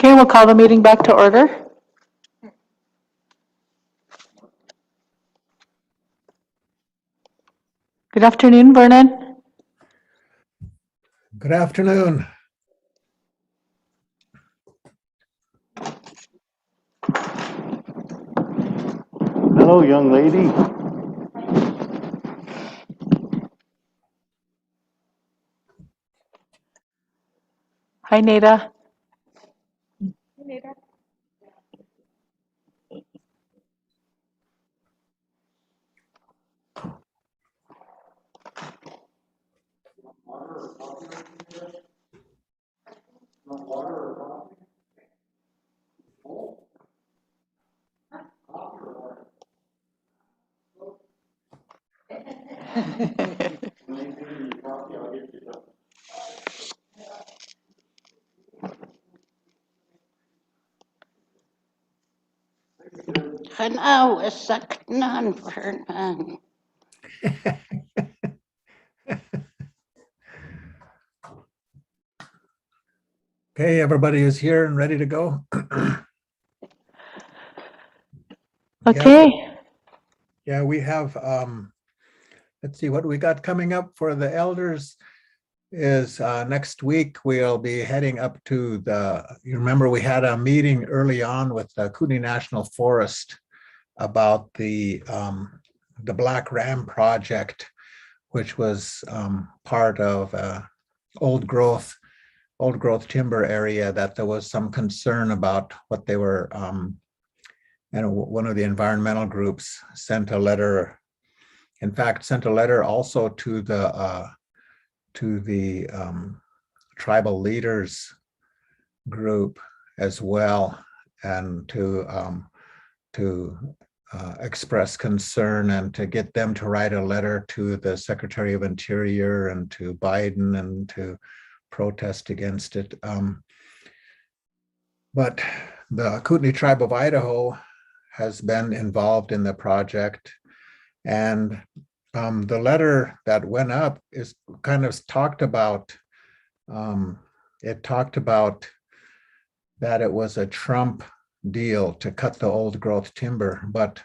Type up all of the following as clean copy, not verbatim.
Okay, we'll call the meeting back to order. Good afternoon, Vernon. Good afternoon. Hello, young lady. Hi, Nada. Hanaw saknan Vernon. Okay, everybody is here and ready to go. Okay. Yeah, we have, let's see what we got coming up for the elders is next week we'll be heading up to you remember we had a meeting early on with the Kootenai National Forest about the Black Ram project, which was part of old growth timber area that there was some concern about what they were, and one of the environmental groups sent a letter, in fact, sent a letter also to the tribal leaders group as well, and to express concern and to get them to write a letter to the Secretary of Interior and to Biden and to protest against it. But the Kootenai Tribe of Idaho has been involved in the project, and the letter that went up is kind of talked about, it talked about that it was a Trump deal to cut the old growth timber, but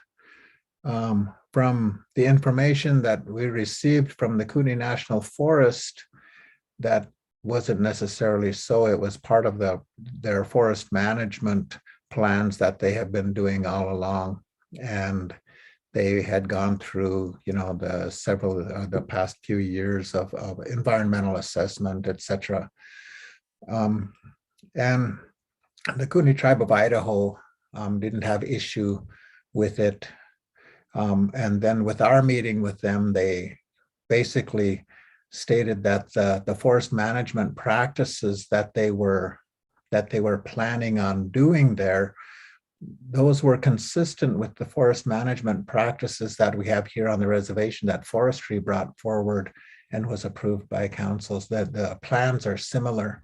from the information that we received from the Kootenai National Forest, that wasn't necessarily so. It was part of their forest management plans that they have been doing all along, and they had gone through, the past few years of environmental assessment, etc. And the Kootenai Tribe of Idaho didn't have issue with it. And then with our meeting with them, they basically stated that the forest management practices that they were planning on doing there, those were consistent with the forest management practices that we have here on the reservation that forestry brought forward and was approved by councils, that the plans are similar.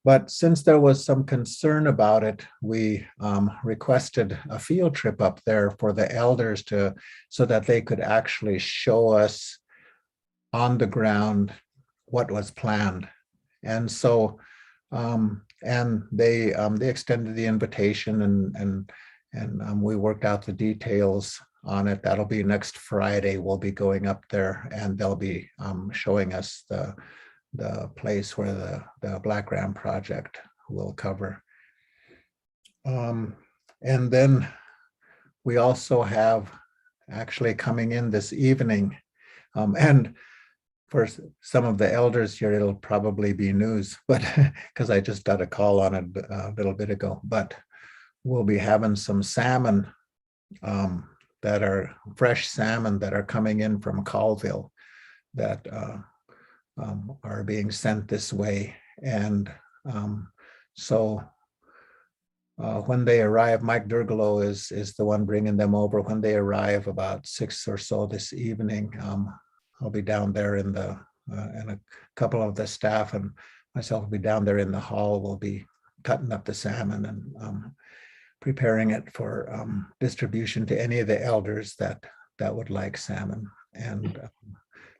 But since there was some concern about it, we requested a field trip up there for the elders so that they could actually show us on the ground what was planned. And so, and they extended the invitation, and we worked out the details on it. That'll be next Friday. We'll be going up there, and they'll be showing us the place where the Black Ram project will cover. And then we also have actually coming in this evening, and for some of the elders here, it'll probably be news, but because I just got a call on it a little bit ago, but we'll be having some salmon that are fresh salmon that are coming in from Colville that are being sent this way. And so when they arrive, Mike Durgalo is the one bringing them over. When they arrive about 6 or so this evening, I'll be down there and a couple of the staff and myself will be down there in the hall. We'll be cutting up the salmon and preparing it for distribution to any of the elders that would like salmon. And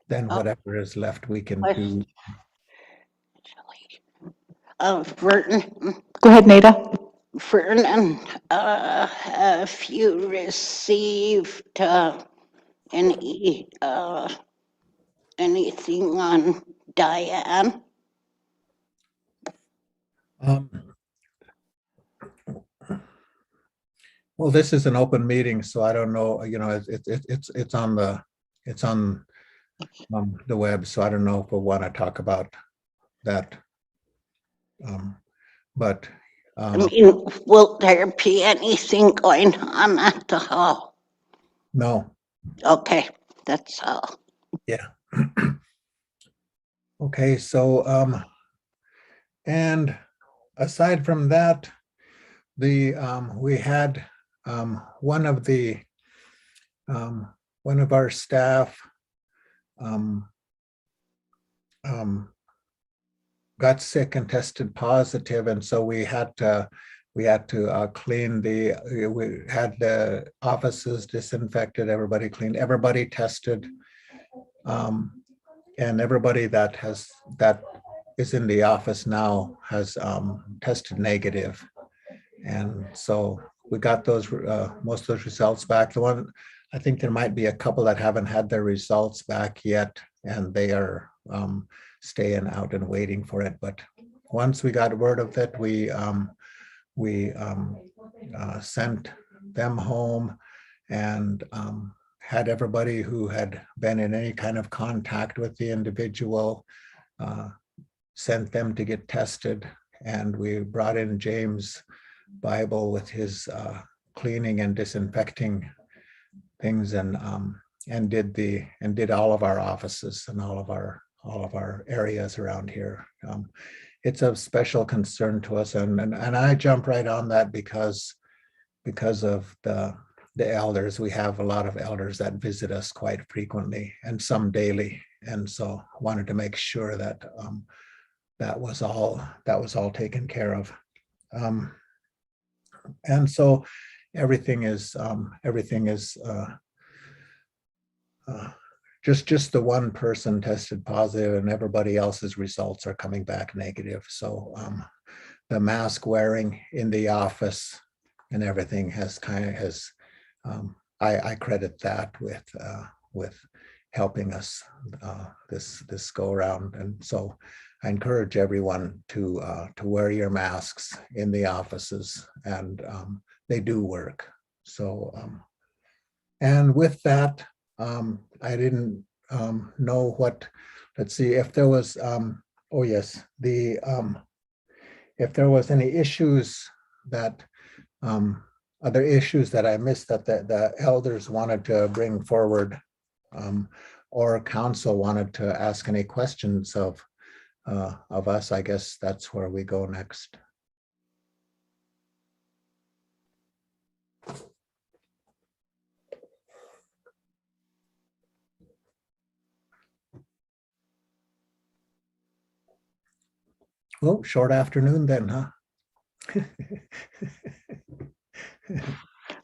then whatever is left, we can do. Burton, Go ahead, Nada. Vernon, have you received any anything on Diane? Um, Well, this is an open meeting, so I don't know, it's on the web, so I don't know if we want to talk about that. But I mean, will there be anything going on at the hall? no, Okay, that's all. yeah. Okay, so and aside from that, we had one of our staff got sick and tested positive, and so we had to clean we had the offices disinfected, everybody cleaned, everybody tested, and everybody that is in the office now has tested negative. And so we got those most of those results back. The one, I think there might be a couple that haven't had their results back yet, and they are staying out and waiting for it. But once we got word of it, we sent them home and had everybody who had been in any kind of contact with the individual, sent them to get tested. And we brought in James Bible with his cleaning and disinfecting things, and did all of our offices and all of our areas around here. It's of special concern to us, and I jump right on that because of the elders. We have a lot of elders that visit us quite frequently, and some daily, and so wanted to make sure that that was all taken care of. And so everything is just the one person tested positive, and everybody else's results are coming back negative. So the mask wearing in the office and everything has I credit that with helping us this go around. And so I encourage everyone to wear your masks in the offices, and they do work. So and with that, I didn't know what. Let's see if there was. Oh yes, if there was any issues that other issues that I missed that the elders wanted to bring forward, or council wanted to ask any questions of us, I guess that's where we go next. Oh, short afternoon then, huh?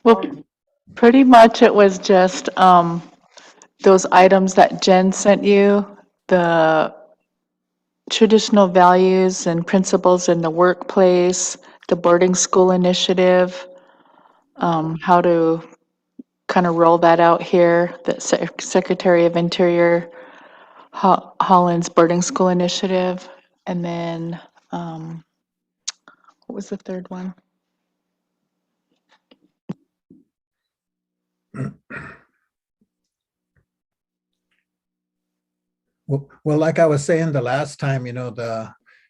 Well, pretty much it was just those items that Jen sent you, the traditional values and principles in the workplace, the boarding school initiative, how to kind of roll that out here, the Secretary of Interior Holland's boarding school initiative, and then what was the third one? Well, like I was saying the last time,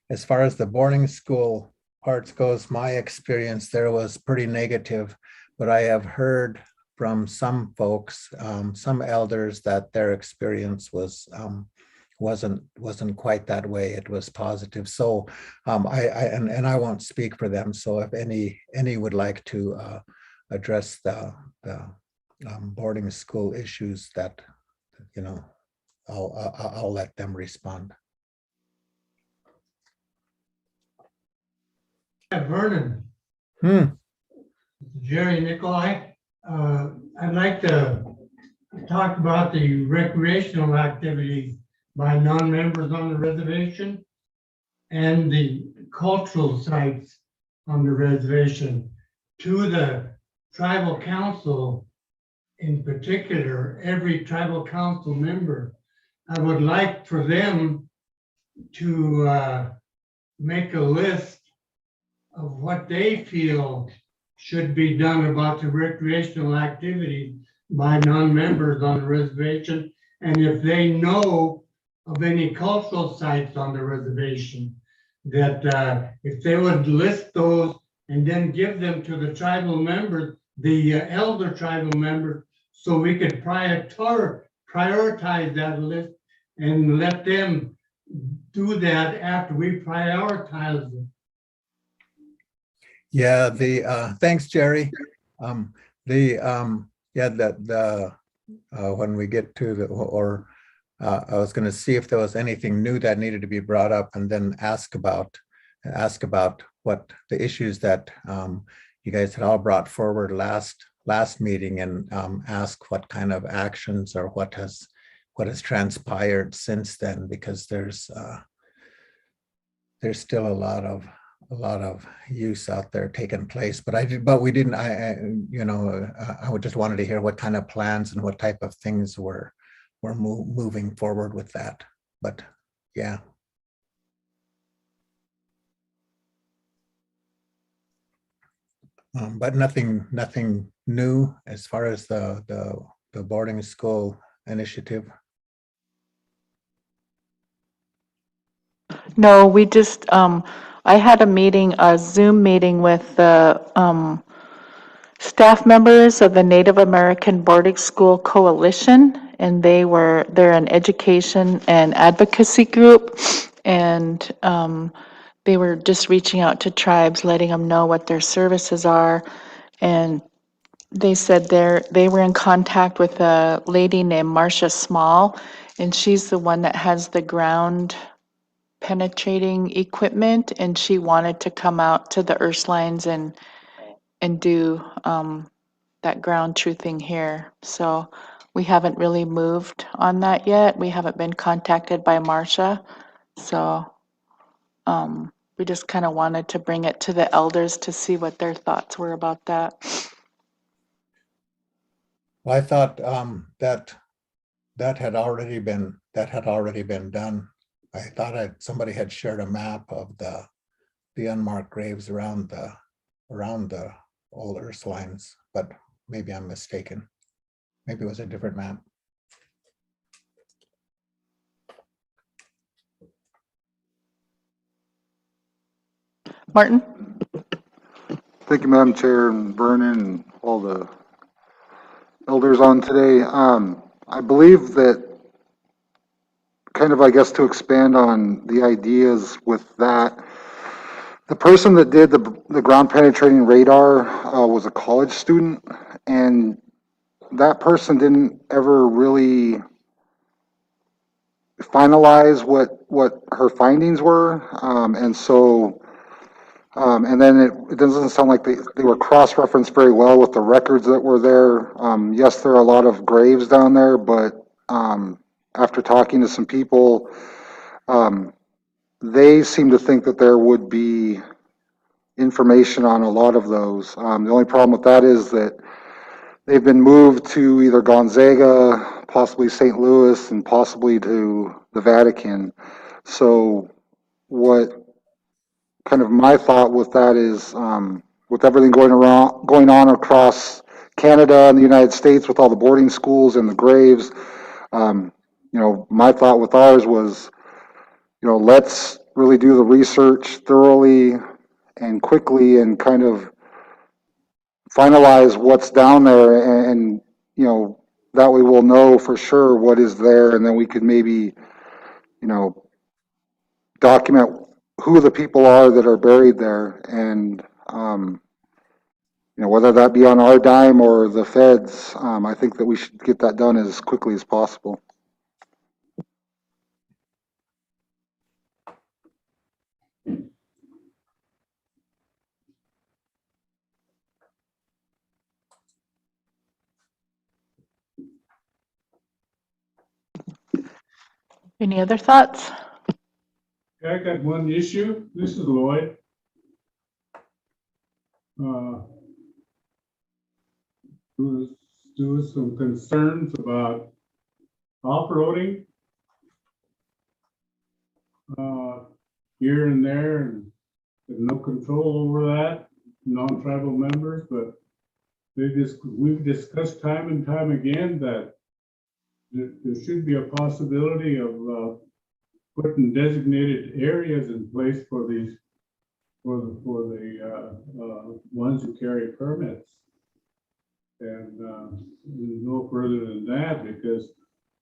as far as the boarding school parts goes, my experience there was pretty negative, but I have heard from some folks, some elders, that their experience wasn't quite that way. It was positive. So I won't speak for them. So if any would like to address the boarding school issues, that I'll let them respond. Vernon, Hmm. Jerry Nikolai, I'd like to talk about the recreational activities by non-members on the reservation and the cultural sites on the reservation to the tribal council in particular, every tribal council member. I would like for them to make a list of what they feel should be done about the recreational activity by non-members on the reservation. And if they know of any cultural sites on the reservation, that if they would list those and then give them to the tribal members, the elder tribal members, so we could prioritize that list and let them do that after we prioritize them. Yeah, thanks, Jerry. Yeah, when we get to I was going to see if there was anything new that needed to be brought up, and then ask about what the issues that you guys had all brought forward last meeting, and ask what kind of actions or what has transpired since then, because there's still a lot of use out there taking place, but we didn't. I would just wanted to hear what kind of plans and what type of things were moving forward with that. But yeah. But nothing new as far as the boarding school initiative. No, we just, I had a Zoom meeting with the staff members of the Native American Boarding School Coalition, and they're an education and advocacy group, and they were just reaching out to tribes, letting them know what their services are, and they said they were in contact with a lady named Marcia Small, and she's the one that has the ground penetrating equipment, and she wanted to come out to the Ursulines and do that ground truthing here. So we haven't really moved on that yet. We haven't been contacted by Marcia. So we just kind of wanted to bring it to the elders to see what their thoughts were about that. Well, I thought that had already been done. I thought somebody had shared a map of the unmarked graves around the old Ursulines, but maybe I'm mistaken. Maybe it was a different map. Martin? Thank you, Madam Chair, and Vernon, and all the elders on today. I believe that, kind of, I guess, to expand on the ideas with that, the person that did the ground penetrating radar was a college student, and that person didn't ever really finalize what her findings were, and so. And then it doesn't sound like they were cross-referenced very well with the records that were there. Yes, there are a lot of graves down there, but after talking to some people, they seem to think that there would be information on a lot of those. The only problem with that is that they've been moved to either Gonzaga, possibly St. Louis, and possibly to the Vatican. So what kind of my thought with that is, with everything going on across Canada and the United States with all the boarding schools and the graves, my thought with ours was, let's really do the research thoroughly and quickly and kind of finalize what's down there, and that way we'll know for sure what is there, and then we could maybe document who the people are that are buried there, and whether that be on our dime or the feds. I think that we should get that done as quickly as possible. Any other thoughts? I got one issue. This is Lloyd. uh, there was some concerns about off-roading here and there, and there's no control over that, non-tribal members, but we've discussed time and time again that there should be a possibility of putting designated areas in place for these, for the ones who carry permits. And no further than that, because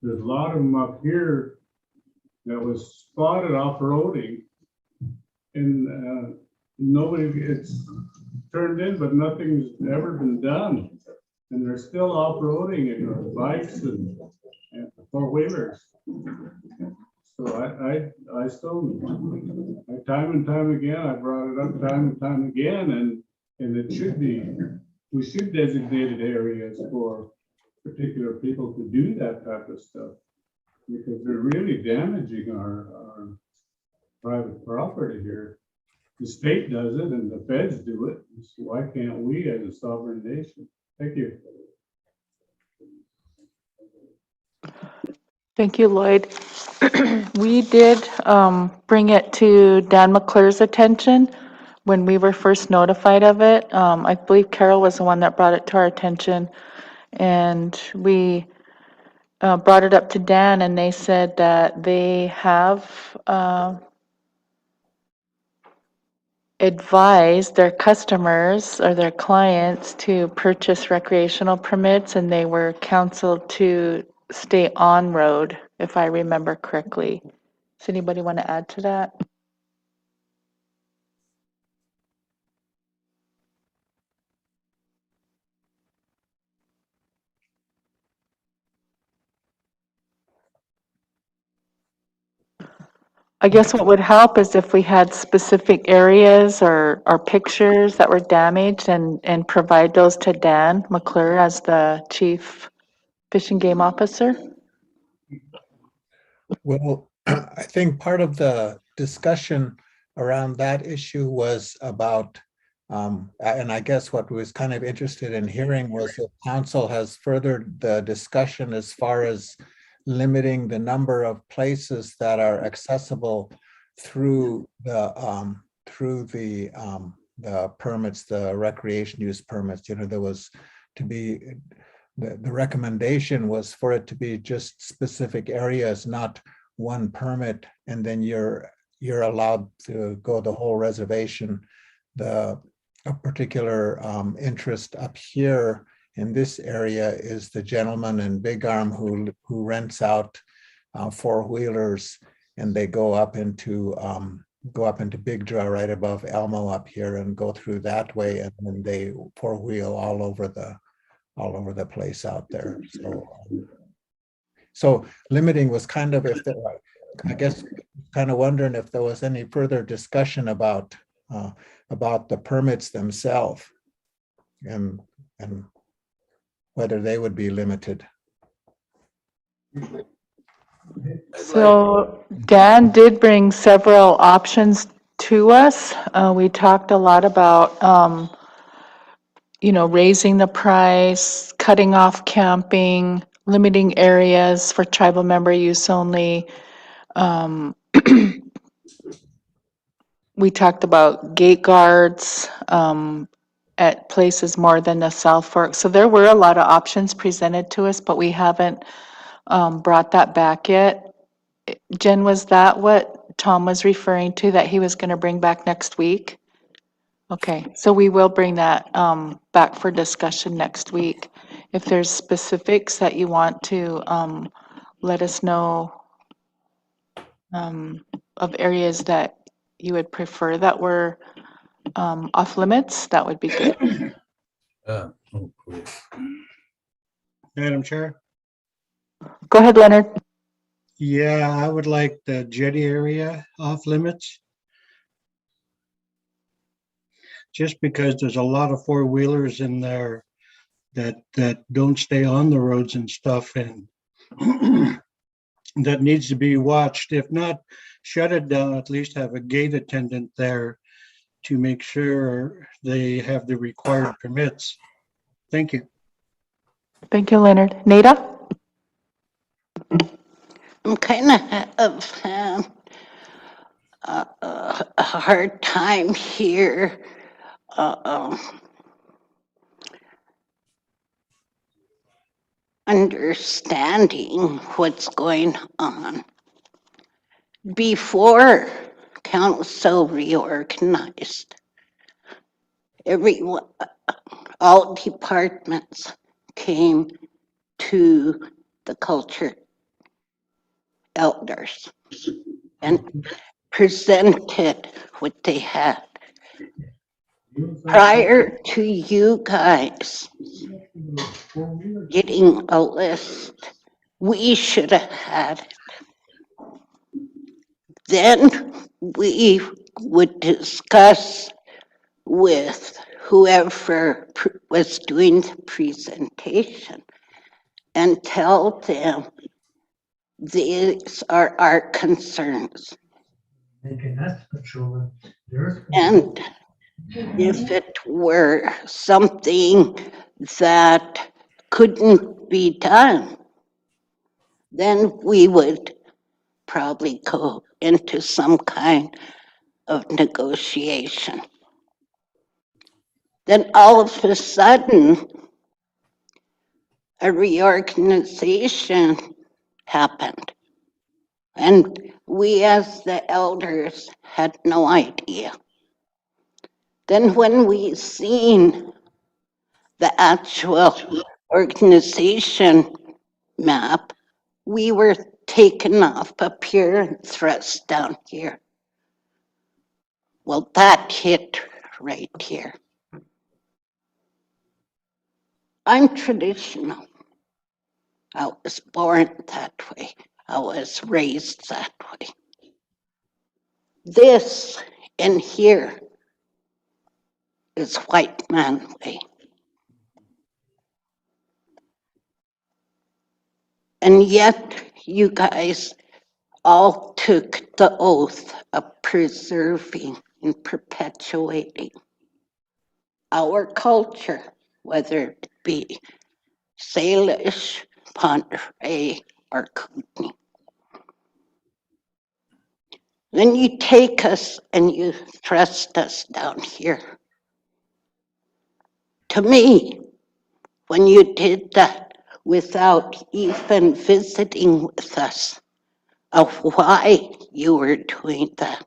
there's a lot of them up here that was spotted off-roading, and nobody gets turned in, but nothing's ever been done. And they're still off-roading in bikes and four-wheelers. So I still, time and time again, I brought it up time and time again, and it should be, we should designate areas for particular people to do that type of stuff, because they're really damaging our private property here. The state does it and the feds do it, so why can't we as a sovereign nation? Thank you. Thank you, Lloyd. We did bring it to Dan McClure's attention when we were first notified of it. I believe Carol was the one that brought it to our attention. And we brought it up to Dan, and they said that they have advised their customers or their clients to purchase recreational permits, and they were counseled to stay on road, if I remember correctly. Does anybody want to add to that? I guess what would help is if we had specific areas or pictures that were damaged and provide those to Dan McClure as the Chief Fish and Game Officer. Well, I think part of the discussion around that issue was about, and I guess what was kind of interested in hearing was if council has furthered the discussion as far as limiting the number of places that are accessible through the permits, the recreation use permits. You know, there was to be, the recommendation was for it to be just specific areas, not one permit, and then you're allowed to go the whole reservation. A particular interest up here in this area is the gentleman in Big Arm who rents out four-wheelers, and they go up into Big Draw right above Elmo up here and go through that way, and then they four-wheel all over the place out there. So limiting was kind of, I guess, kind of wondering if there was any further discussion about the permits themselves and whether they would be limited. So Dan did bring several options to us. We talked a lot about, raising the price, cutting off camping, limiting areas for tribal member use only. We talked about gate guards at places more than the South Fork. So there were a lot of options presented to us, but we haven't brought that back yet. Jen, was that what Tom was referring to, that he was going to bring back next week? Okay, so we will bring that back for discussion next week. If there's specifics that you want to let us know of areas that you would prefer that were off limits, that would be good. Madam Chair? Go ahead, Leonard. Yeah, I would like the jetty area off limits. Just because there's a lot of four-wheelers in there that don't stay on the roads and stuff, and that needs to be watched. If not, shut it down, at least have a gate attendant there to make sure they have the required permits. Thank you. Thank you, Leonard. Nada? I'm kind of a hard time here. Understanding what's going on. Before council reorganized, everyone, all departments came to the culture elders and presented what they had. Prior to you guys getting a list, we should have had it. Then we would discuss with whoever was doing the presentation and tell them these are our concerns. And if it were something that couldn't be done, then we would probably go into some kind of negotiation. Then all of a sudden, a reorganization happened. And we as the elders had no idea. Then when we seen the actual organization map, we were taken off up here and thrust down here. Well, that hit right here. I'm traditional. I was born that way. I was raised that way. This in here is white man way. And yet you guys all took the oath of preserving and perpetuating our culture, whether it be Salish, Ponderay, or Kootenai. Then you take us and you thrust us down here. To me, when you did that without even visiting with us of why you were doing that,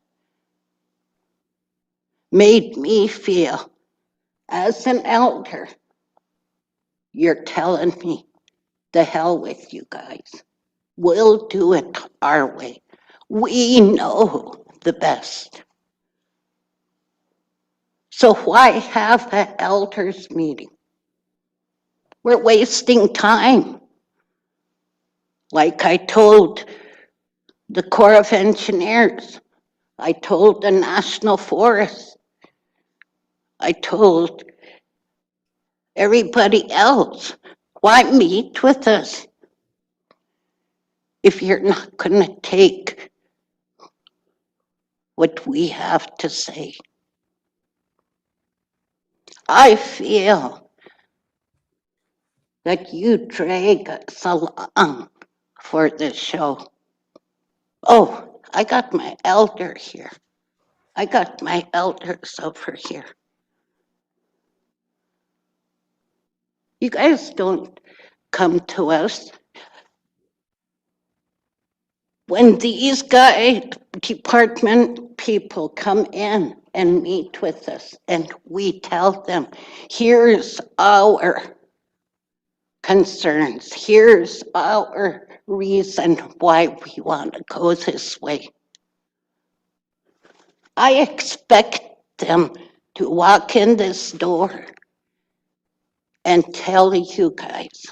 made me feel as an elder, you're telling me, the hell with you guys. We'll do it our way. We know the best. So why have an elders meeting? We're wasting time. Like I told the Corps of Engineers, I told the National Forest, I told everybody else, why meet with us if you're not going to take what we have to say? I feel that you drag us along for this show. Oh, I got my elder here. I got my elders over here. You guys don't come to us. When these department people come in and meet with us and we tell them, here's our concerns, here's our reason why we want to go this way. I expect them to walk in this door and tell you guys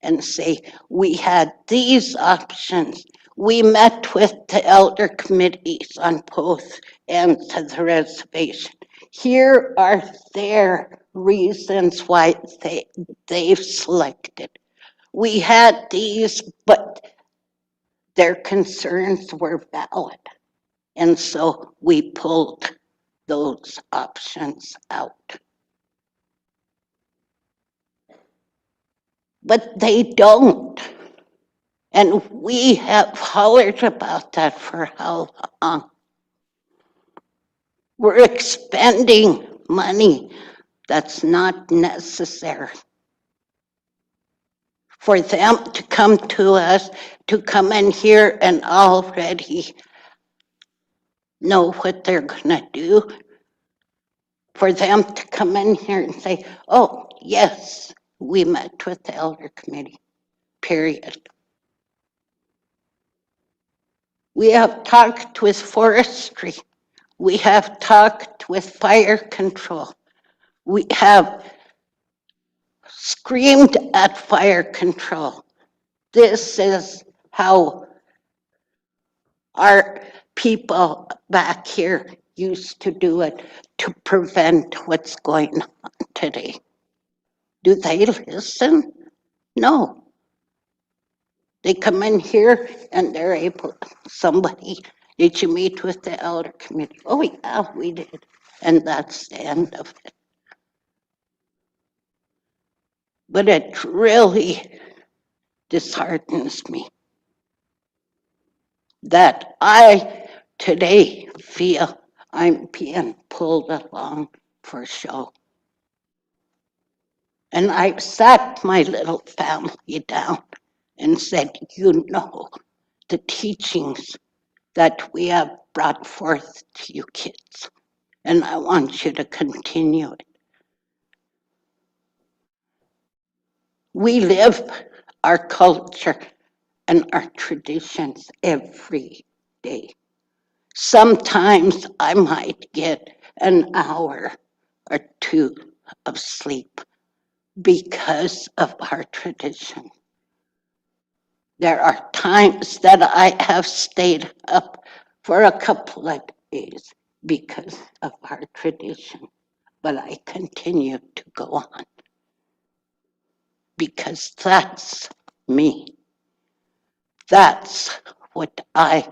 and say, we had these options. We met with the elder committees on both ends of the reservation. Here are their reasons why they've selected. We had these, but their concerns were valid. And so we pulled those options out. But they don't. And we have hollered about that for how long? We're expending money that's not necessary. For them to come to us, to come in here and already know what they're gonna do. For them to come in here and say, oh, yes, we met with the elder committee, period. We have talked with forestry. We have talked with fire control. We have screamed at fire control. This is how our people back here used to do it to prevent what's going on today. Do they listen? No. They come in here and they're able, somebody, did you meet with the elder committee? Oh yeah, we did. And that's the end of it. But it really disheartens me that I today feel I'm being pulled along for show. And I sat my little family down and said, you know, the teachings that we have brought forth to you kids, and I want you to continue it. We live our culture and our traditions every day. Sometimes I might get an hour or two of sleep because of our tradition. There are times that I have stayed up for a couple of days because of our tradition, but I continue to go on because that's me. That's what my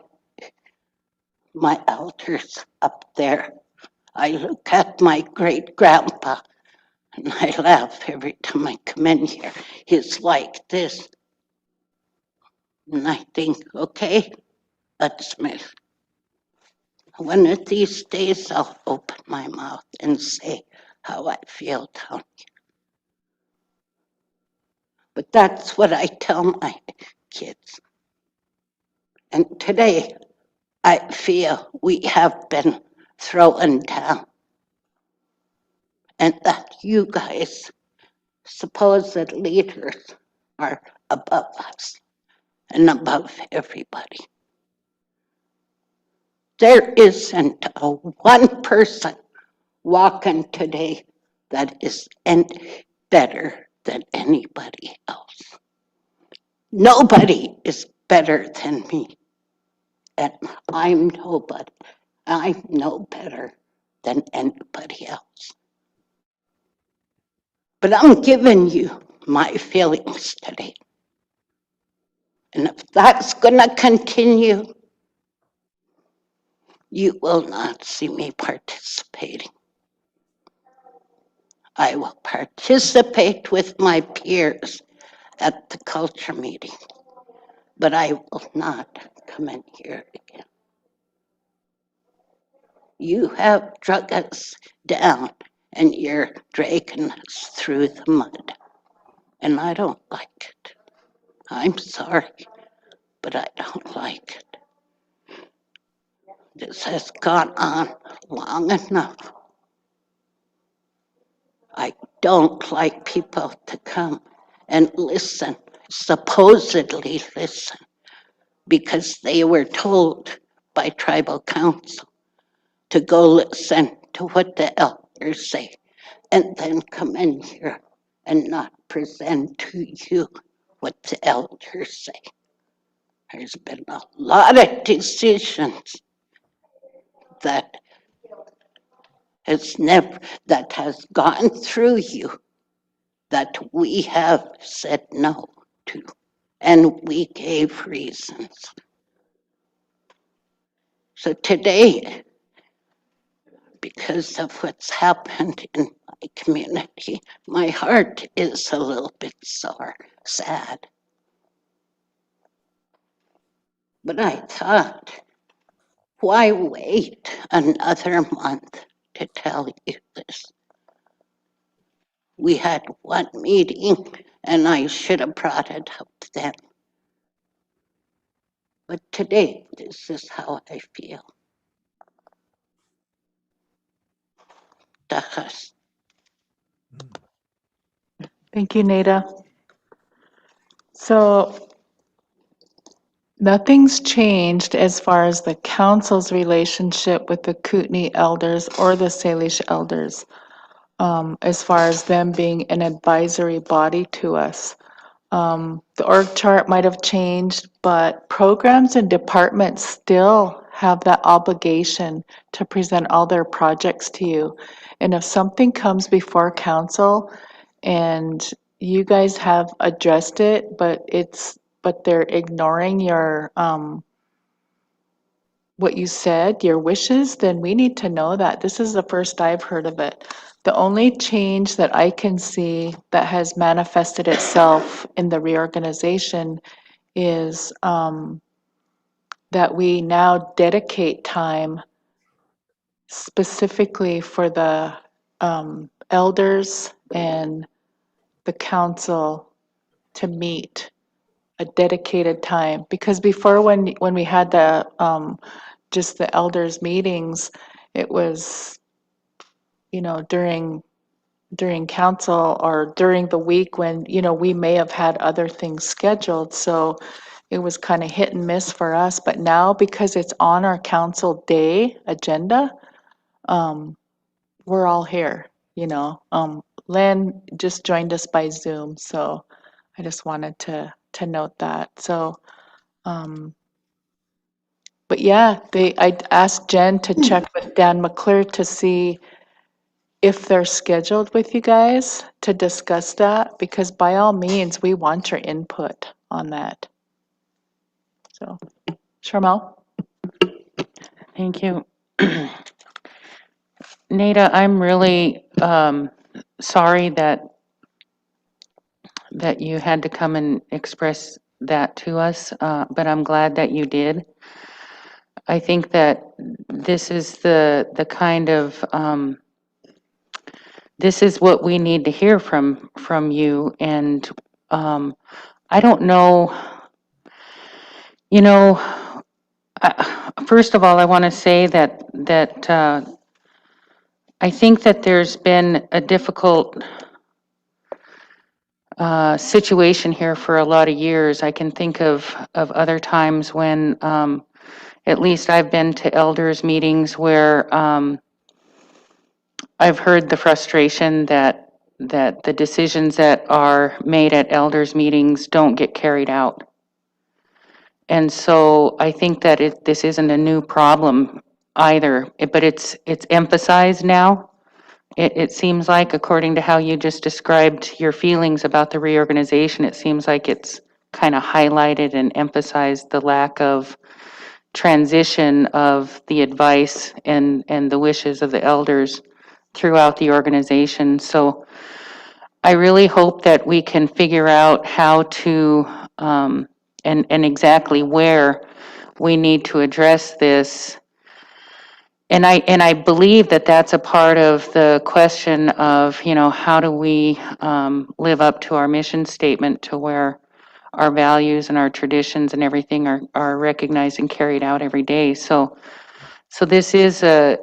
elders up there, I look at my great grandpa and I laugh every time I come in here. He's like this. And I think, okay, that's me. One of these days I'll open my mouth and say how I feel down here. But that's what I tell my kids. And today I feel we have been thrown down. And that you guys, supposed leaders, are above us and above everybody. There isn't a one person walking today that is better than anybody else. Nobody is better than me. And I'm nobody. I'm no better than anybody else. But I'm giving you my feelings today. And if that's going to continue, you will not see me participating. I will participate with my peers at the culture meeting, but I will not come in here again. You have drug us down and you're dragging us through the mud, and I don't like it. I'm sorry, but I don't like it. This has gone on long enough. I don't like people to come and listen, supposedly listen, because they were told by tribal council to go listen to what the elders say and then come in here and not present to you what the elders say. There's been a lot of decisions that has gone through you that we have said no to, and we gave reasons. So today, because of what's happened in my community. My heart is a little bit sore, sad. But I thought, why wait another month to tell you this? We had one meeting and I should have brought it up then. But today, this is how I feel. Tajas. Thank you, Nada. So nothing's changed as far as the council's relationship with the Kootenai elders or the Salish elders, as far as them being an advisory body to us. The org chart might have changed, but programs and departments still have that obligation to present all their projects to you. And if something comes before council and you guys have addressed it, but they're ignoring your, what you said, your wishes, then we need to know that. This is the first I've heard of it. The only change that I can see that has manifested itself in the reorganization is that we now dedicate time specifically for the elders and the council to meet a dedicated time. Because before, when we had the just the elders meetings, it was, you know, during council or during the week when, you know, we may have had other things scheduled. So it was kind of hit and miss for us. But now, because it's on our council day agenda, we're all here, you know. Len just joined us by Zoom, so I just wanted to note that. So, but yeah, I asked Jen to check with Dan McClure to see if they're scheduled with you guys to discuss that, because by all means, we want your input on that. So, Sharmel? Thank you. Nada, I'm really sorry that you had to come and express that to us, but I'm glad that you did. I think that this is the kind of this is what we need to hear from you, and I don't know, you know. First of all, I want to say that I think that there's been a difficult situation here for a lot of years. I can think of other times when, at least I've been to elders meetings where I've heard the frustration that the decisions that are made at elders meetings don't get carried out. And so I think that this isn't a new problem either, but it's emphasized now. It seems like, according to how you just described your feelings about the reorganization, it seems like it's kind of highlighted and emphasized the lack of transition of the advice and the wishes of the elders throughout the organization. So I really hope that we can figure out how to, and exactly where we need to address this. And I believe that that's a part of the question of, you know, how do we live up to our mission statement to where our values and our traditions and everything are recognized and carried out every day. So this is a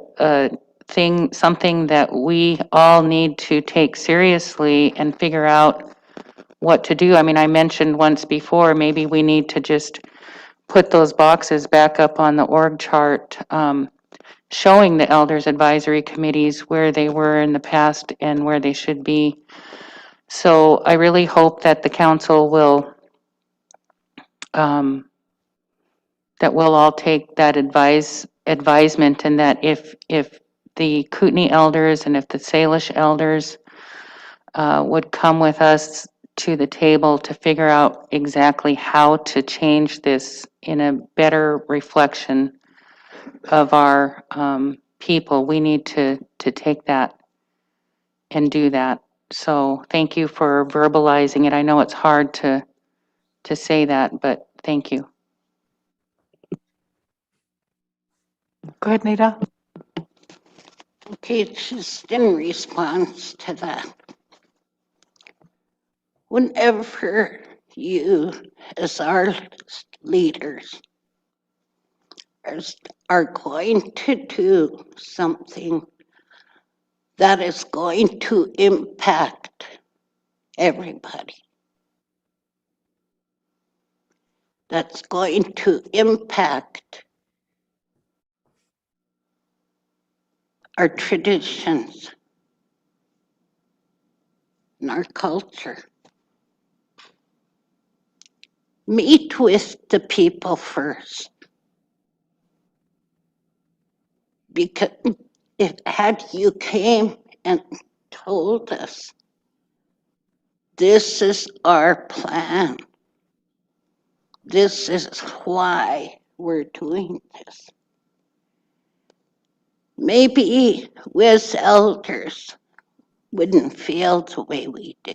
thing, something that we all need to take seriously and figure out what to do. I mean, I mentioned once before, maybe we need to just put those boxes back up on the org chart, showing the elders advisory committees where they were in the past and where they should be. So I really hope that the council will, that we'll all take that advisement, and that if the Kootenai elders and if the Salish elders would come with us to the table to figure out exactly how to change this in a better reflection of our people, we need to take that and do that. So thank you for verbalizing it. I know it's hard to say that, but thank you. Go ahead, Nita. Okay, just in response to that. Whenever you, as our leaders, are going to do something that is going to impact everybody, that's going to impact our traditions and our culture. Meet with the people first. Because if had you came and told us, this is our plan, this is why we're doing this. Maybe we as elders wouldn't feel the way we do.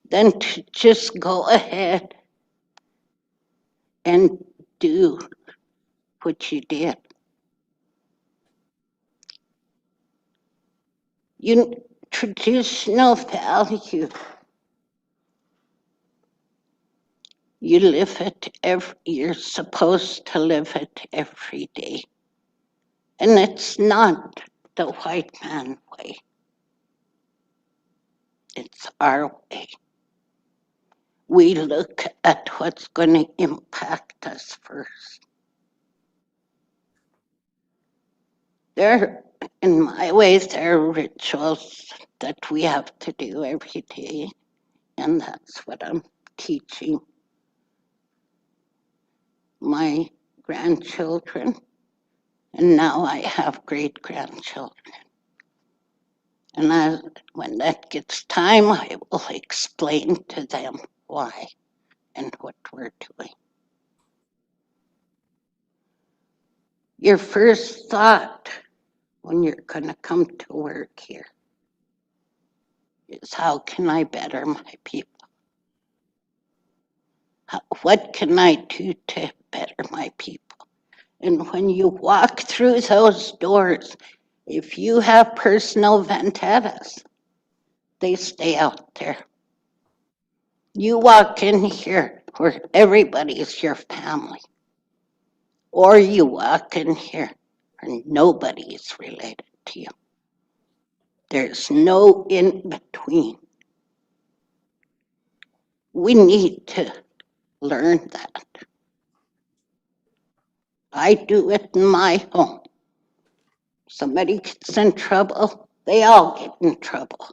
Then to just go ahead and do what you did. Traditional value, you live it you're supposed to live it every day. And it's not the white man way. It's our way. We look at what's going to impact us first. In my ways, there are rituals that we have to do every day, and that's what I'm teaching my grandchildren, and now I have great-grandchildren. And when that gets time, I will explain to them why and what we're doing. Your first thought when you're going to come to work here is, how can I better my people? What can I do to better my people? And when you walk through those doors, if you have personal vendettas, they stay out there. You walk in here where everybody is your family, or you walk in here where nobody is related to you. There's no in between. We need to learn that. I do it in my home. Somebody gets in trouble, they all get in trouble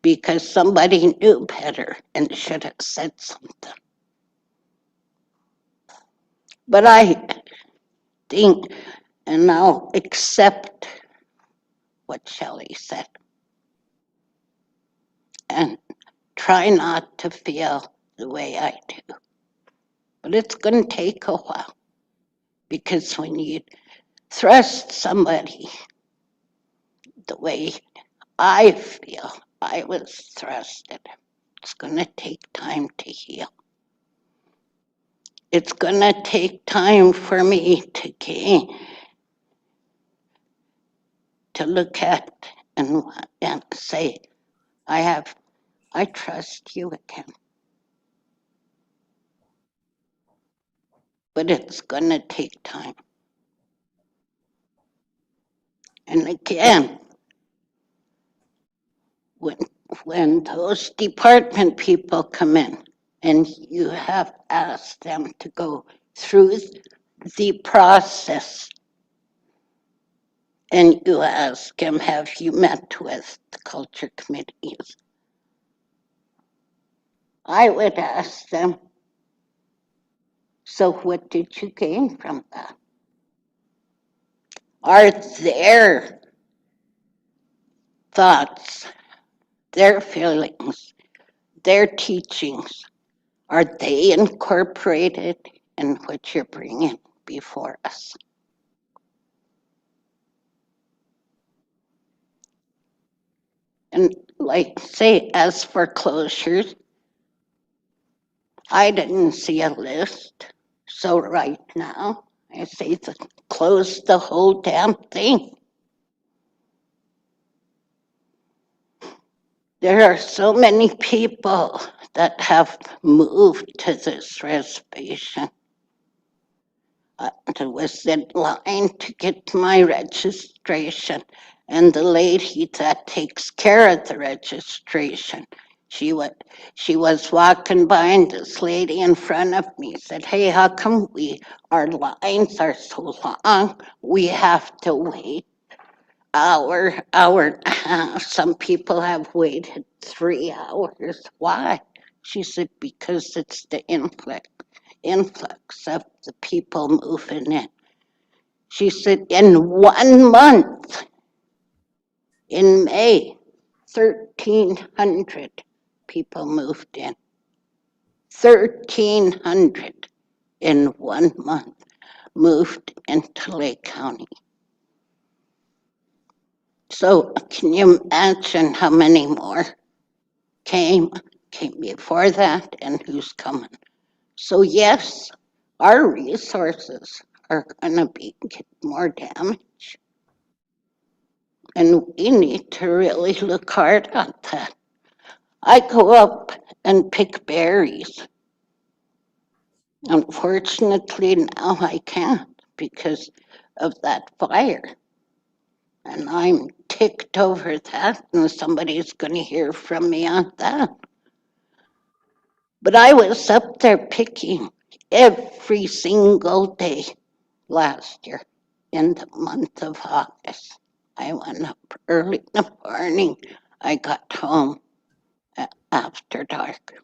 because somebody knew better and should have said something. But I think, and I'll accept what Shelley said, and try not to feel the way I do. But it's going to take a while, because when you thrust somebody the way I feel I was thrusted, it's going to take time to heal. It's going to take time for me to gain, to look at and say, I trust you again. But it's going to take time. And again, when those department people come in and you have asked them to go through the process, and you ask them, have you met with the culture committees? I would ask them, so what did you gain from that? Are their thoughts, their feelings, their teachings, are they incorporated in what you're bringing before us? And like, say, as for closures, I didn't see a list. So right now, I say to close the whole damn thing. There are so many people that have moved to this reservation. I was in line to get my registration, and the lady that takes care of the registration, she was walking by, and this lady in front of me said, "Hey, how come our lines are so long? We have to wait hour and a half. Some people have waited 3 hours. Why?" She said, "Because it's the influx of the people moving in." She said, in 1 month, in May, 1,300 people moved in. 1,300 in 1 month moved into Lake County. So can you imagine how many more came before that and who's coming? So yes, our resources are going to be more damaged. And we need to really look hard at that. I go up and pick berries. Unfortunately, now I can't because of that fire. And I'm ticked over that, and somebody's going to hear from me on that. But I was up there picking every single day last year in the month of August. I went up early in the morning. I got home after dark.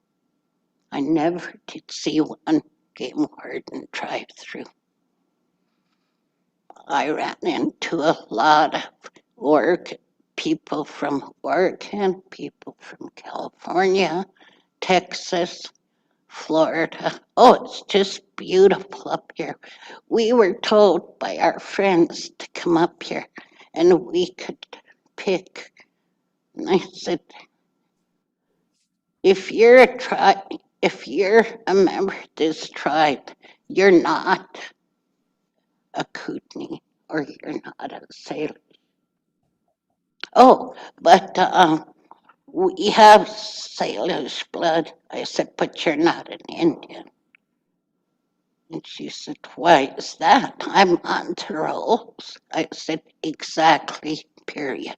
I never did see one game warden drive through. I ran into a lot of people from Oregon, people from California, Texas, Florida. Oh, it's just beautiful up here. We were told by our friends to come up here and we could pick. And I said, if you're a member of this tribe, you're not a Kootenai or you're not a Salish. Oh, but we have Salish blood. I said, but you're not an Indian. And she said, why is that? I'm on the rolls. I said, exactly, period.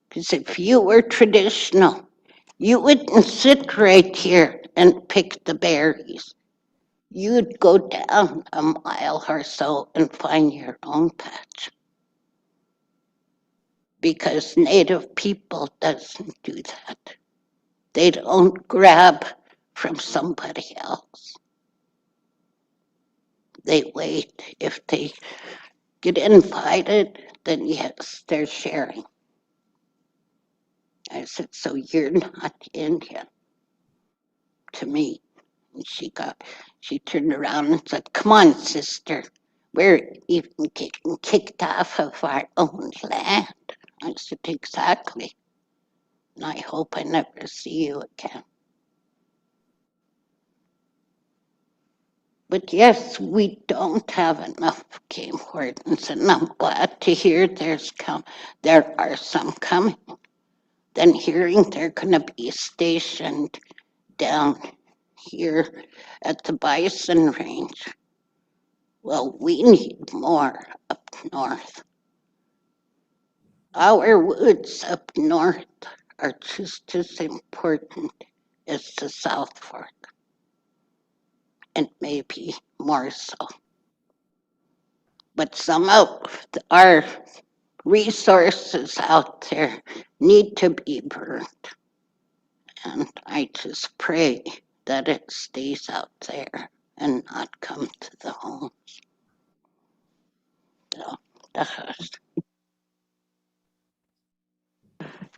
Because if you were traditional, you wouldn't sit right here and pick the berries. You'd go down a mile or so and find your own patch. Because Native people doesn't do that. They don't grab from somebody else. They wait. If they get invited, then yes, they're sharing. I said, so you're not Indian to me. And she turned around and said, come on, sister. We're even getting kicked off of our own land. I said, exactly. And I hope I never see you again. But yes, we don't have enough game wardens, and I'm glad to hear there are some coming. Then hearing they're going to be stationed down here at the bison range. Well, we need more up north. Our woods up north are just as important as the South Fork, and maybe more so. But some of our resources out there need to be burned. And I just pray that it stays out there and not come to the homes. So, that's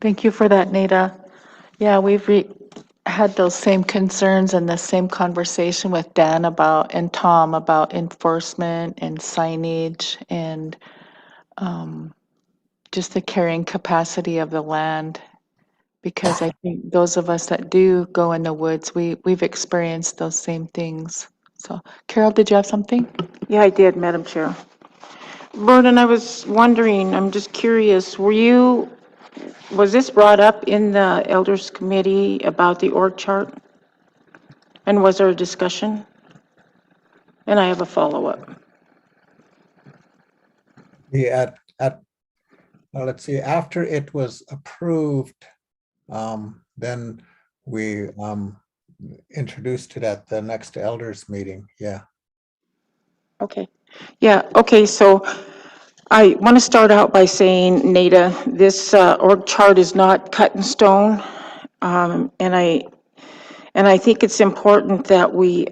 Thank you for that, Nada. Yeah, we've had those same concerns and the same conversation with Dan and Tom about enforcement and signage and just the carrying capacity of the land. Because I think those of us that do go in the woods, we've experienced those same things. So, Carol, did you have something? Yeah, I did, Madam Chair. Vernon, I was wondering, I'm just curious, was this brought up in the Elders Committee about the org chart? And was there a discussion? And I have a follow-up. The well, let's see, after it was approved, then we introduced it at the next elders meeting. Yeah. Okay. Yeah, okay, so I want to start out by saying, Nada, this org chart is not cut in stone. And I think it's important that we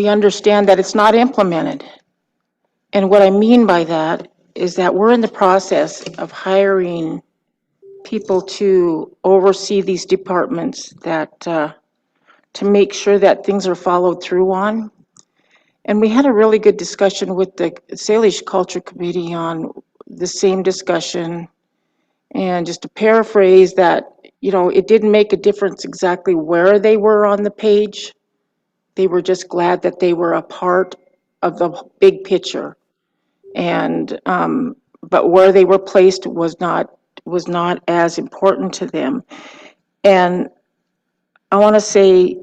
understand that it's not implemented. And what I mean by that is that we're in the process of hiring people to oversee these departments that, to make sure that things are followed through on. And we had a really good discussion with the Salish Culture Committee on the same discussion. And just to paraphrase that, it didn't make a difference exactly where they were on the page. They were just glad that they were a part of the big picture. And, but where they were placed was not as important to them. And I want to say,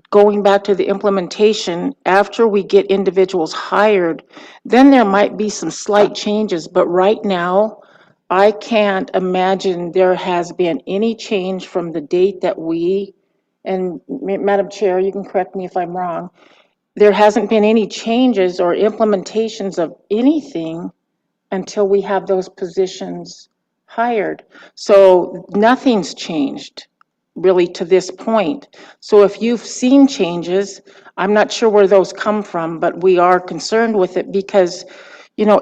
going back to the implementation, after we get individuals hired, then there might be some slight changes, but right now, I can't imagine there has been any change from the date that and Madam Chair, you can correct me if I'm wrong, there hasn't been any changes or implementations of anything until we have those positions hired. So nothing's changed really to this point. So if you've seen changes, I'm not sure where those come from, but we are concerned with it because,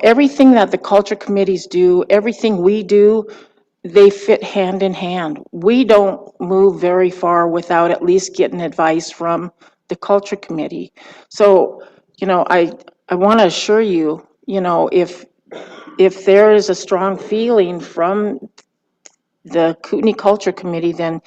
everything that the culture committees do, everything we do, they fit hand in hand. We don't move very far without at least getting advice from the culture committee. So, I want to assure you, if there is a strong feeling from the Kootenai Culture Committee, then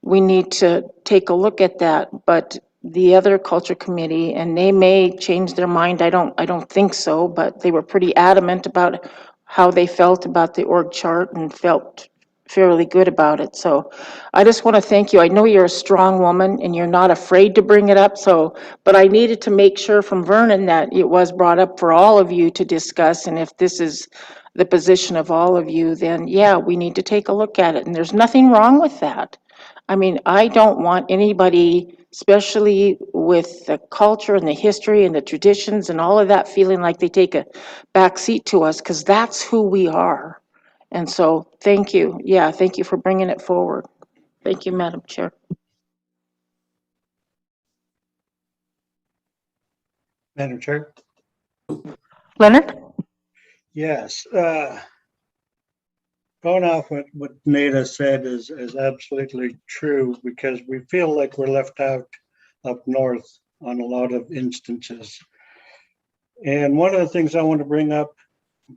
we need to take a look at that. But the other culture committee, and they may change their mind, I don't think so, but they were pretty adamant about how they felt about the org chart and felt fairly good about it. So I just want to thank you. I know you're a strong woman and you're not afraid to bring it up, but I needed to make sure from Vernon that it was brought up for all of you to discuss, and if this is the position of all of you, then yeah, we need to take a look at it, and there's nothing wrong with that. I mean, I don't want anybody, especially with the culture and the history and the traditions and all of that, feeling like they take a back seat to us, because that's who we are. And so, thank you. Yeah, thank you for bringing it forward. Thank you, Madam Chair. Madam Chair? Leonard? Yes, going off what Nada said is absolutely true, because we feel like we're left out up north on a lot of instances. And one of the things I want to bring up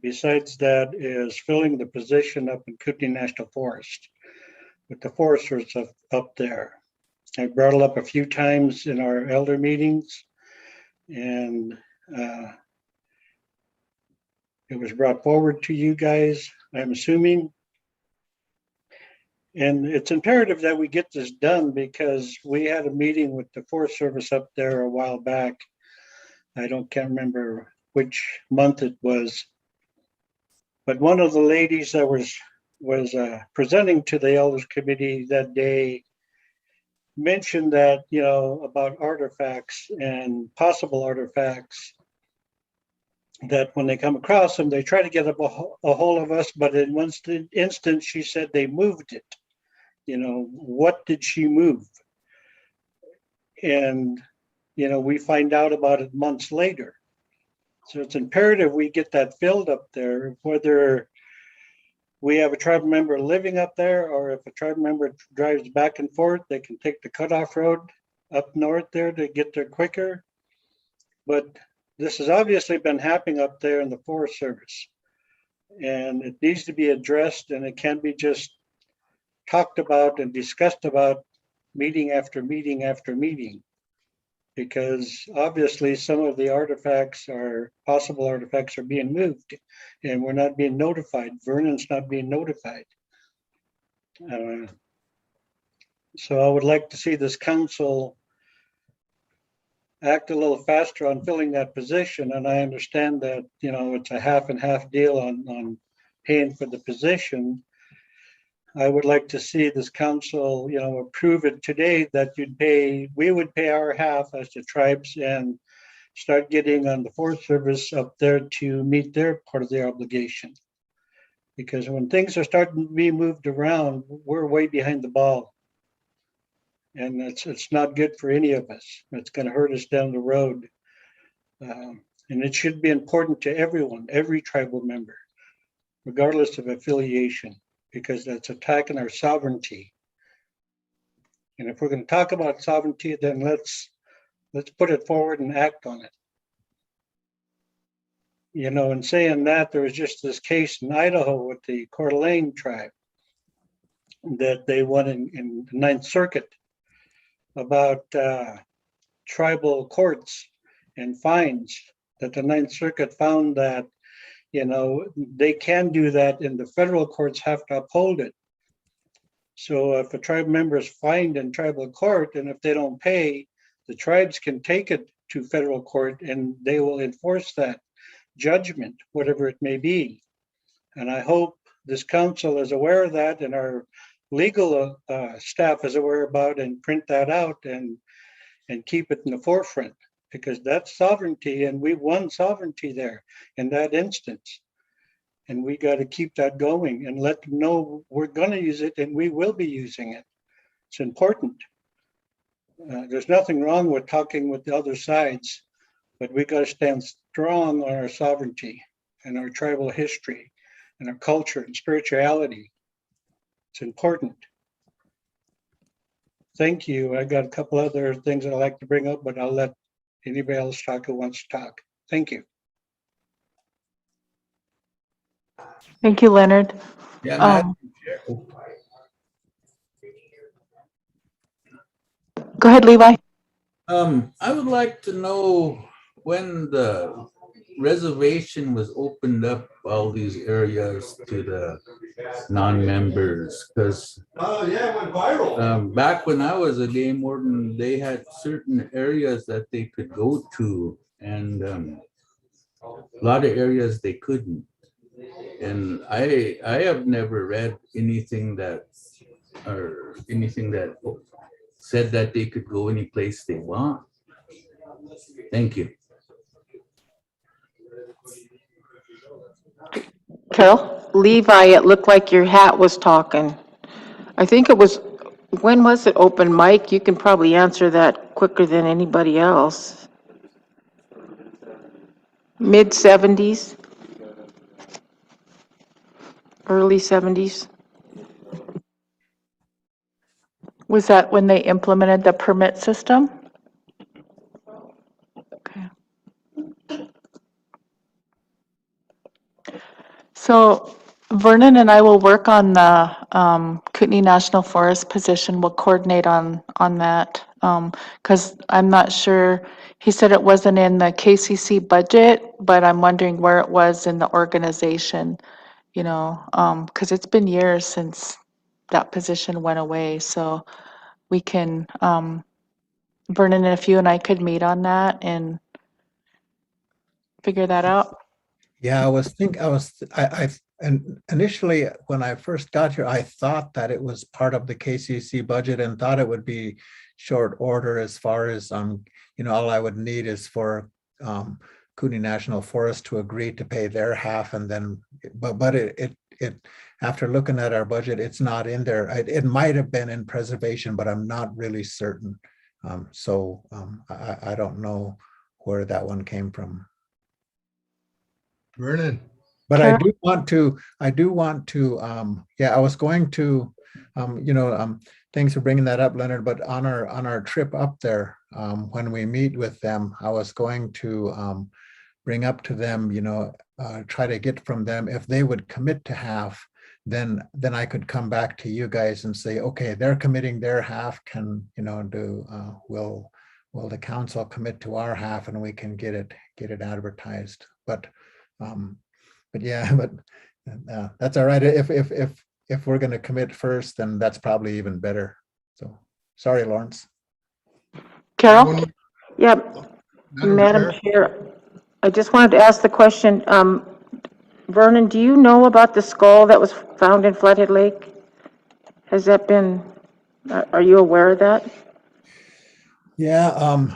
besides that is filling the position up in Kootenai National Forest with the foresters up there. I brought it up a few times in our elder meetings, and it was brought forward to you guys, I'm assuming. And it's imperative that we get this done, because we had a meeting with the Forest Service up there a while back. Can't remember which month it was, but one of the ladies that was presenting to the Elders Committee that day mentioned that, about artifacts and possible artifacts, that when they come across them, they try to get a hold of us, but in one instance, she said they moved it. What did she move? And, we find out about it months later. So it's imperative we get that filled up there, whether we have a tribal member living up there, or if a tribal member drives back and forth, they can take the cutoff road up north there to get there quicker. But this has obviously been happening up there in the Forest Service. And it needs to be addressed, and it can't be just talked about and discussed about meeting after meeting after meeting. Because obviously some of the artifacts are, possible artifacts are being moved and we're not being notified. Vernon's not being notified. So I would like to see this council act a little faster on filling that position. And I understand that, you know, it's a half and half deal on paying for the position. I would like to see this council, you know, approve it today that we would pay our half as the tribes and start getting on the Forest Service up there to meet their part of their obligation. Because when things are starting to be moved around, we're way behind the ball. And it's not good for any of us. It's going to hurt us down the road. And it should be important to everyone, every tribal member, regardless of affiliation, because that's attacking our sovereignty. And if we're going to talk about sovereignty, then let's put it forward and act on it. You know, in saying that, there was just this case in Idaho with the Coeur d'Alene tribe that they won in the Ninth Circuit about tribal courts and fines, that the Ninth Circuit found that, you know, they can do that and the federal courts have to uphold it. So if a tribe member is fined in tribal court and if they don't pay, the tribes can take it to federal court and they will enforce that judgment, whatever it may be. And I hope this council is aware of that and our legal staff is aware about and print that out and keep it in the forefront, because that's sovereignty and we won sovereignty there in that instance. And we got to keep that going and let them know we're going to use it and we will be using it. It's important. There's nothing wrong with talking with the other sides, but we got to stand strong on our sovereignty and our tribal history and our culture and spirituality. It's important. Thank you. I got a couple other things I'd like to bring up, but I'll let anybody else talk who wants to talk. Thank you. Thank you, Leonard. Yeah, Um, Madam Chair. Go ahead, Levi. I would like to know when the reservation was opened up, all these areas to the non-members, because back when I was a game warden, they had certain areas that they could go to, and a lot of areas they couldn't. And I have never read anything that said that they could go any place they want. Thank you. Carol? Levi, it looked like your hat was talking. I think it was, when was it open, Mike? You can probably answer that quicker than anybody else. Mid-70s? Early 70s? Was that when they implemented the permit system? Okay. So Vernon and I will work on the Kootenai National Forest position. We'll coordinate on that. Because I'm not sure, he said it wasn't in the KCC budget, but I'm wondering where it was in the organization, you know, because it's been years since that position went away. So we can, Vernon, if you and I could meet on that and figure that out. Yeah, and initially when I first got here, I thought that it was part of the KCC budget and thought it would be short order as far as, you know, all I would need is for Kootenai National Forest to agree to pay their half, and then, but it after looking at our budget, it's not in there. It might have been in preservation, but I'm not really certain. I don't know where that one came from. Vernon. But Carol? I do want to, yeah, I was going to, thanks for bringing that up, Leonard, but on our trip up there, when we meet with them, I was going to bring up to them, try to get from them, if they would commit to half, then I could come back to you guys and say, okay, they're committing their half, will the council commit to our half, and we can get it advertised. But yeah, but that's all right. If we're going to commit first, then that's probably even better. So sorry, Lawrence. Carol? Yeah, Madam Madam Chair? Chair, I just wanted to ask the question, Vernon, do you know about the skull that was found in Flathead Lake? Has that been, are you aware of that? Yeah,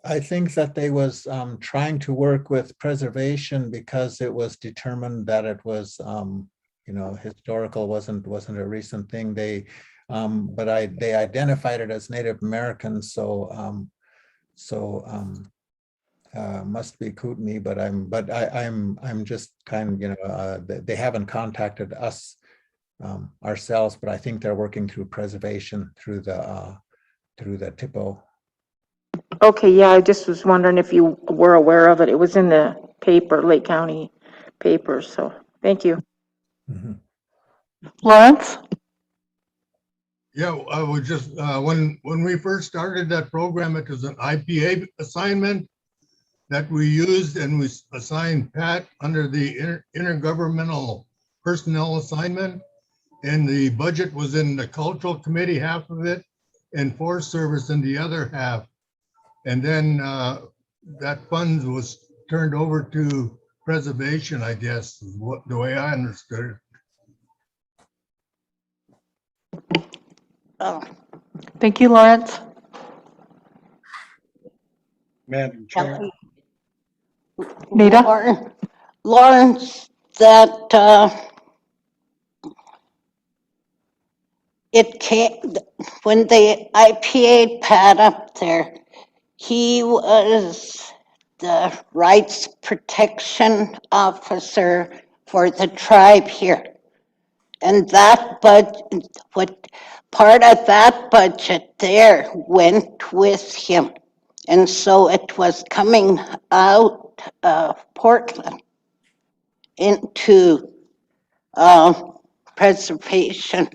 I think that they was trying to work with preservation because it was determined that it was historical, wasn't a recent thing. They identified it as Native American, so must be Kootenai, but I'm just kind of they haven't contacted us ourselves, but I think they're working through preservation through the TIPO. Okay, yeah, I just was wondering if you were aware of it. It was in the paper, Lake County papers, so thank you. Mhm. Lawrence? Yeah, I was just, when we first started that program, it was an IPA assignment that we used, and we assigned Pat under the intergovernmental personnel assignment. And the budget was in the cultural committee, half of it, and Forest Service in the other half. And then that fund was turned over to preservation, I guess, is what the way I understood it. Oh, Thank you, Lawrence. Madam Chair. Nita? Lawrence, that it came, when the IPA Pat up there, he was the rights protection officer for the tribe here. And that budget, what part of that budget there went with him. And so it was coming out of Portland into preservation.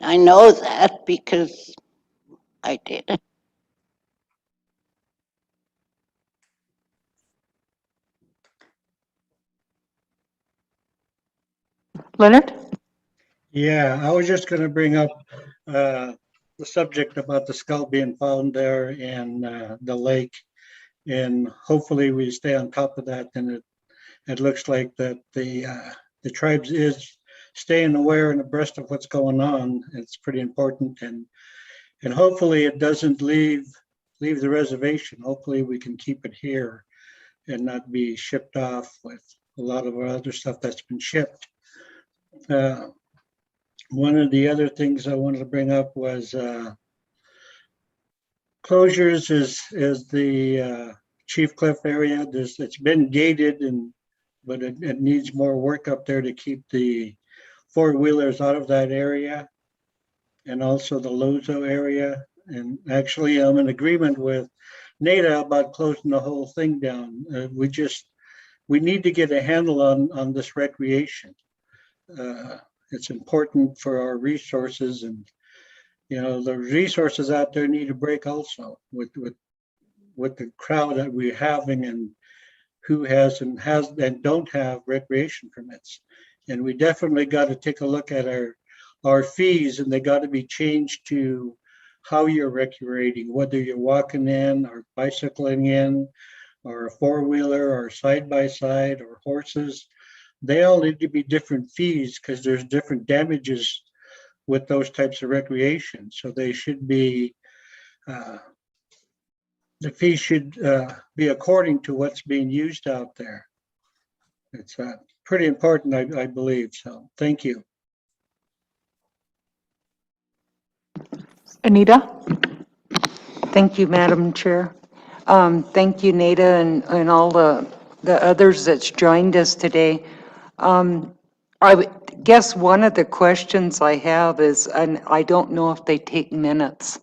I know that because I did it. Leonard? Yeah, I was just going to bring up the subject about the skull being found there in the lake. And hopefully we stay on top of that. And it looks like that the tribes is staying aware and abreast of what's going on. It's pretty important. And hopefully it doesn't leave the reservation. Hopefully we can keep it here and not be shipped off with a lot of our other stuff that's been shipped. One of the other things I wanted to bring up was closures is the Chief Cliff area. It's been gated, but it needs more work up there to keep the four-wheelers out of that area, and also the Lozo area. And actually, I'm in agreement with Nada about closing the whole thing down. We need to get a handle on this recreation. It's important for our resources, and the resources out there need a break also with the crowd that we're having and who has and don't have recreation permits. And we definitely got to take a look at our fees, and they got to be changed to how you're recreating, whether you're walking in or bicycling in, or a four-wheeler or side-by-side or horses. They all need to be different fees because there's different damages with those types of recreation. So they should be, the fees should be according to what's being used out there. It's pretty important, I believe. So thank you. Anita? Thank you, Madam Chair. Thank you, Nada, and all the others that's joined us today. Guess one of the questions I have is, and I don't know if they take minutes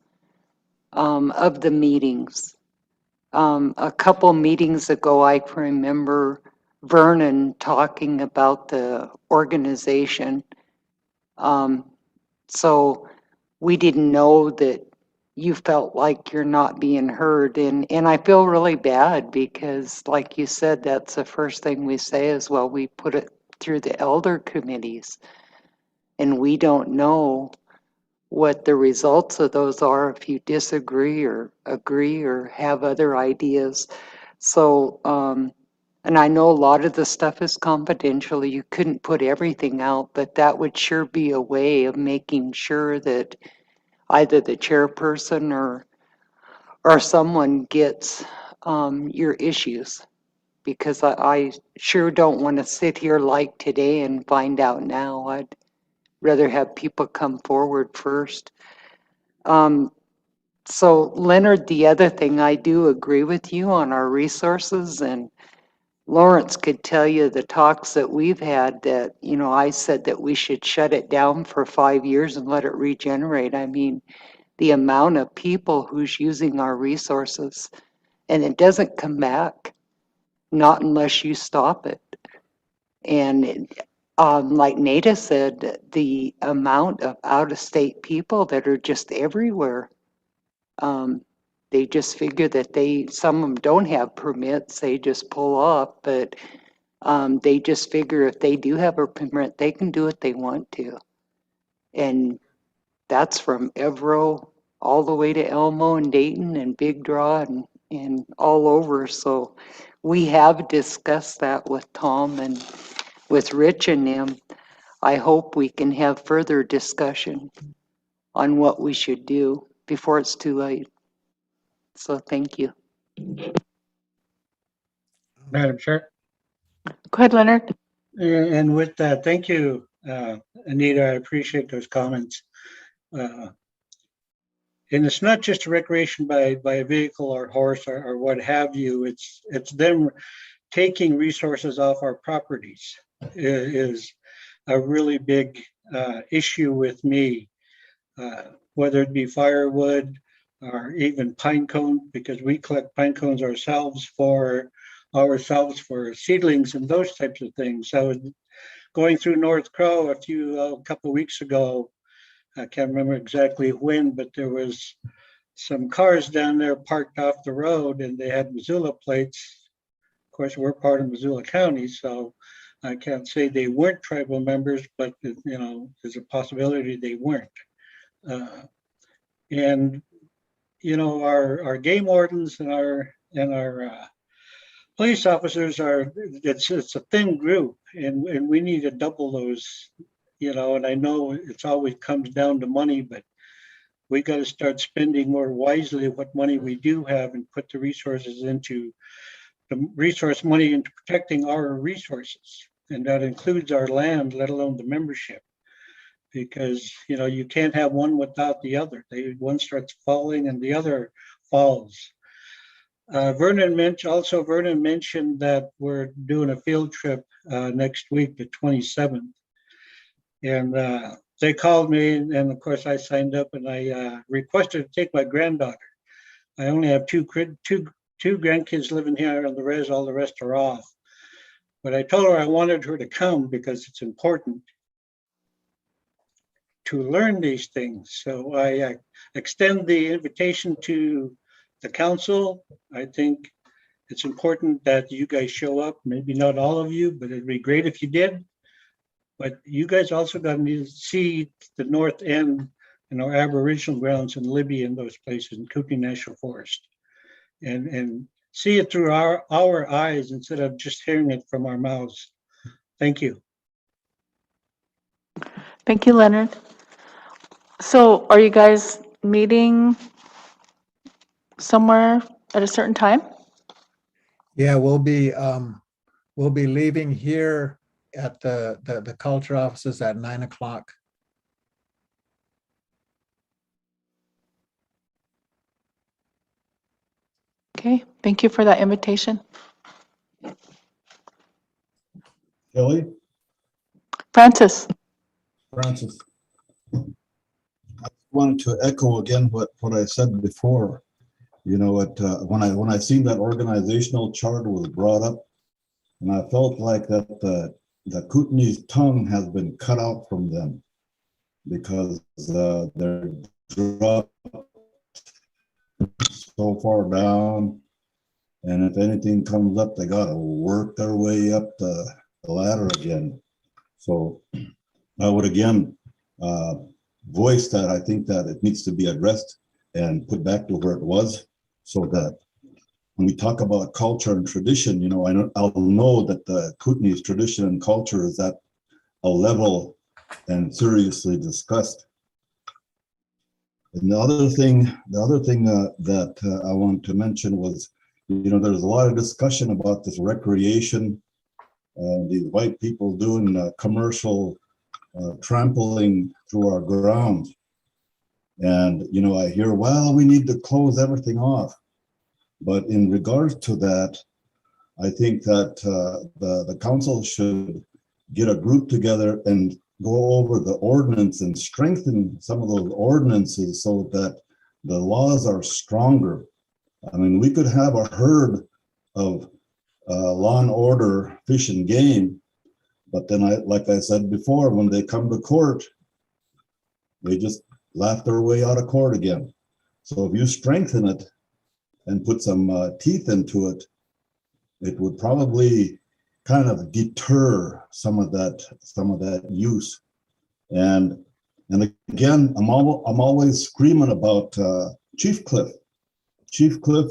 of the meetings. A couple meetings ago, I can remember Vernon talking about the organization. So we didn't know that you felt like you're not being heard. And I feel really bad because, like you said, that's the first thing we say is, well, we put it through the elder committees. And we don't know what the results of those are if you disagree or agree or have other ideas. So, and I know a lot of the stuff is confidential. You couldn't put everything out, but that would sure be a way of making sure that either the chairperson or someone gets your issues. Because I sure don't want to sit here like today and find out now. I'd rather have people come forward first. So Leonard, the other thing, I do agree with you on our resources, and Lawrence could tell you the talks that we've had that, you know, I said that we should shut it down for 5 years and let it regenerate. I mean, the amount of people who's using our resources, and it doesn't come back, not unless you stop it. And like Nada said, the amount of out-of-state people that are just everywhere. They just figure that some of them don't have permits, they just pull off, but they just figure if they do have a permit, they can do what they want to. And that's from Evero all the way to Elmo and Dayton and Big Draw and all over. So we have discussed that with Tom and with Rich and them. I hope we can have further discussion on what we should do before it's too late. So thank you. Madam Chair. Go ahead, Leonard. And with that, thank you, Anita. I appreciate those comments. And it's not just a recreation by a vehicle or horse or what have you. It's them taking resources off our properties is a really big issue with me. Whether it be firewood or even pine cone, because we collect pine cones ourselves for seedlings and those types of things. I was going through North Crow a couple of weeks ago. I can't remember exactly when, but there was some cars down there parked off the road and they had Missoula plates. Of course, we're part of Missoula County, so I can't say they weren't tribal members, but you know, there's a possibility they weren't. And you know, our game wardens and our police officers it's a thin group, and we need to double those, you know. And I know it's always comes down to money, but we got to start spending more wisely what money we do have and put the resources into the resource money into protecting our resources, and that includes our land, let alone the membership. Because you know, you can't have one without the other. One starts falling and the other falls. Vernon mentioned that we're doing a field trip next week, the 27th. And they called me, and of course I signed up, and I requested to take my granddaughter. I only have two grandkids living here on the res, all the rest are off. But I told her I wanted her to come because it's important to learn these things. So I extend the invitation to the council. I think it's important that you guys show up. Maybe not all of you, but it'd be great if you did. But you guys also got to see the north end and our Aboriginal grounds in Libby and those places in Kootenai National Forest, and see it through our eyes instead of just hearing it from our mouths. Thank you. Thank you, Leonard. So are you guys meeting somewhere at a certain time? Yeah, we'll be leaving here at the culture offices at 9 o'clock. Okay, thank you for that invitation. Kelly, Francis. Francis, I wanted to echo again what I said before. you know, when I seen that organizational chart was brought up, and I felt like that the Kootenai's tongue has been cut out from them because they're dropped so far down, and if anything comes up, they got to work their way up the ladder again. So I would again voice that I think that it needs to be addressed and put back to where it was, so that when we talk about culture and tradition, you know, I'll know that the Kootenai's tradition and culture is at a level and seriously discussed. And the other thing that I want to mention was, you know, there's a lot of discussion about this recreation, these white people doing commercial trampling through our grounds. And, you know, I hear, well, we need to close everything off. But in regards to that, I think that the council should get a group together and go over the ordinance and strengthen some of those ordinances so that the laws are stronger. I mean, we could have a herd of law and order fish and game, but then like I said before, when they come to court, they just laugh their way out of court again. So if you strengthen it and put some teeth into it, it would probably kind of deter some of that use. And again, I'm always screaming about Chief Cliff. Chief Cliff,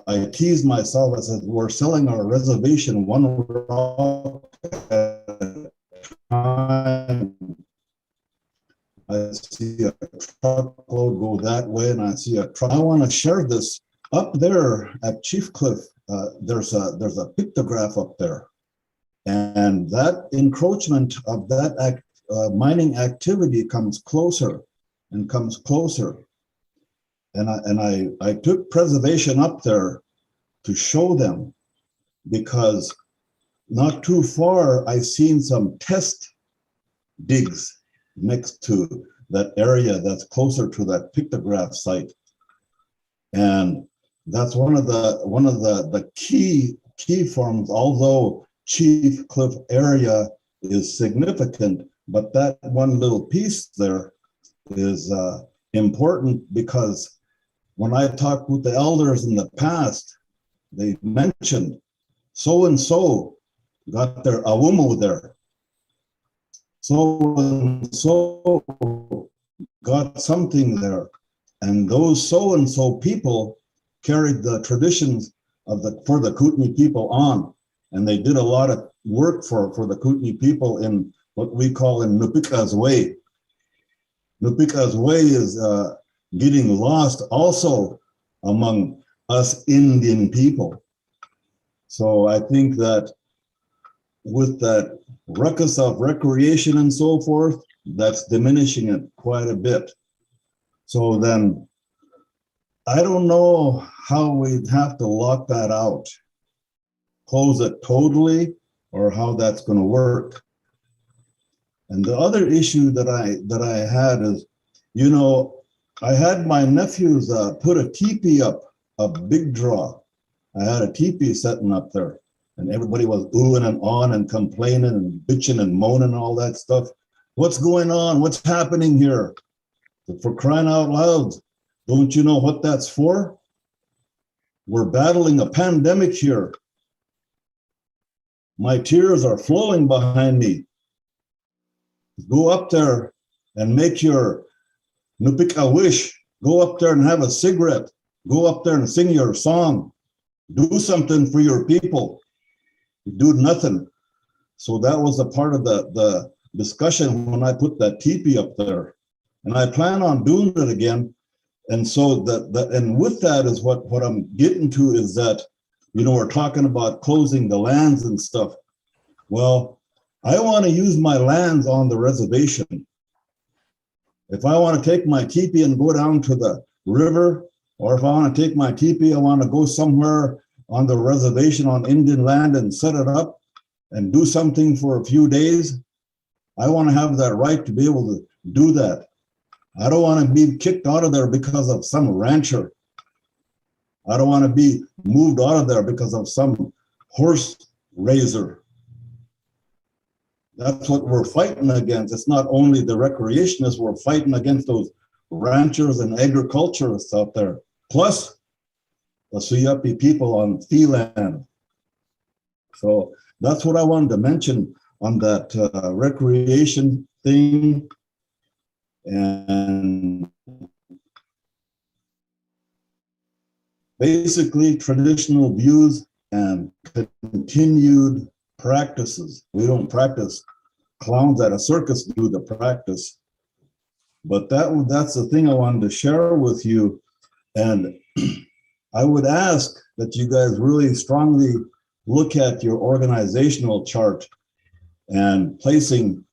I teased myself. I said, we're selling our reservation one rock at a time. I see a truckload go that way, and I see a truck. I want to share this. Up there at Chief Cliff, there's a pictograph up there, and that encroachment of that mining activity comes closer and comes closer. And I took preservation up there to show them, because not too far I seen some test digs next to that area that's closer to that pictograph site. And that's one of the key forms, although Chief Cliff area is significant, but that one little piece there is important, because when I talked with the elders in the past, they mentioned so-and-so got their awumu there. So-and-so got something there. And those so-and-so people carried the traditions for the Kootenai people on. And they did a lot of work for the Kootenai people in what we call in Nupika's Way. Nupika's Way is getting lost also among us Indian people. So I think that with that ruckus of recreation and so forth, that's diminishing it quite a bit. So then I don't know how we'd have to lock that out, close it totally, or how that's going to work. And the other issue that I had is, you know, I had my nephews put a teepee up, a big draw. I had a teepee setting up there, and everybody was oohing and on and complaining and bitching and moaning and all that stuff. What's going on? What's happening here? For crying out loud, don't you know what that's for? We're battling a pandemic here. My tears are flowing behind me. Go up there and make your Nupika wish. Go up there and have a cigarette. Go up there and sing your song. Do something for your people. Do nothing. So that was a part of the discussion when I put that teepee up there. And I plan on doing it again. And so and with that is what I'm getting to is that, you know, we're talking about closing the lands and stuff. Well, I want to use my lands on the reservation. If I want to take my teepee and go down to the river, or if I want to take my teepee, I want to go somewhere on the reservation on Indian land and set it up and do something for a few days, I want to have that right to be able to do that. I don't want to be kicked out of there because of some rancher I don't want to be moved out of there because of some horse raiser. That's what we're fighting against. It's not only the recreationists, we're fighting against those ranchers and agriculturists out there, plus the Suyapi people on fee land. So that's what I wanted to mention on that recreation thing. And basically traditional views and continued practices. We don't practice. Clowns at a circus do the practice. But that's the thing I wanted to share with you. And I would ask that you guys really strongly look at your organizational chart and placing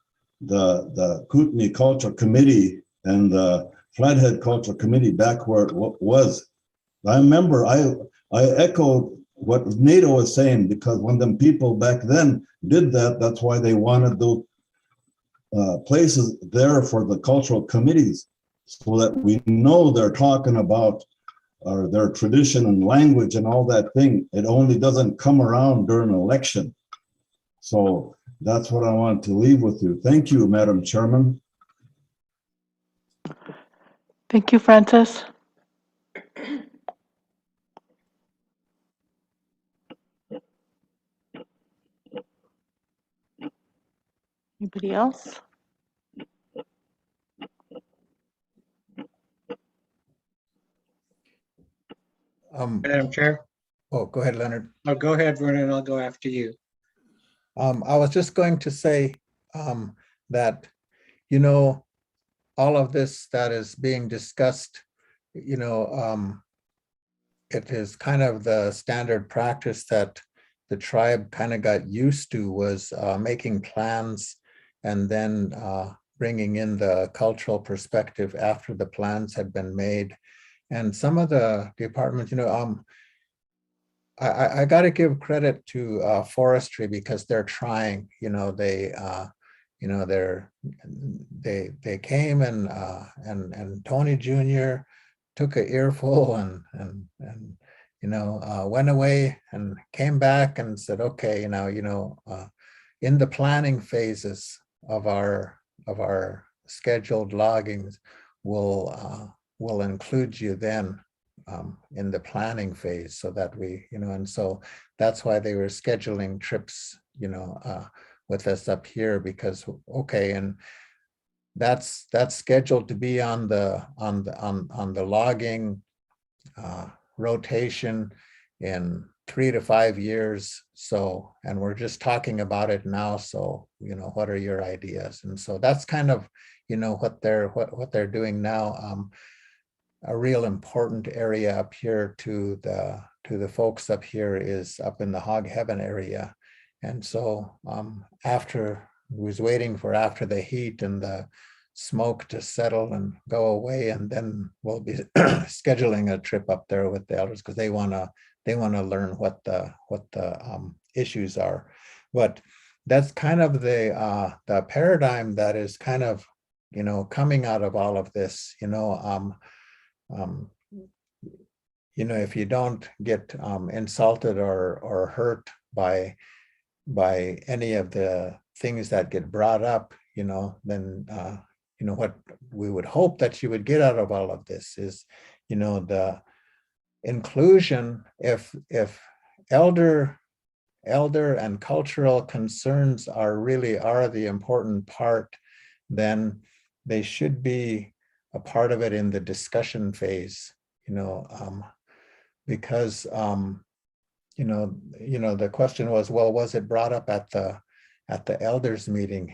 the Kootenai Culture Committee and the Flathead Culture Committee back where it was. I remember I echoed what NATO was saying, because when them people back then did that, that's why they wanted those places there for the cultural committees, so that we know they're talking about their tradition and language and all that thing. It only doesn't come around during an election. So that's what I want to leave with you. Thank you, Madam Chairman. Thank you, Francis. Anybody else? Madam Chair, Oh, go ahead, Leonard. I'll go ahead, Vernon, I'll go after you. I was just going to say that, you know, all of this that is being discussed, you know, it is kind of the standard practice that the tribe kind of got used to, was making plans and then bringing in the cultural perspective after the plans had been made. And some of the departments, you know, I got to give credit to forestry, because they're trying. You know, they came and Tony Jr. took an earful and you know, went away and came back and said, okay, you know, in the planning phases of our scheduled loggings, we'll include you then in the planning phase, so that we, you know, and so that's why they were scheduling trips, you know, with us up here, because okay, and that's scheduled to be on the logging rotation in 3 to 5 years. So, and we're just talking about it now. So, you know, what are your ideas? And so that's kind of, you know, what they're doing now. A real important area up here to the folks up here is up in the Hog Heaven area. And so after was waiting for after the heat and the smoke to settle and go away, and then we'll be scheduling a trip up there with the elders, because they want to learn what the issues are. But that's kind of the paradigm that is kind of, you know, coming out of all of this, you know. You know, if you don't get insulted or hurt by any of the things that get brought up, you know, then you know, what we would hope that you would get out of all of this is, you know, the inclusion. If elder and cultural concerns are the important part, then they should be a part of it in the discussion phase, you know, because you know, the question was, well, was it brought up at the elders meeting?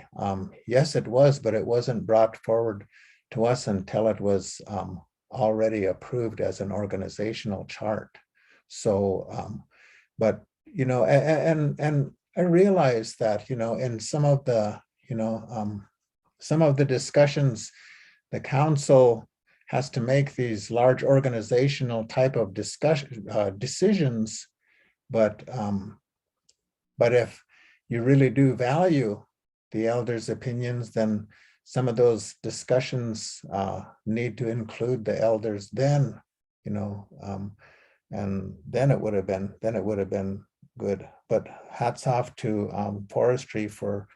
Yes, it was, but it wasn't brought forward to us until it was already approved as an organizational chart. So, but you know, and I realized that, you know, in some of the, you know, some of the discussions, the council has to make these large organizational type of decisions, but if you really do value the elders' opinions, then some of those discussions need to include the elders then, you know, And then it would have been good. But hats off to forestry for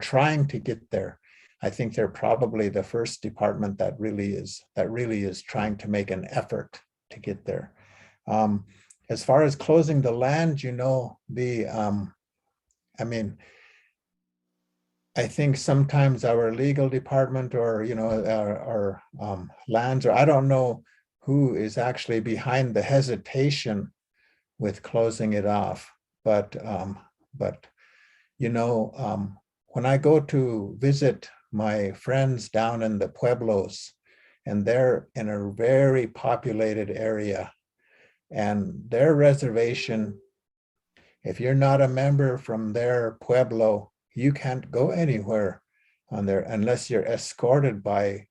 trying to get there. I think they're probably the first department that really is trying to make an effort to get there. As far as closing the land, I mean, I think sometimes our legal department or, our lands, or I don't know who is actually behind the hesitation with closing it off. But when I go to visit my friends down in the Pueblos, and they're in a very populated area, and their reservation, if you're not a member from their Pueblo, you can't go anywhere on there unless you're escorted by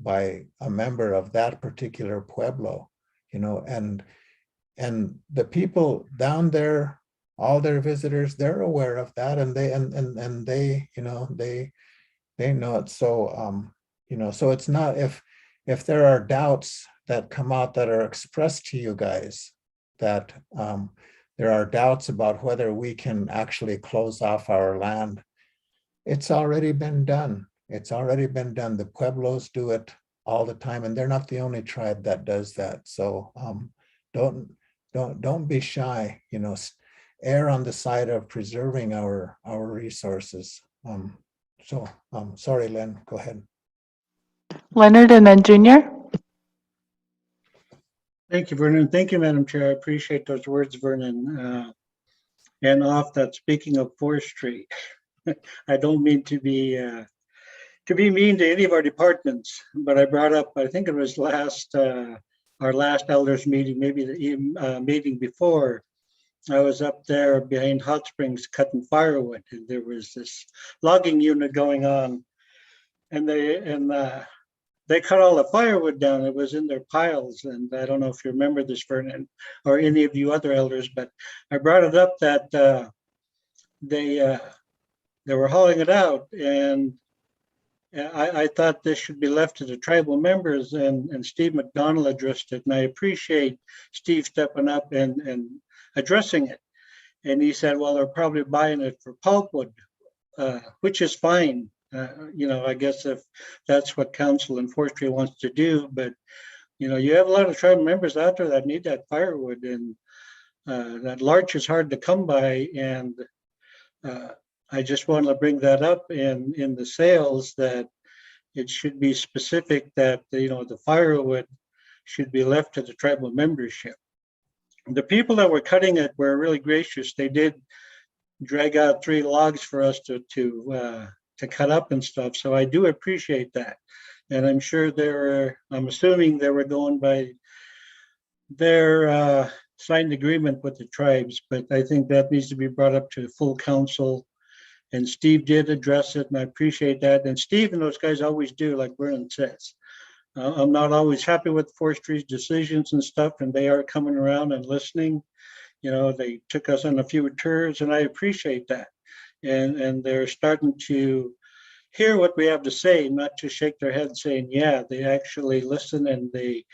a member of that particular Pueblo, and the people down there, all their visitors, they're aware of that, and they they know it. So so it's not, if there are doubts that come out that are expressed to you guys, that there are doubts about whether we can actually close off our land, it's already been done. It's already been done. The Pueblos do it all the time, and they're not the only tribe that does that. So don't be shy. Err on the side of preserving our resources. Sorry, Lynn, go ahead. Leonard and then Junior. Thank you, Vernon. Thank you, Madam Chair. I appreciate those words, Vernon. And off that, speaking of forestry, I don't mean to be mean to any of our departments, but I brought up, I think it was our last elders meeting, maybe the meeting before. I was up there behind Hot Springs cutting firewood, and there was this logging unit going on, and they cut all the firewood down. It was in their piles, and I don't know if you remember this, Vernon, or any of you other elders, but I brought it up that they were hauling it out, and I thought this should be left to the tribal members, and Steve McDonald addressed it, and I appreciate Steve stepping up and addressing it. And he said, well, they're probably buying it for pulpwood, which is fine. I guess if that's what council and forestry wants to do, but you have a lot of tribal members out there that need that firewood, and that larch is hard to come by. And I just wanted to bring that up in the sales, that it should be specific that the firewood should be left to the tribal membership. The people that were cutting it were really gracious. They did drag out 3 logs for us to cut up and stuff. So I do appreciate that. And I'm sure I'm assuming they were going by their signed agreement with the tribes, but I think that needs to be brought up to full council. And Steve did address it, and I appreciate that. And Steve and those guys always do, like Vernon says. I'm not always happy with forestry's decisions and stuff, and they are coming around and listening. They took us on a few tours, and I appreciate that. And they're starting to hear what we have to say, not to shake their head saying, yeah, they actually listen, and they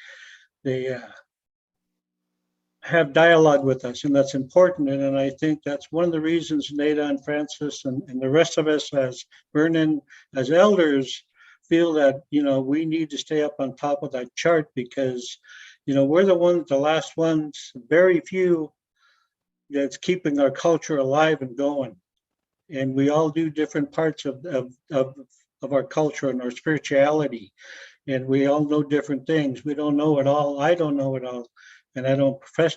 have dialogue with us, and that's important. And I think that's one of the reasons Nada and Francis and the rest of us, as Vernon, as elders, feel that we need to stay up on top of that chart, because we're the last ones, very few, that's keeping our culture alive and going. And we all do different parts of our culture and our spirituality, and we all know different things. We don't know it all. I don't know it all, and I don't profess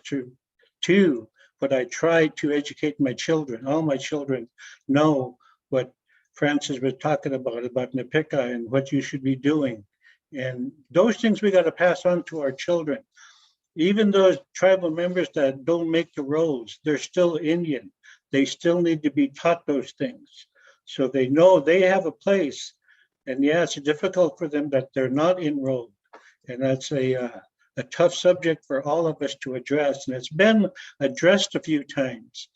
to, but I try to educate my children. All my children know what Francis was talking about NEPICA and what you should be doing. And those things we got to pass on to our children. Even those tribal members that don't make the rolls, they're still Indian. They still need to be taught those things, so they know they have a place. And yeah, it's difficult for them that they're not enrolled. And that's a tough subject for all of us to address. And it's been addressed a few times.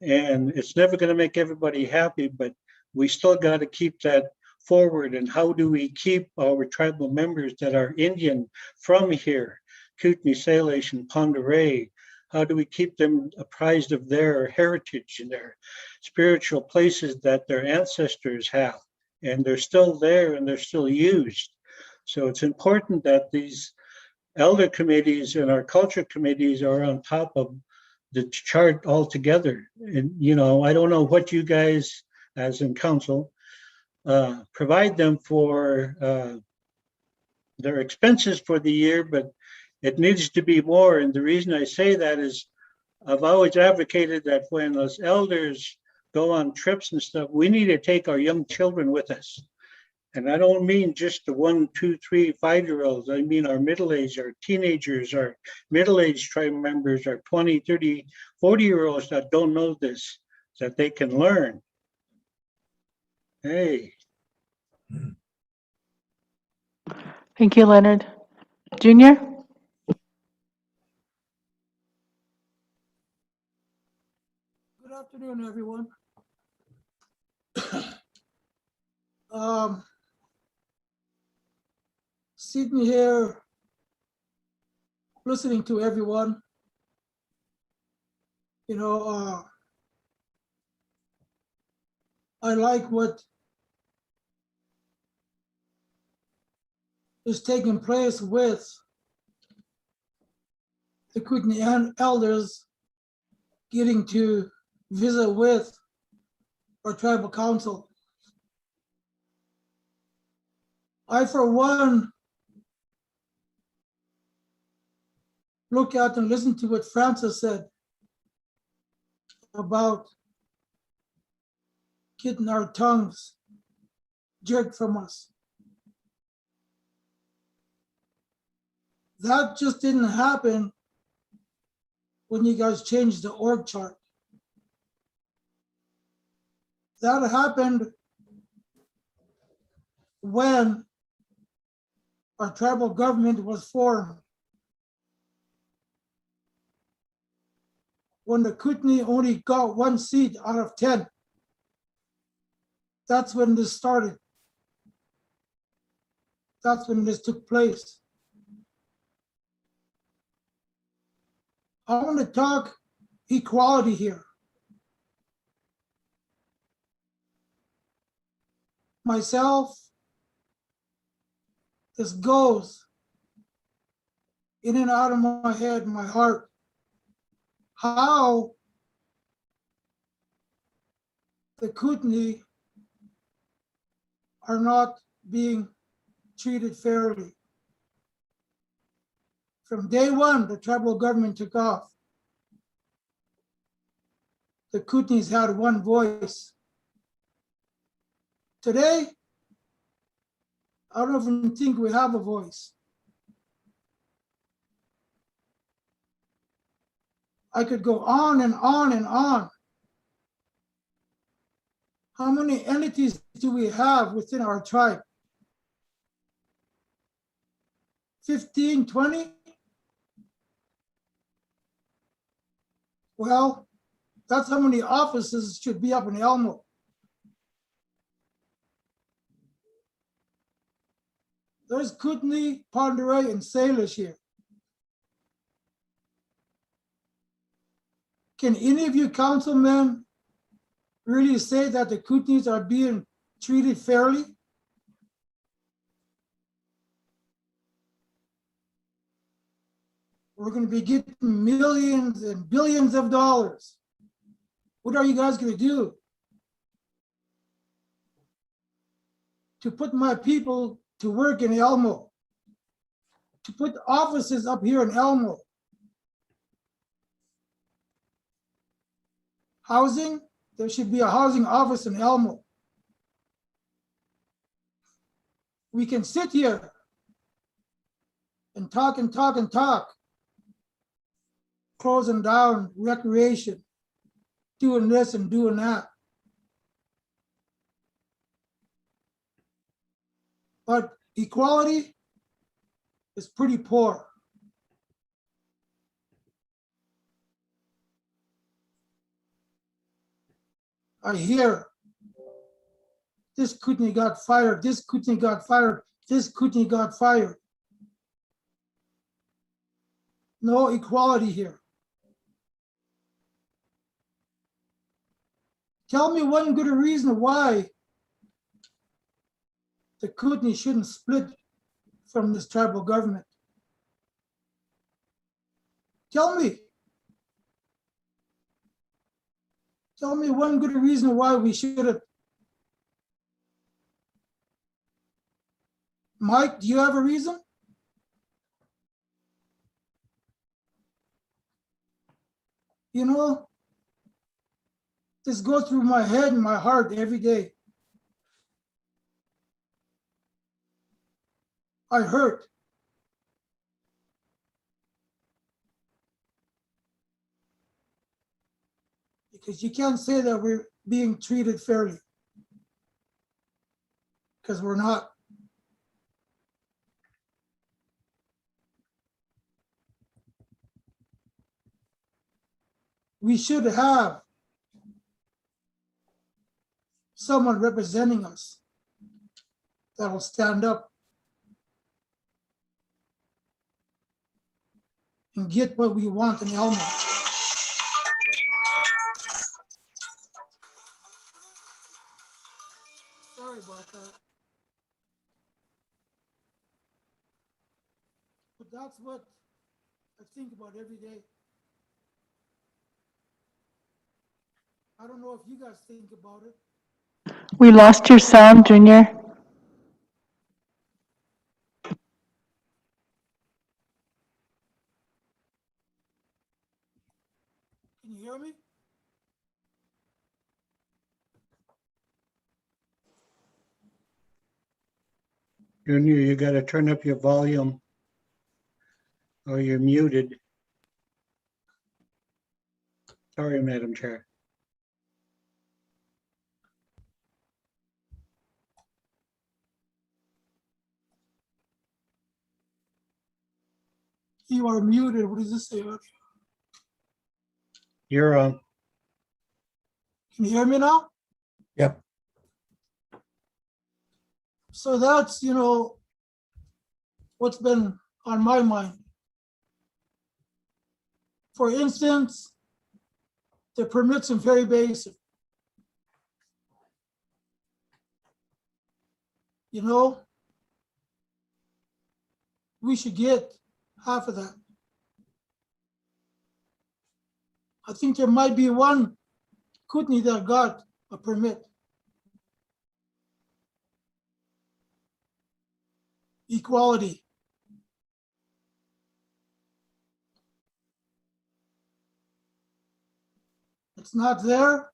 And it's never going to make everybody happy, but we still got to keep that forward. And how do we keep our tribal members that are Indian from here, Kootenai, Salish, and Pend Oreille, How do we keep them apprised of their heritage and their spiritual places that their ancestors have? And they're still there and they're still used. So it's important that these elder committees and our culture committees are on top of the chart altogether. And, you know, I don't know what you guys, as in council, provide them for their expenses for the year, but it needs to be more. And the reason I say that is I've always advocated that when those elders go on trips and stuff, we need to take our young children with us. And I don't mean just the 1, 2, 3, 5-year-olds. I mean our middle-aged, our teenagers, our middle-aged tribe members, our 20, 30, 40-year-olds that don't know this, that they can learn. Hey. Thank you, Leonard. Junior? Good afternoon, everyone. Sitting here, listening to everyone, you know, I like what is taking place with the Kootenai elders getting to visit with our tribal council. I, for one, look at and listen to what Francis said about getting our tongues jerked from us. That just didn't happen when you guys changed the org chart. That happened when our tribal government was formed. When the Kootenai only got 1 seat out of 10. That's when this started. That's when this took place. I want to talk equality here. Myself, this goes in and out of my head, my heart. How the Kootenai are not being treated fairly. From day one, the tribal government took off. The Kootenays had one voice. Today, I don't even think we have a voice. I could go on and on and on. How many entities do we have within our tribe? 15, 20? Well, that's how many offices should be up in Elmo. There's Kootenai, Ponderay, and Salish here. Can any of you councilmen really say that the Kootenays are being treated fairly? We're going to be getting millions and billions of dollars. What are you guys going to do to put my people to work in Elmo? To put offices up here in Elmo? Housing, there should be a housing office in Elmo. We can sit here and talk and talk and talk, closing down recreation, doing this and doing that. But equality is pretty poor. I hear this Kootenai got fired, this Kootenai got fired, this Kootenai got fired. No equality here. Tell me one good reason why the Kootenai shouldn't split from this tribal government. Tell me. Tell me one good reason why we shouldn't. Mike, do you have a reason? You know, this goes through my head and my heart every day. I hurt. Because you can't say that we're being treated fairly. Because we're not. We should have someone representing us that'll stand up and get what we want in Elmo. Sorry about that. But that's what I think about every day. I don't know if you guys think about it. We lost your sound, Junior. Can you hear me? Junior, you gotta turn up your volume or you're muted. Sorry, Madam Chair. You are muted. What does this say? You're on. Can you hear me now? Yep. So that's, what's been on my mind. For instance, the permits are very basic. We should get half of that. I think there might be one Kootenai that got a permit. Equality. It's not there.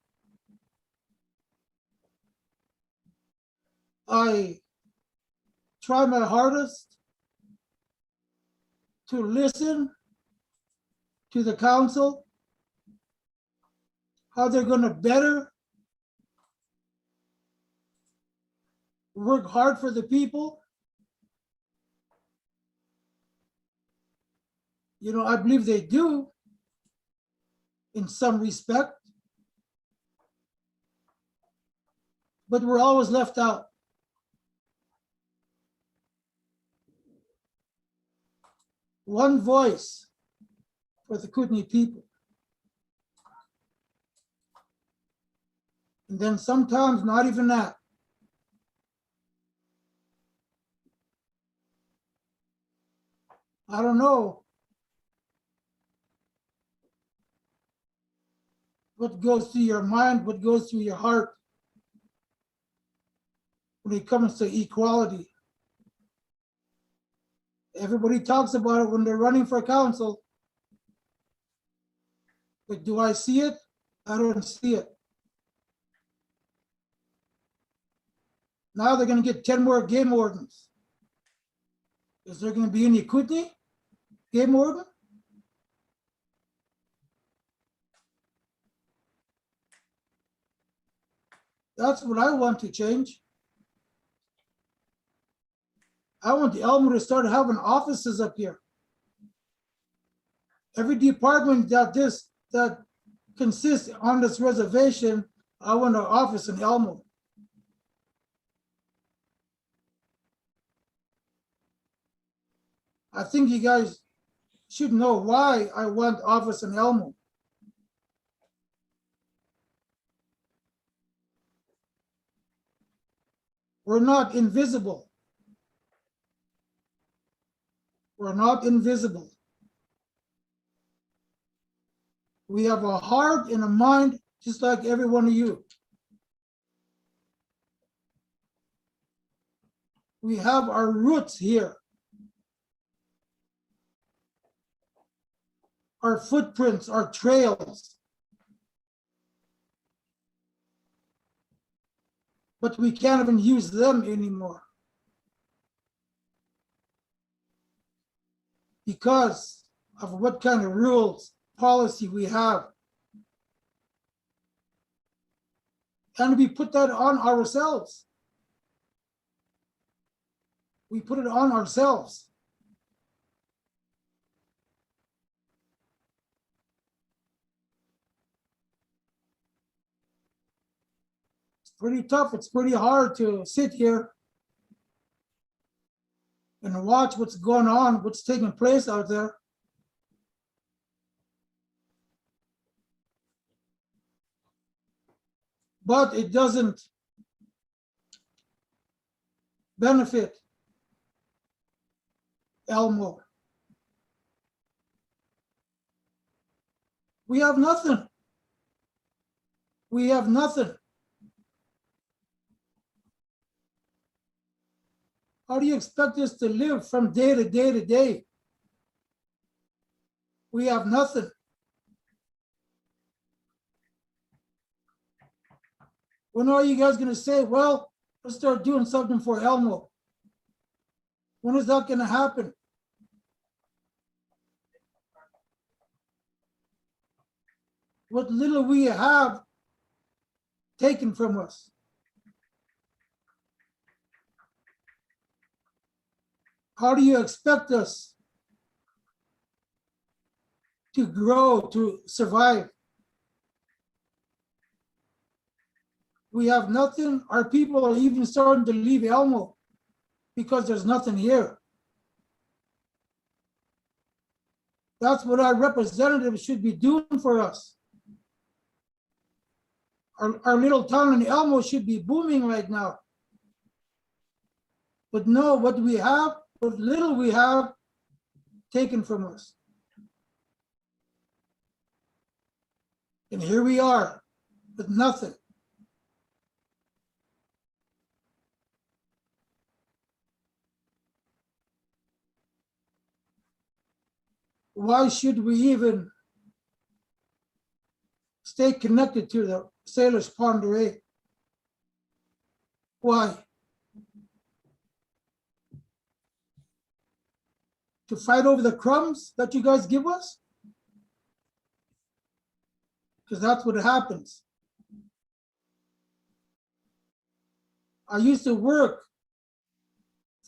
I try my hardest to listen to the council, how they're going to better work hard for the people. I believe they do in some respect, but we're always left out. One voice for the Kootenai people. And then sometimes not even that. I don't know what goes through your mind, what goes through your heart when it comes to equality. Everybody talks about it when they're running for council. But do I see it? I don't see it. Now they're going to get 10 more game wardens. Is there going to be any Kootenai game warden? That's what I want to change. I want the Elmo to start having offices up here. Every department that consists on this reservation, I want an office in Elmo. I think you guys should know why I want office in Elmo. We're not invisible. We're not invisible. We have a heart and a mind just like every one of you. We have our roots here. Our footprints, our trails. But we can't even use them anymore. Because of what kind of rules, policy we have. And we put that on ourselves. We put it on ourselves. It's pretty tough. It's pretty hard to sit here and watch what's going on, what's taking place out there. But it doesn't benefit Elmo. We have nothing. We have nothing. How do you expect us to live from day to day to day? We have nothing. When are you guys going to say, well, let's start doing something for Elmo? When is that going to happen? What little we have taken from us. How do you expect us to grow, to survive? We have nothing. Our people are even starting to leave Elmo because there's nothing here. That's what our representatives should be doing for us. Our little town in Elmo should be booming right now. But no, what we have, what little we have, taken from us. And here we are with nothing. Why should we even stay connected to the Sailors Pond? Why? To fight over the crumbs that you guys give us? Because that's what happens. I used to work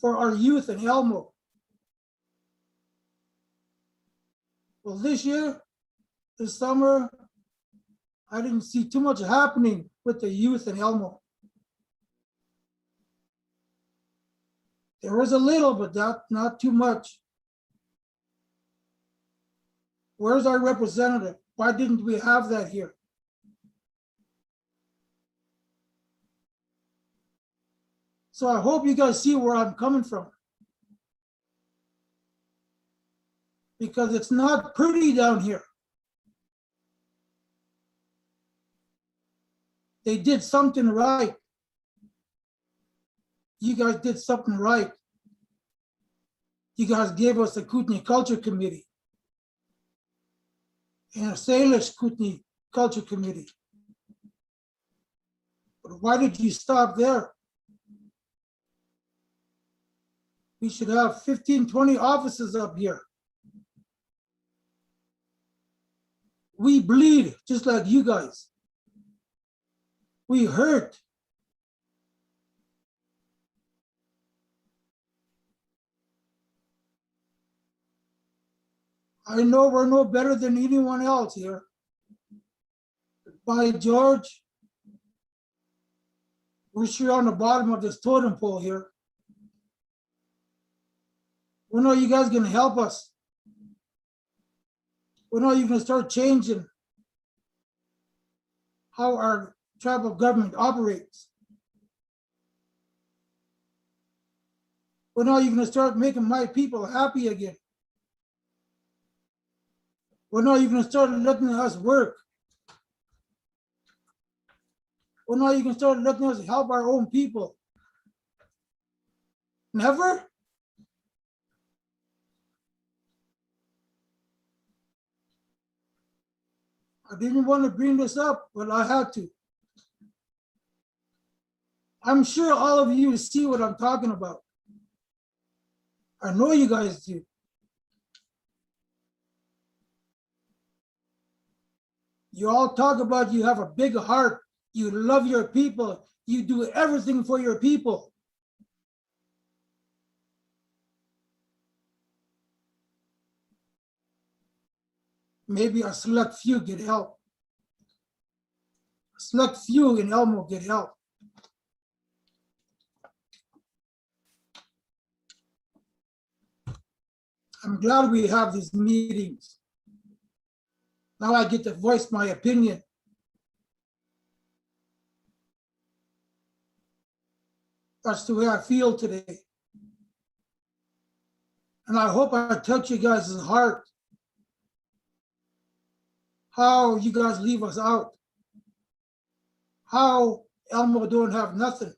for our youth in Elmo. Well, this year, this summer, I didn't see too much happening with the youth in Elmo. There was a little, but not too much. Where's our representative? Why didn't we have that here? So I hope you guys see where I'm coming from. Because it's not pretty down here. They did something right. You guys did something right. You guys gave us a Kootenai Culture Committee and a Salish Kootenai Culture Committee. But why did you stop there? We should have 15, 20 offices up here. We bleed just like you guys. We hurt. I know we're no better than anyone else here. By George, we're sure on the bottom of this totem pole here. When are you guys going to help us? When are you going to start changing how our tribal government operates? When are you gonna start making my people happy again? When are you gonna start letting us work? When are you gonna start letting us help our own people? Never? I didn't want to bring this up, but I had to. I'm sure all of you see what I'm talking about. I know you guys do. You all talk about you have a big heart, you love your people, you do everything for your people. Maybe a select few get help. A select few in Elmo get help. I'm glad we have these meetings. Now I get to voice my opinion. That's the way I feel today. And I hope I touch you guys' heart. How you guys leave us out. How Elmo don't have nothing.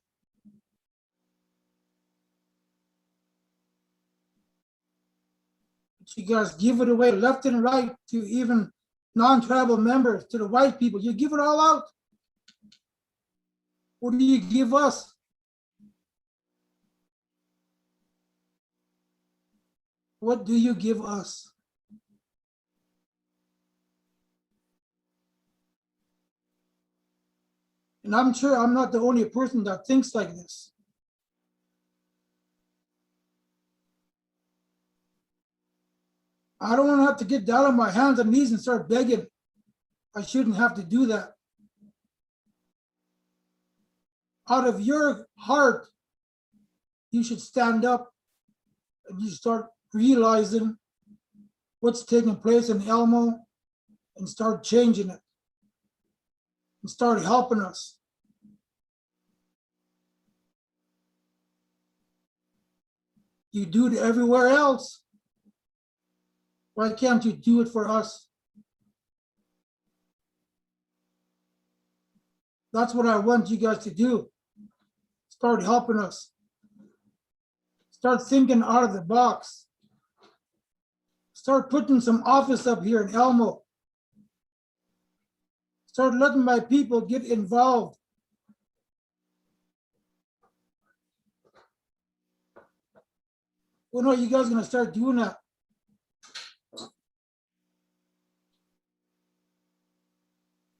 But you guys give it away left and right to even non-tribal members, to the white people. You give it all out. What do you give us? What do you give us? And I'm sure I'm not the only person that thinks like this. I don't want to have to get down on my hands and knees and start begging. I shouldn't have to do that. Out of your heart, you should stand up and you start realizing what's taking place in Elmo and start changing it and start helping us. You do it everywhere else. Why can't you do it for us? That's what I want you guys to do. Start helping us. Start thinking out of the box. Start putting some office up here in Elmo. Start letting my people get involved. When are you guys gonna start doing that?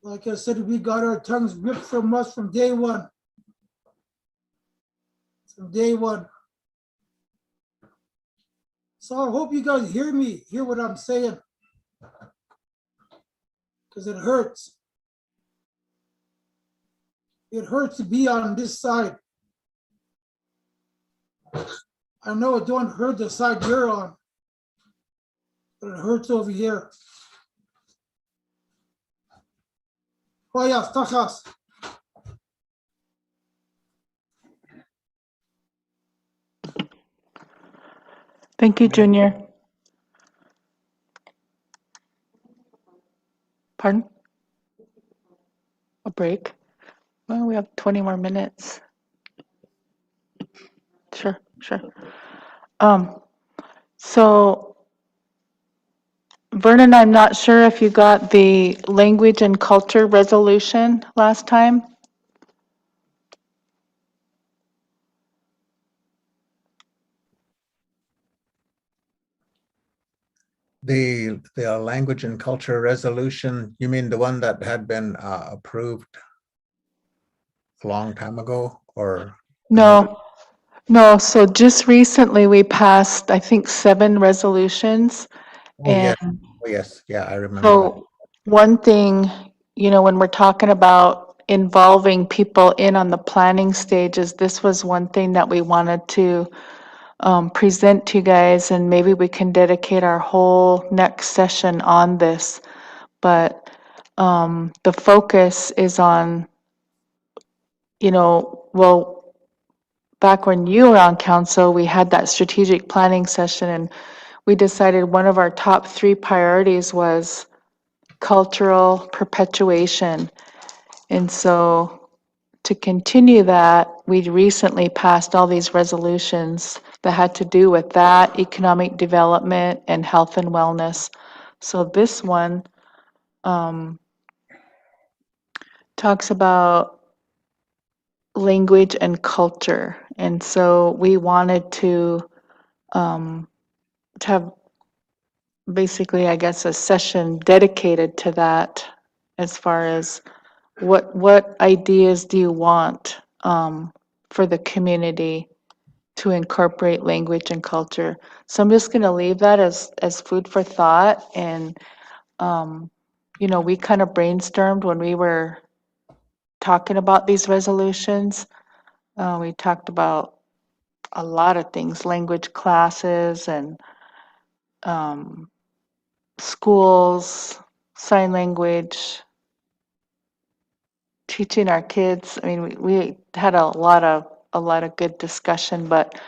Like I said, we got our tongues ripped from us from day one. From day one. So I hope you guys hear me, hear what I'm saying. Because it hurts. It hurts to be on this side. I know it don't hurt the side you're on, but it hurts over here. Hoyas, tajas. Thank you, Junior. Pardon? A break? Well, we have 20 more minutes. Sure, sure. So Vernon, I'm not sure if you got the language and culture resolution last time. The language and culture resolution, you mean the one that had been approved a long time ago, or? No, no. So just recently we passed, I think, 7 resolutions. Oh, And yes, oh, yes, yeah, I remember that. so one thing, when we're talking about involving people in on the planning stages, this was one thing that we wanted to present to you guys, and maybe we can dedicate our whole next session on this. But the focus is on, well, back when you were on council, we had that strategic planning session, and we decided one of our top 3 priorities was cultural perpetuation. And so to continue that, we recently passed all these resolutions that had to do with that, economic development and health and wellness. So this one talks about language and culture. And so we wanted to have basically, I guess, a session dedicated to that as far as what ideas do you want for the community to incorporate language and culture. So I'm just going to leave that as food for thought. And, we kind of brainstormed when we were talking about these resolutions. We talked about a lot of things, language classes and schools, sign language, teaching our kids. I mean, we had a lot of good discussion, but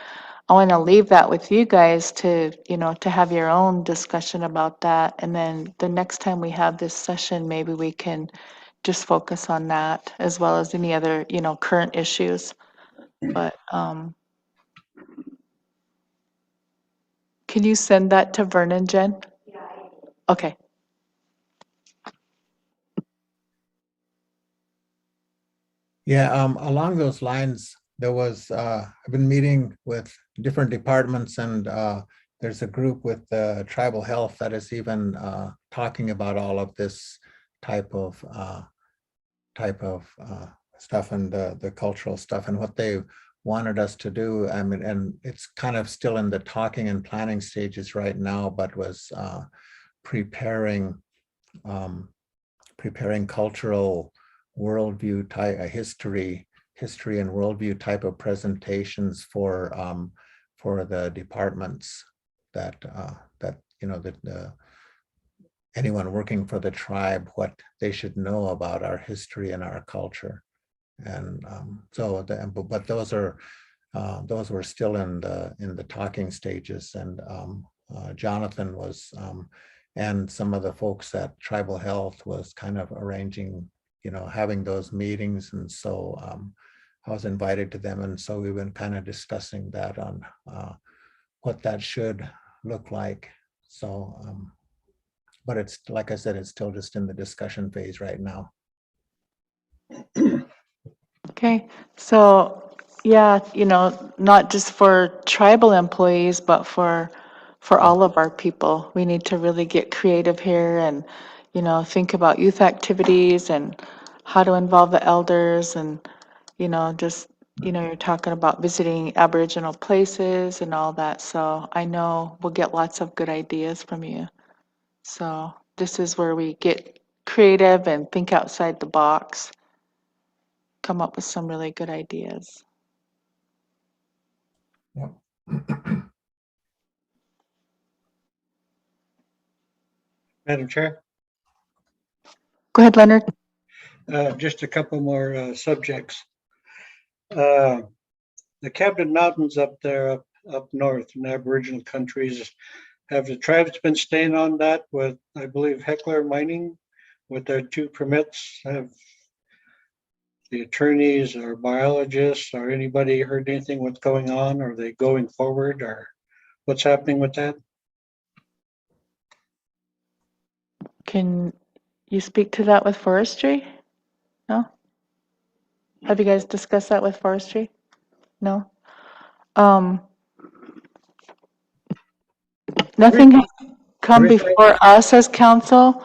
I want to leave that with you guys to have your own discussion about that. And then the next time we have this session, maybe we can just focus on that as well as any other, current issues. But can you send that to Vernon, Jen? Okay. Yeah, along those lines, I've been meeting with different departments, and there's a group with tribal health that is even talking about all of this type of stuff, and the cultural stuff, and what they wanted us to do. I mean, and it's kind of still in the talking and planning stages right now, but was preparing cultural worldview type, history and worldview type of presentations for the departments that anyone working for the tribe, what they should know about our history and our culture. And but those were still in the talking stages. And Jonathan was and some of the folks at Tribal Health was kind of arranging, having those meetings. And so I was invited to them. And so we've been kind of discussing that on what that should look like. So, but it's, like I said, it's still just in the discussion phase right now. Okay, so yeah, not just for tribal employees, but for all of our people. We need to really get creative here and, think about youth activities and how to involve the elders and, you're talking about visiting Aboriginal places and all that. So I know we'll get lots of good ideas from you. So this is where we get creative and think outside the box, come up with some really good ideas. Yep. Madam Chair, Go ahead, Leonard. just a couple more subjects. The Cabinet Mountains up there, up north in Aboriginal countries, have the tribes been staying on that with, I believe, Heckler Mining with their 2 permits? Have the attorneys or biologists or anybody heard anything what's going on? Are they going forward, or what's happening with that? Can you speak to that with forestry? No? Have you guys discussed that with forestry? No? Nothing has come before us as council.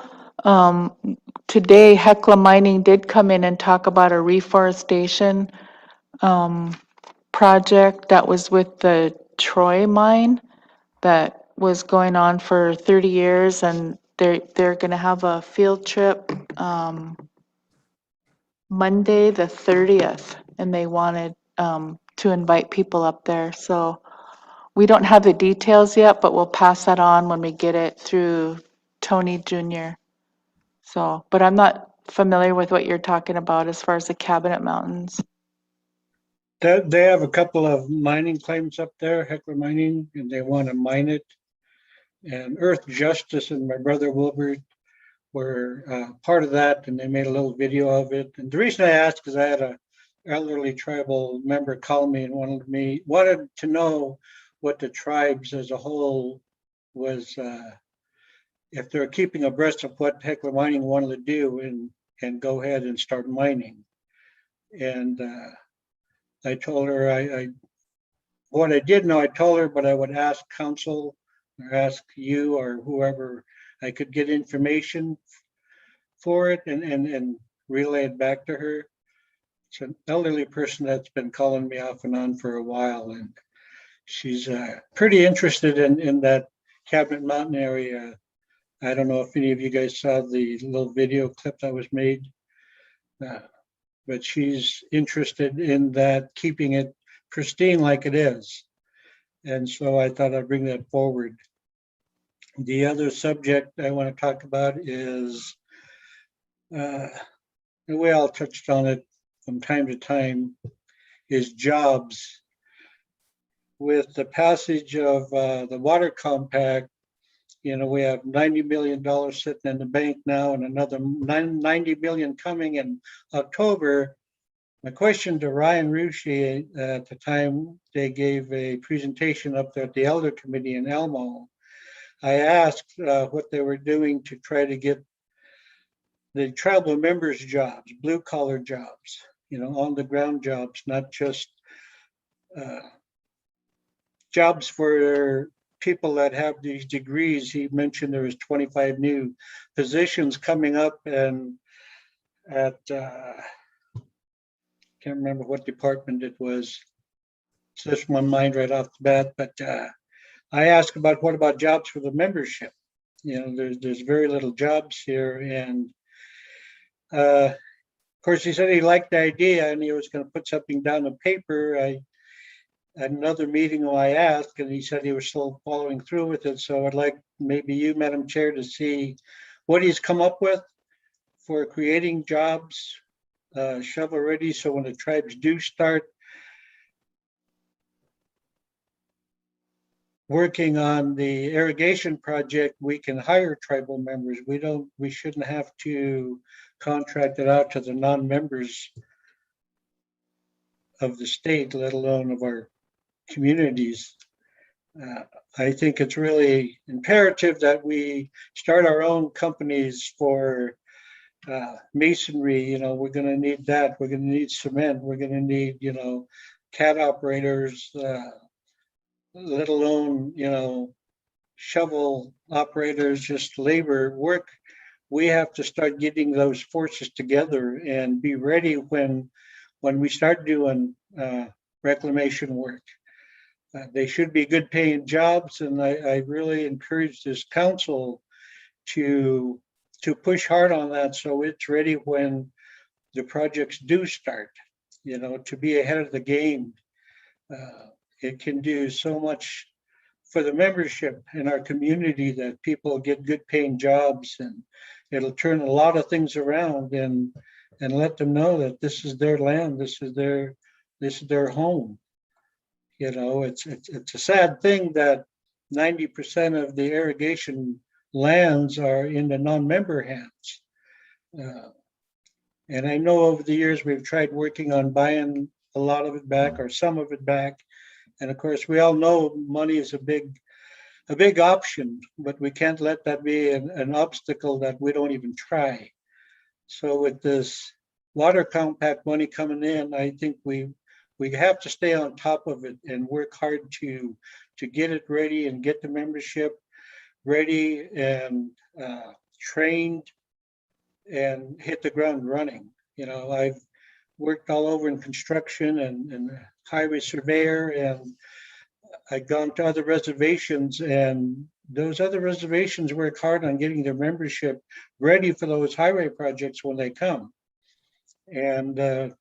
Today, Hecla Mining did come in and talk about a reforestation project that was with the Troy mine that was going on for 30 years, and they're gonna have a field trip Monday, the 30th, and they wanted to invite people up there. So we don't have the details yet, but we'll pass that on when we get it through Tony Jr. So, but I'm not familiar with what you're talking about as far as the Cabinet Mountains. They have a couple of mining claims up there, Heckler Mining, and they want to mine it. And Earth Justice and my brother Wilbur were part of that, and they made a little video of it. And the reason I asked is I had a elderly tribal member call me and wanted to know what the tribes as a whole was, if they're keeping abreast of what Heckler Mining wanted to do and go ahead and start mining. And I told her what I did know, I told her, but I would ask council or ask you or whoever I could get information for it and relay it back to her. It's an elderly person that's been calling me off and on for a while, and she's pretty interested in that Cabinet Mountain area. I don't know if any of you guys saw the little video clip that was made, but she's interested in that, keeping it pristine like it is. And so I thought I'd bring that forward. The other subject I want to talk about is, we all touched on it from time to time, is jobs. With the passage of the water compact, we have $90 million sitting in the bank now and another $90 million coming in October. My question to Ryan Ruschi at the time they gave a presentation up there at the Elder Committee in Elmo, I asked what they were doing to try to get the tribal members' jobs, blue collar jobs, on the ground jobs, not just jobs for people that have these degrees. He mentioned there was 25 new positions coming up, and at can't remember what department it was. It's just my mind right off the bat. But I asked about what about jobs for the membership? There's very little jobs here, and of course he said he liked the idea and he was going to put something down on paper. At another meeting I asked, and he said he was still following through with it. So I'd like maybe you, Madam Chair, to see what he's come up with for creating jobs, shovel ready, so when the tribes do start working on the irrigation project, we can hire tribal members. We shouldn't have to contract it out to the non-members of the state, let alone of our communities. I think it's really imperative that we start our own companies for masonry. We're going to need that. We're going to need cement. We're going to need, cat operators, let alone, shovel operators, just labor work. We have to start getting those forces together and be ready when we start doing reclamation work. They should be good paying jobs, and I really encourage this council to push hard on that so it's ready when the projects do start, to be ahead of the game. It can do so much for the membership in our community that people get good paying jobs, and it'll turn a lot of things around and let them know that this is their land, this is their home. It's a sad thing that 90% of the irrigation lands are in the non-member hands. And I know over the years we've tried working on buying a lot of it back or some of it back. And of course, we all know money is a big option, but we can't let that be an obstacle that we don't even try. So with this water compact money coming in, I think we have to stay on top of it and work hard to get it ready and get the membership ready and trained and hit the ground running. I've worked all over in construction and highway surveyor, and I've gone to other reservations, and those other reservations work hard on getting their membership ready for those highway projects when they come. And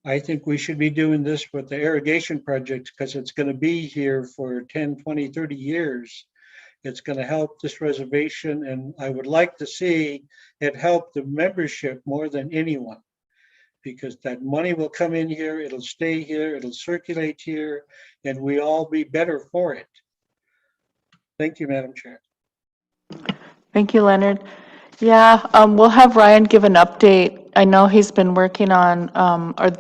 I think we should be doing this with the irrigation project because it's going to be here for 10, 20, 30 years. It's going to help this reservation, and I would like to see it help the membership more than anyone. because that money will come in here, it'll stay here, it'll circulate here, and we all be better for it. Thank you, Madam Chair. Thank you, Leonard. Yeah, we'll have Ryan give an update. I know he's been working on, or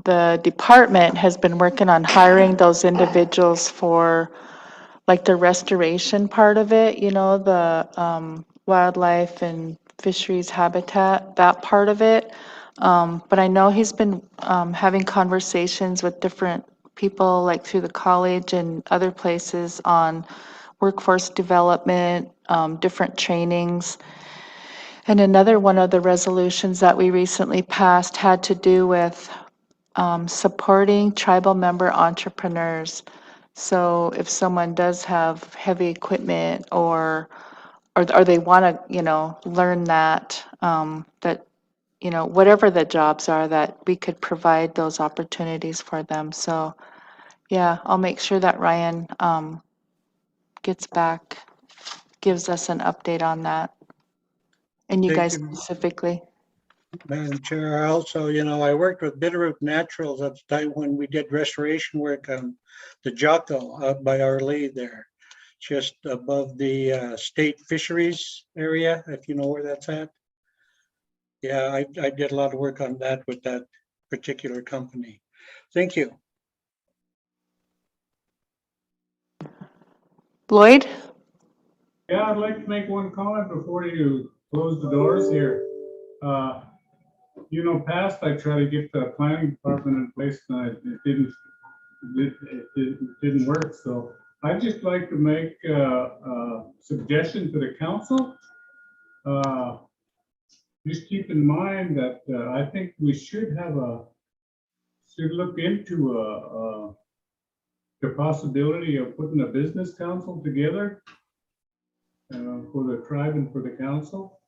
the department has been working on hiring those individuals for like the restoration part of it, you know, the wildlife and fisheries habitat, that part of it. But I know he's been having conversations with different people, like through the college and other places on workforce development, different trainings. And another one of the resolutions that we recently passed had to do with supporting tribal member entrepreneurs. So if someone does have heavy equipment or they want to, you know, learn that, that, you know, whatever the jobs are, that we could provide those opportunities for them. So, yeah, I'll make sure that Ryan gets back, gives us an update on that. And you Thank guys you, specifically. Madam Chair. Also, you know, I worked with Bitterroot Naturals at the time when we did restoration work on the Jocko out by Our Lady there, just above the state fisheries area, if you know where that's at. Yeah, I did a lot of work on that with that particular company. Thank you. Lloyd? Yeah, I'd like to make one comment before you close the doors here. You know, past I tried to get the planning department in place and it didn't work. So I'd just like to make a suggestion to the council. Just keep in mind that I think we should look into the possibility of putting a business council together for the tribe and for the council.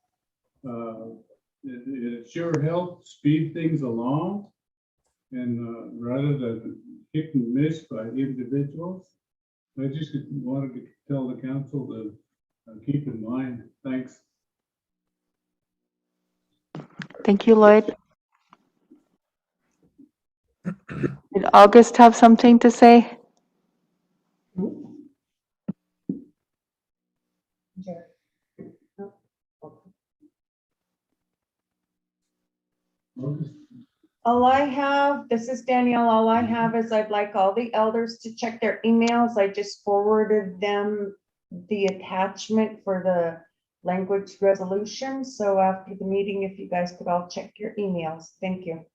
It sure helps speed things along, and rather than hit and miss by individuals. I just wanted to tell the council to keep in mind. Thanks. Thank you, Lloyd. Did August have something to say? All I have, this is Danielle, all I have is I'd like all the elders to check their emails. I just forwarded them the attachment for the language resolution. So after the meeting, if you guys could all check your emails. Thank you.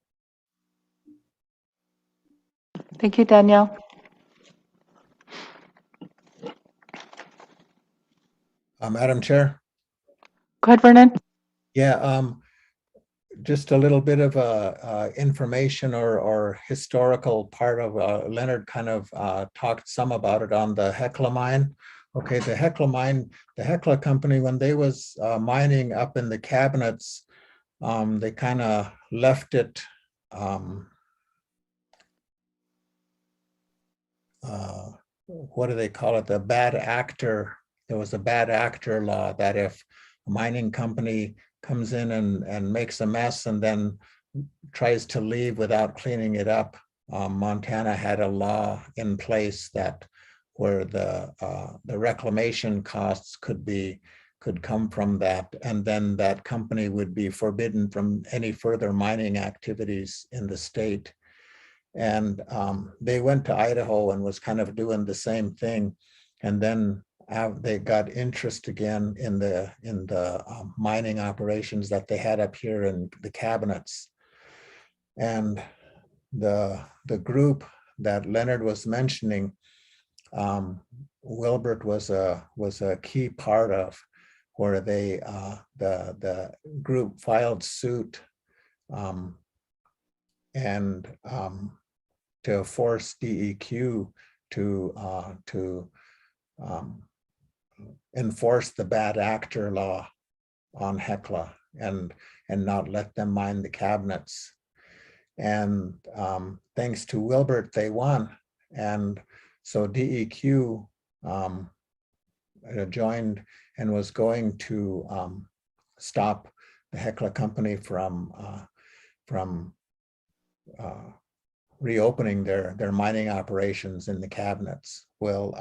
Thank you, Danielle. Madam Chair. Go ahead, Vernon. Yeah, just a little bit of information or historical part of Leonard kind of talked some about it on the Hecla mine. Okay, the Hecla mine, the Hecla company, when they was mining up in the cabinets, they kind of left it what do they call it? The bad actor. There was a bad actor law that if a mining company comes in and makes a mess and then tries to leave without cleaning it up, Montana had a law in place that where the reclamation costs could come from that, and then that company would be forbidden from any further mining activities in the state. And they went to Idaho and was kind of doing the same thing, and then they got interest again in the mining operations that they had up here in the cabinets. And the group that Leonard was mentioning, Wilbert was a key part of, where they the group filed suit and to force DEQ to enforce the bad actor law on Hecla and not let them mine the cabinets. And thanks to Wilbert, they won. And so DEQ joined and was going to stop the Hecla company from from reopening their mining operations in the cabinets. Well,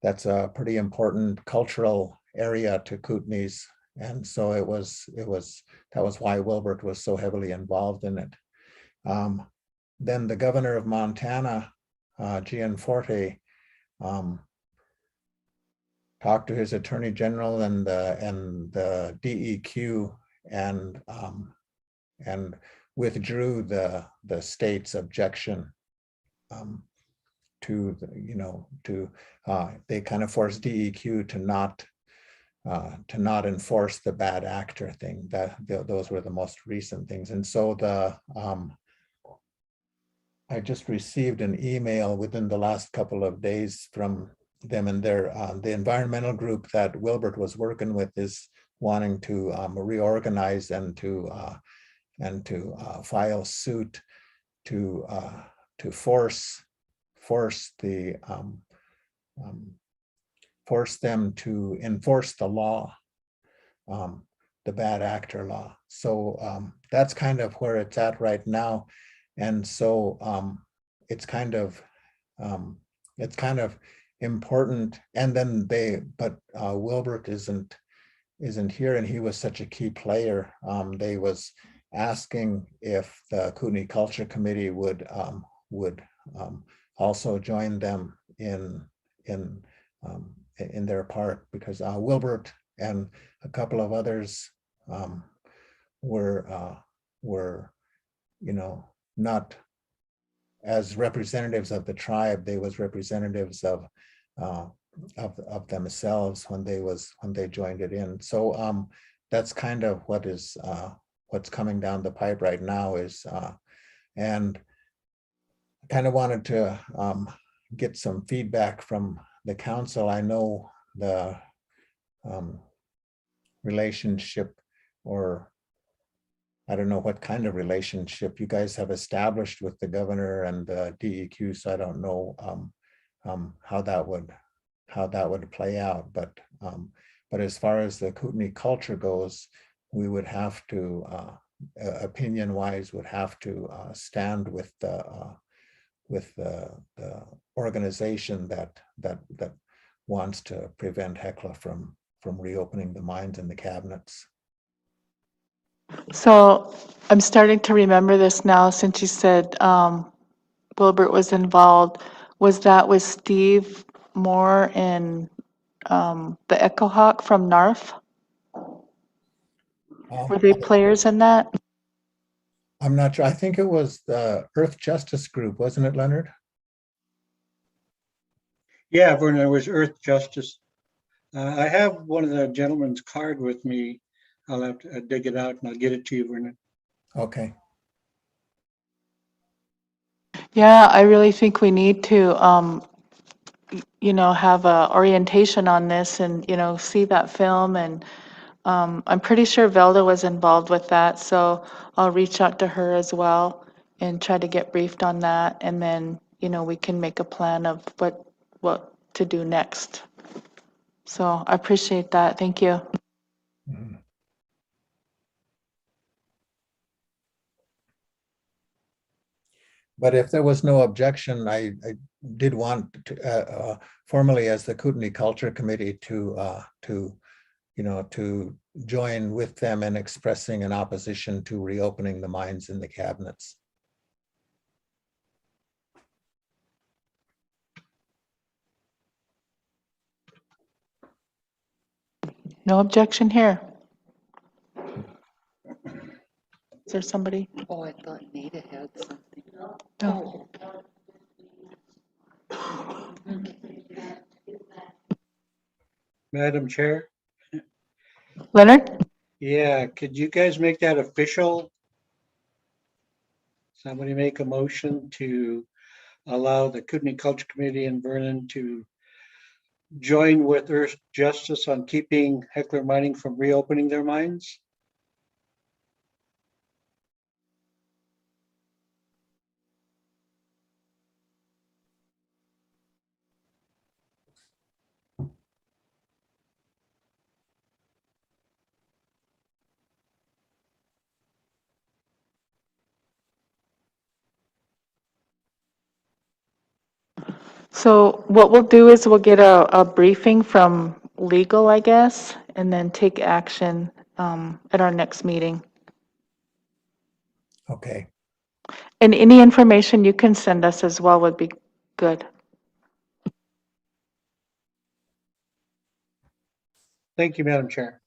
that's a pretty important cultural area to Kootenays. And so that was why Wilbert was so heavily involved in it. Then the governor of Montana, Gianforte, talked to his attorney general and the DEQ and withdrew the state's objection to they kind of forced DEQ to not enforce the bad actor thing. Those were the most recent things. And so I just received an email within the last couple of days from them, and the environmental group that Wilbert was working with is wanting to reorganize and to file suit to force them to enforce the law, the bad actor law. So that's kind of where it's at right now. And so it's kind of important. And then Wilbert isn't here, and he was such a key player. They was asking if the Kootenai Culture Committee would also join them in their part, because Wilbert and a couple of others were not as representatives of the tribe. They was representatives of themselves when they joined it in. So that's kind of what's coming down the pipe right now is, and I kind of wanted to get some feedback from the council. I know the relationship, or I don't know what kind of relationship you guys have established with the governor and the DEQ, so I don't know how that would play out. But as far as the Kootenai culture goes, we would have to, opinion-wise, would have to stand with the organization that wants to prevent Hecla from reopening the mines and the cabinets. So I'm starting to remember this now, since you said Wilbert was involved. Was that with Steve Moore and the Echo Hawk from NARF? Were they players in that? I'm not sure. I think it was the Earth Justice Group, wasn't it, Leonard? Yeah, Vernon, it was Earth Justice. I have one of the gentleman's card with me. I'll have to dig it out and I'll get it to you, Vernon. Okay. Yeah, I really think we need to, have a orientation on this and, see that film. And I'm pretty sure Velda was involved with that, so I'll reach out to her as well and try to get briefed on that. And then, we can make a plan of what to do next. So I appreciate that. Thank you. Mhm. But if there was no objection, I did want to formally, as the Kootenai Culture Committee, to join with them in expressing an opposition to reopening the mines in the cabinets. No objection here. Is there somebody? Oh, I thought Nita had something. No. Madam Chair? Leonard? Yeah, could you guys make that official? Somebody make a motion to allow the Kootenai Culture Committee and Vernon to join with Earth Justice on keeping Heckler Mining from reopening their mines? So what we'll do is we'll get a briefing from legal, I guess, and then take action at our next meeting. Okay. And any information you can send us as well would be good. Thank you, Madam Chair.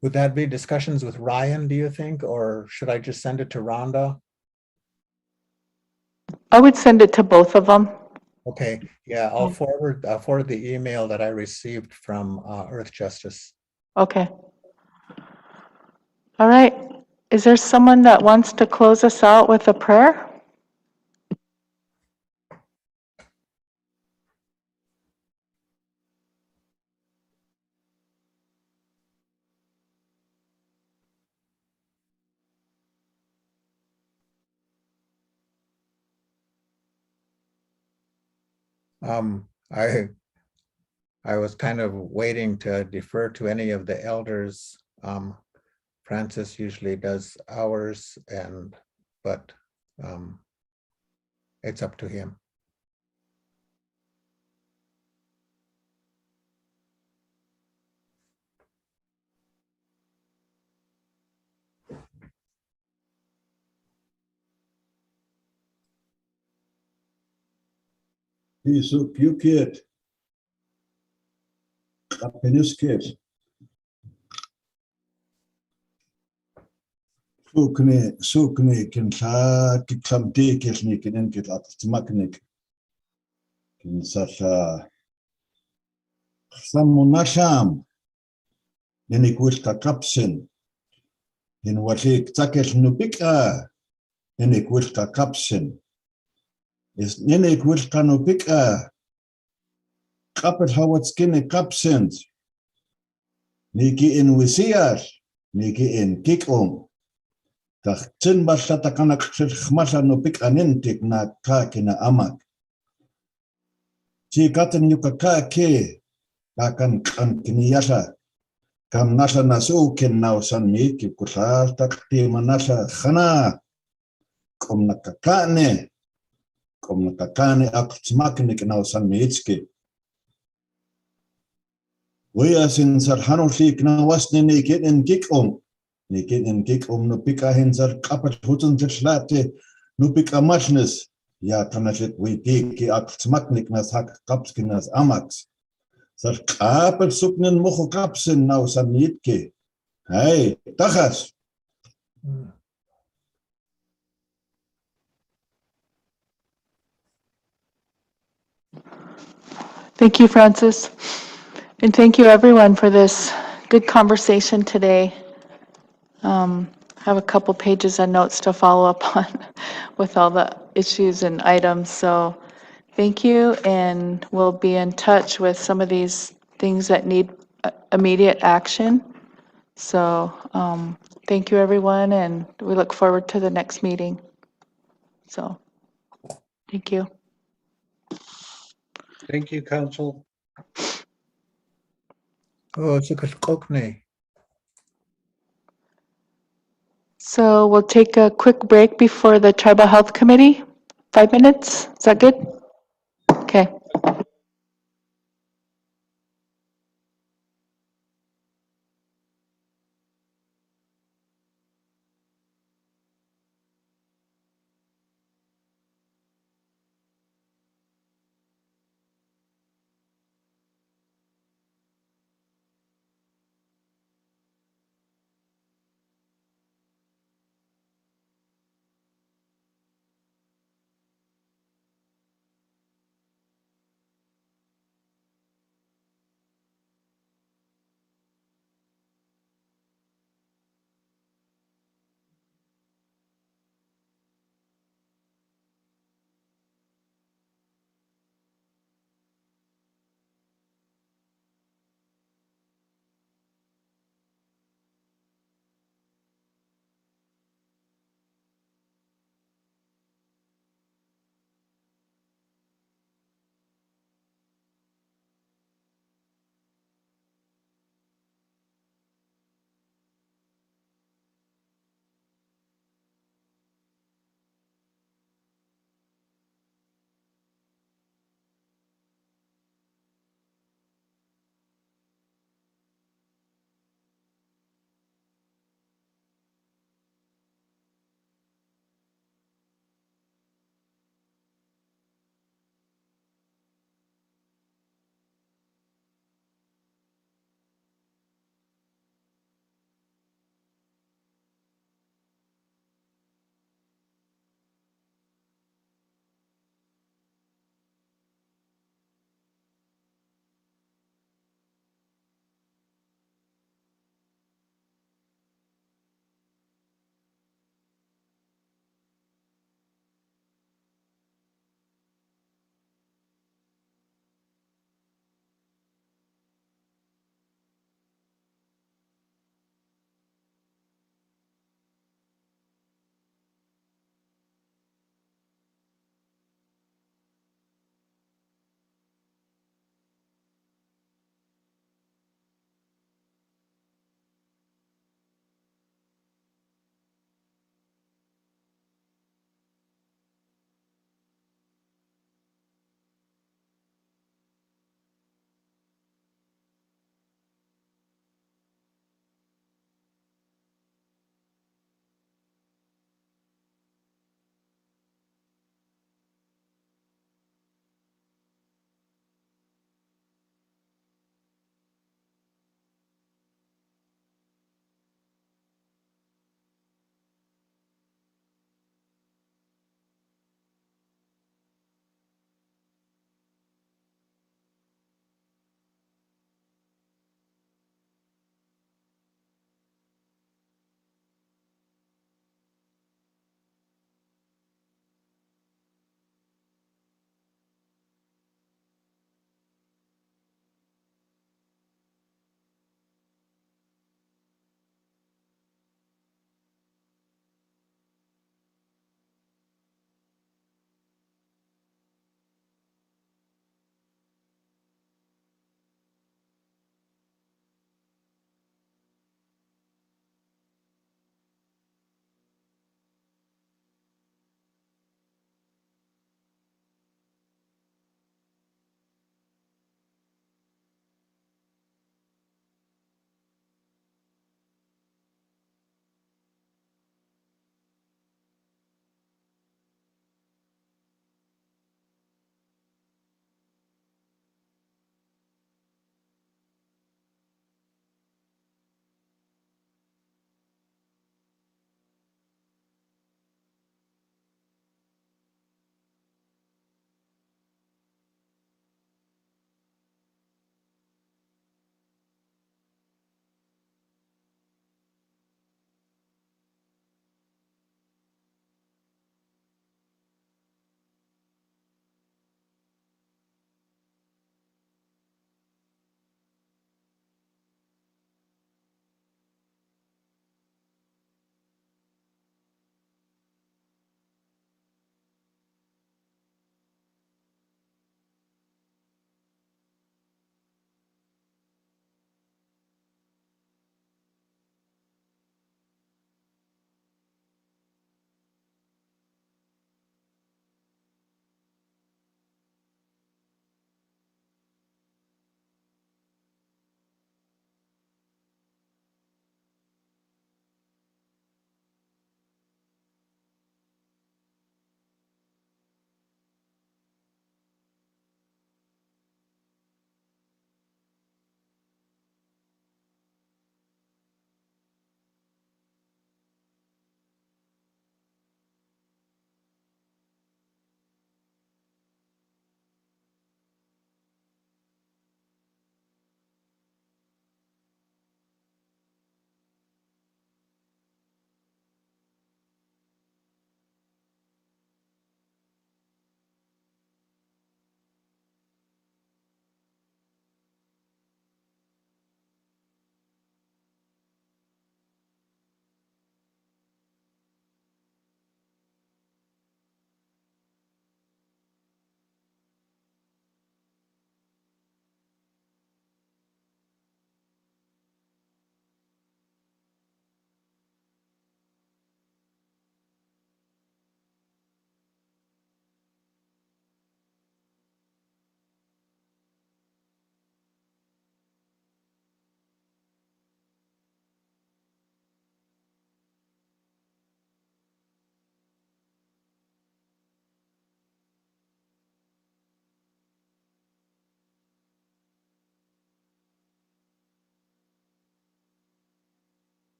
Would that be discussions with Ryan, do you think, or should I just send it to Rhonda? I would send it to both of them. Okay, yeah, I'll forward the email that I received from Earth Justice. Okay. All right. Is there someone that wants to close us out with a prayer? I was kind of waiting to defer to any of the elders. Francis usually does ours, but it's up to him. Pisu Pukit, Kapiniskit. Sukni kin sa kiklamti kisni kinin kitlat smaknik. Kin sa samunasham. Ninik ka kapsin. In walik takel nupika. Ninik ka kapsin. Is ninik ka nupika. Kapit hawat skinny kapsins. Niki in wisiar. Niki in kikom. Tachtin basta takanak khmasha nupik anintik na kakina amak. Si katin yukaka ke. Kakan kan kiniyasa. Kam nasa nasukin nausan miki kusar takti manasa khana. Kom nakakane ak smaknik nausan mitski. Wea sin sarhano sik na wasni nikin in kikom. Nikin in kikom nupika hinsar kapat hutun tislate nupika machnes. Ya kanashit wiki ki ak smaknik nas hak kapskinas amaks. Sar kapat suknin mucho kapsin nausan mitki. Hey, tajas. Thank you, Francis. And thank you, everyone, for this good conversation today. I have a couple pages of notes to follow up on with all the issues and items. So thank you, and we'll be in touch with some of these things that need immediate action. So thank you, everyone, and we look forward to the next meeting. So thank you. Thank you, Council. Oh, it's a kokne. So we'll take a quick break before the Tribal Health Committee. 5 minutes, is that good? Okay.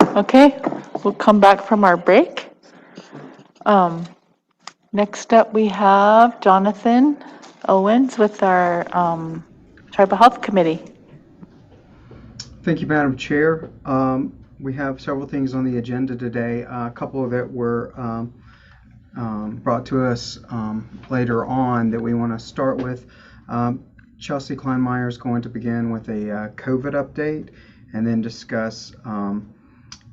Okay, we'll come back from our break. Next up, we have Jonathan Owens with our Tribal Health Committee. Thank you, Madam Chair. We have several things on the agenda today. A couple of it were brought to us later on that we want to start with. Chelsea Kleinmeyer is going to begin with a COVID update and then discuss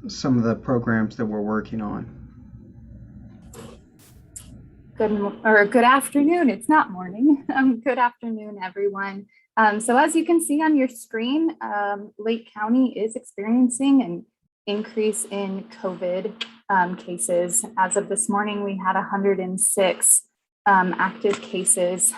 some of the programs that we're working on. Good afternoon. It's not morning. Good afternoon, everyone. So as you can see on your screen, Lake County is experiencing an increase in COVID cases. As of this morning, we had 106 active cases.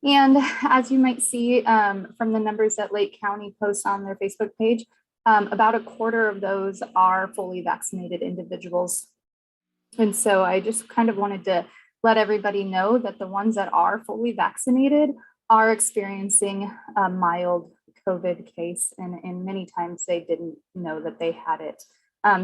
And as you might see from the numbers that Lake County posts on their Facebook page, about a quarter of those are fully vaccinated individuals. And so I just kind of wanted to let everybody know that the ones that are fully vaccinated are experiencing a mild COVID case, and many times they didn't know that they had it.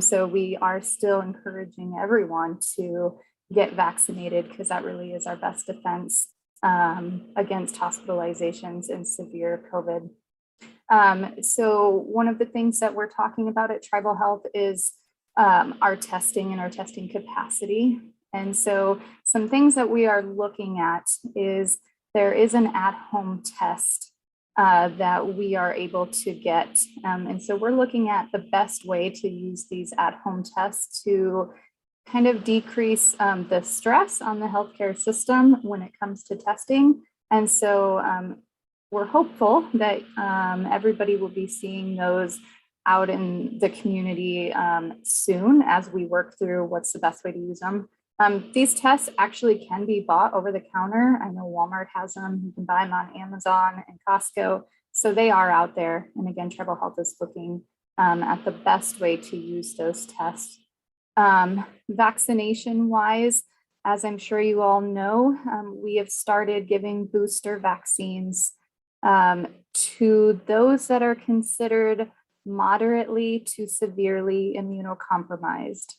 So we are still encouraging everyone to get vaccinated because that really is our best defense against hospitalizations and severe COVID. So one of the things that we're talking about at Tribal Health is our testing and our testing capacity. And so some things that we are looking at is there is an at-home test that we are able to get. And so we're looking at the best way to use these at-home tests to kind of decrease the stress on the healthcare system when it comes to testing. And so we're hopeful that everybody will be seeing those out in the community soon as we work through what's the best way to use them. These tests actually can be bought over the counter. I know Walmart has them. You can buy them on Amazon and Costco. So they are out there. And again, Tribal Health is looking at the best way to use those tests. Vaccination wise, as I'm sure you all know, we have started giving booster vaccines to those that are considered moderately to severely immunocompromised.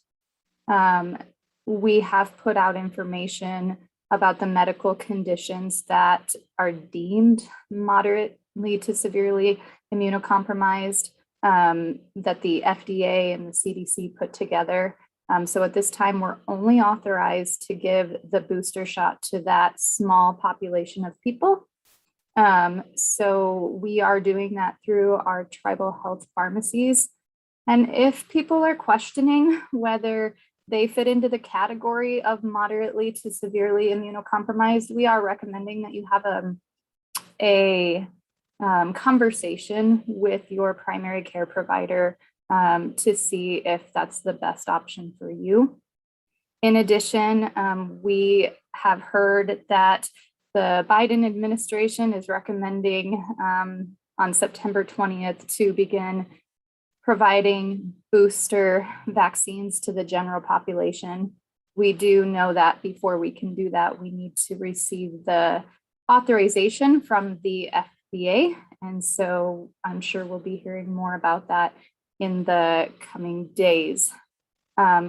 We have put out information about the medical conditions that are deemed moderately to severely immunocompromised that the FDA and the CDC put together. So at this time, we're only authorized to give the booster shot to that small population of people. So we are doing that through our tribal health pharmacies. And if people are questioning whether they fit into the category of moderately to severely immunocompromised, we are recommending that you have a conversation with your primary care provider to see if that's the best option for you. In addition, we have heard that the Biden administration is recommending on September 20th to begin providing booster vaccines to the general population. We do know that before we can do that, we need to receive the authorization from the FDA. And so I'm sure we'll be hearing more about that in the coming days.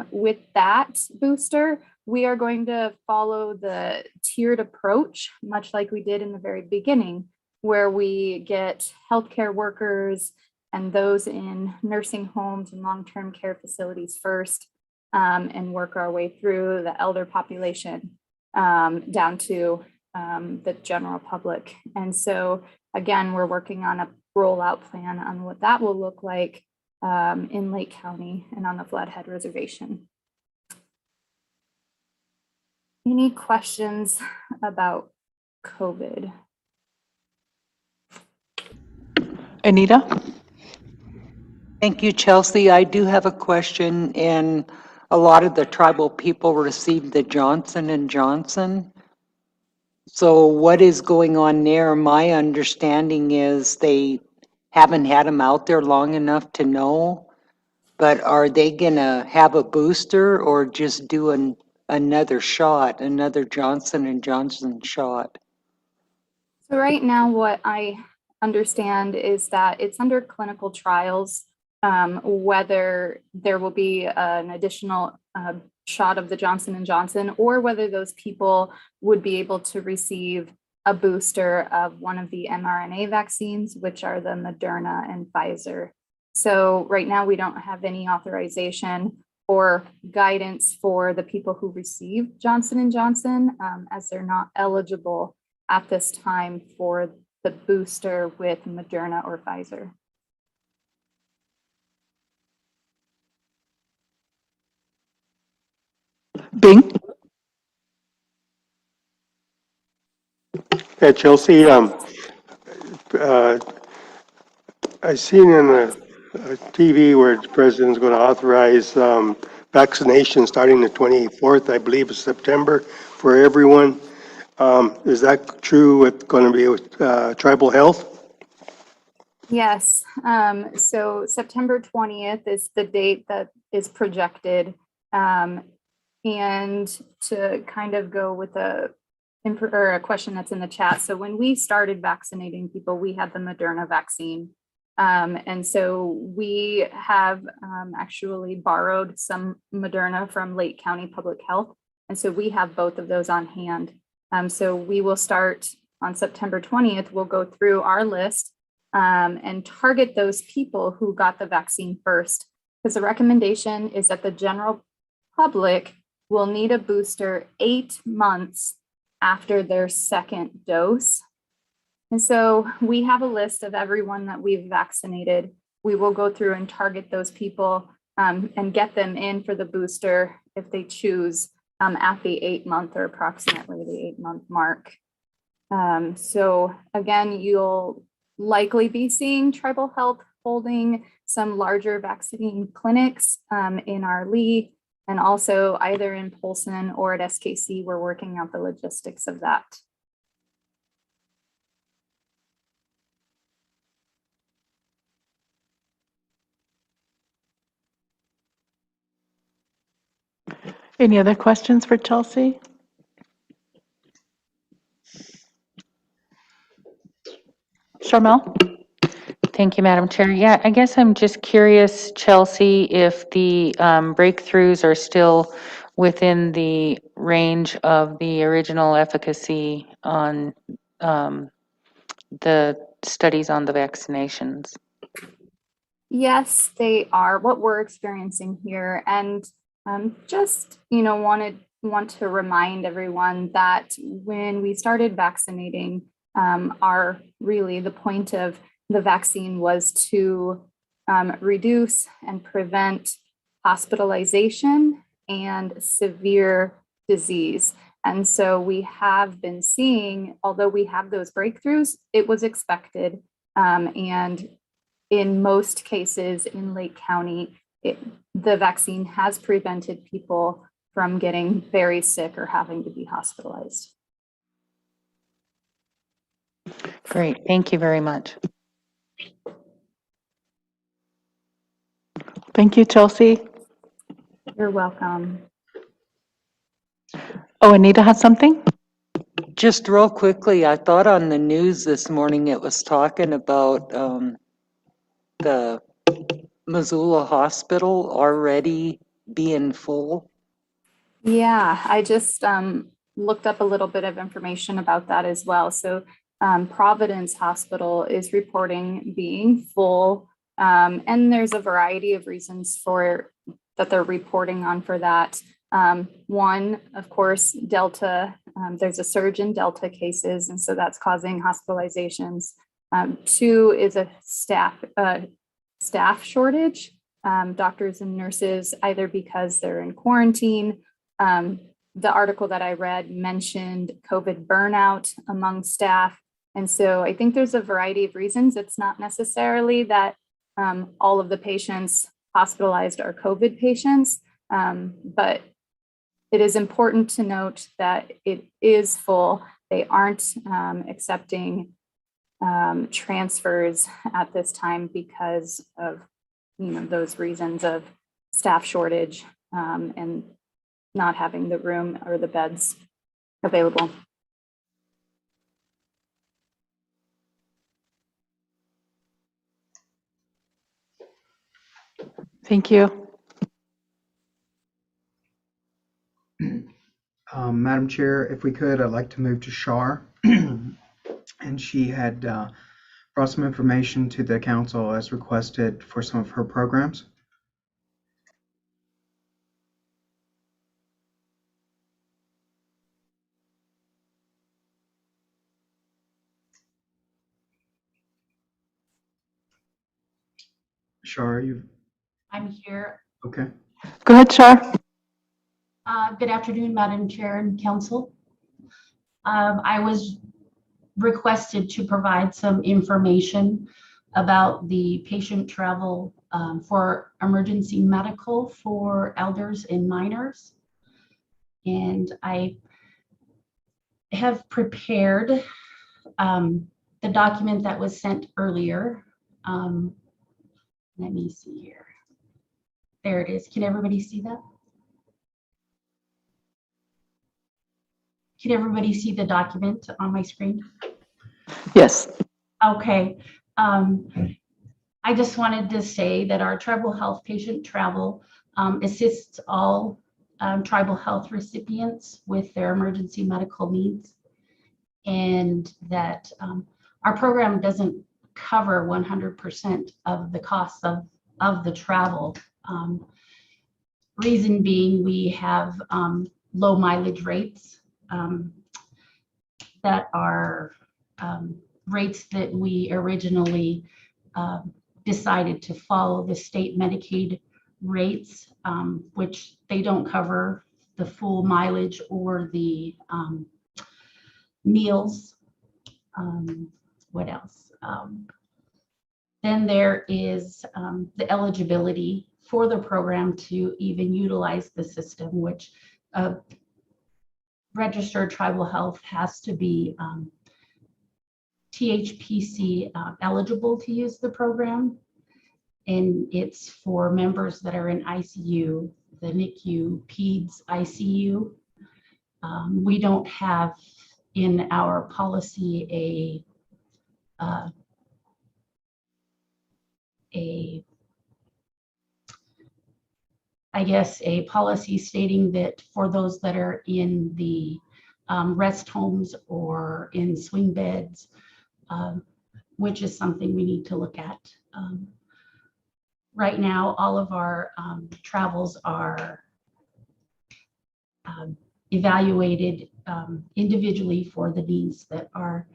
With that booster, we are going to follow the tiered approach, much like we did in the very beginning, where we get healthcare workers and those in nursing homes and long-term care facilities first, and work our way through the elder population down to the general public. And so again, we're working on a rollout plan on what that will look like in Lake County and on the Flathead Reservation. Any questions about COVID? Anita? Thank you, Chelsea. I do have a question, and a lot of the tribal people received the Johnson & Johnson. So what is going on there? My understanding is they haven't had them out there long enough to know, but are they gonna have a booster or just do another shot, another Johnson & Johnson shot? So right now, what I understand is that it's under clinical trials whether there will be an additional shot of the Johnson & Johnson, or whether those people would be able to receive a booster of one of the mRNA vaccines, which are the Moderna and Pfizer. So right now we don't have any authorization or guidance for the people who receive Johnson & Johnson, as they're not eligible at this time for the booster with Moderna or Pfizer. Bing? Yeah, Chelsea, I seen in a TV where the president's going to authorize vaccination starting the 24th, I believe, of September for everyone. Is that true? It's going to be with tribal health? Yes, so September 20th is the date that is projected. And to kind of go with a question that's in the chat. So when we started vaccinating people, we had the Moderna vaccine. And so we have actually borrowed some Moderna from Lake County Public Health. And so we have both of those on hand. So we will start on September 20th. We'll go through our list and target those people who got the vaccine first. Because the recommendation is that the general public will need a booster 8 months after their second dose. And so we have a list of everyone that we've vaccinated. We will go through and target those people and get them in for the booster if they choose at the 8-month or approximately the 8-month mark. So again, you'll likely be seeing Tribal Health holding some larger vaccine clinics in our Lee, and also either in Polson or at SKC. We're working out the logistics of that. Any other questions for Chelsea? Charmel? Thank you, Madam Chair. Yeah, I guess I'm just curious, Chelsea, if the breakthroughs are still within the range of the original efficacy on the studies on the vaccinations. Yes, they are what we're experiencing here. And just, want to remind everyone that when we started vaccinating, the point of the vaccine was to reduce and prevent hospitalization and severe disease. And so we have been seeing, although we have those breakthroughs, it was expected. And in most cases in Lake County, the vaccine has prevented people from getting very sick or having to be hospitalized. Great, thank you very much. Thank you, Chelsea. You're welcome. Oh, Anita has something? Just real quickly, I thought on the news this morning it was talking about the Missoula Hospital already being full. Yeah, I just looked up a little bit of information about that as well. So Providence Hospital is reporting being full, and there's a variety of reasons for that they're reporting on for that. One, of course, Delta, there's a surge in Delta cases, and so that's causing hospitalizations. Two is a staff shortage, doctors and nurses, either because they're in quarantine. The article that I read mentioned COVID burnout among staff. And so I think there's a variety of reasons. It's not necessarily that all of the patients hospitalized are COVID patients, but it is important to note that it is full. They aren't accepting transfers at this time because of those reasons of staff shortage and not having the room or the beds available. Thank you. Madam Chair, if we could, I'd like to move to Shar. And she had brought some information to the council as requested for some of her programs. Shar, you I'm here. okay? Go ahead, Shar. Good afternoon, Madam Chair and Council. I was requested to provide some information about the patient travel for emergency medical for elders and minors. And I have prepared the document that was sent earlier. Let me see here. There it is. Can everybody see that? Can everybody see the document on my screen? Yes. Okay. I just wanted to say that our tribal health patient travel assists all tribal health recipients with their emergency medical needs, and that our program doesn't cover 100% of the costs of the travel. Reason being, we have low mileage rates that are rates that we originally decided to follow the state Medicaid rates, which they don't cover the full mileage or the meals. What else? Then there is the eligibility for the program to even utilize the system, which registered tribal health has to be THPC eligible to use the program. And it's for members that are in ICU, the NICU, PEDS ICU. We don't have in our policy a policy stating that for those that are in the rest homes or in swing beds, which is something we need to look at. Right now, all of our travels are evaluated individually for the needs that are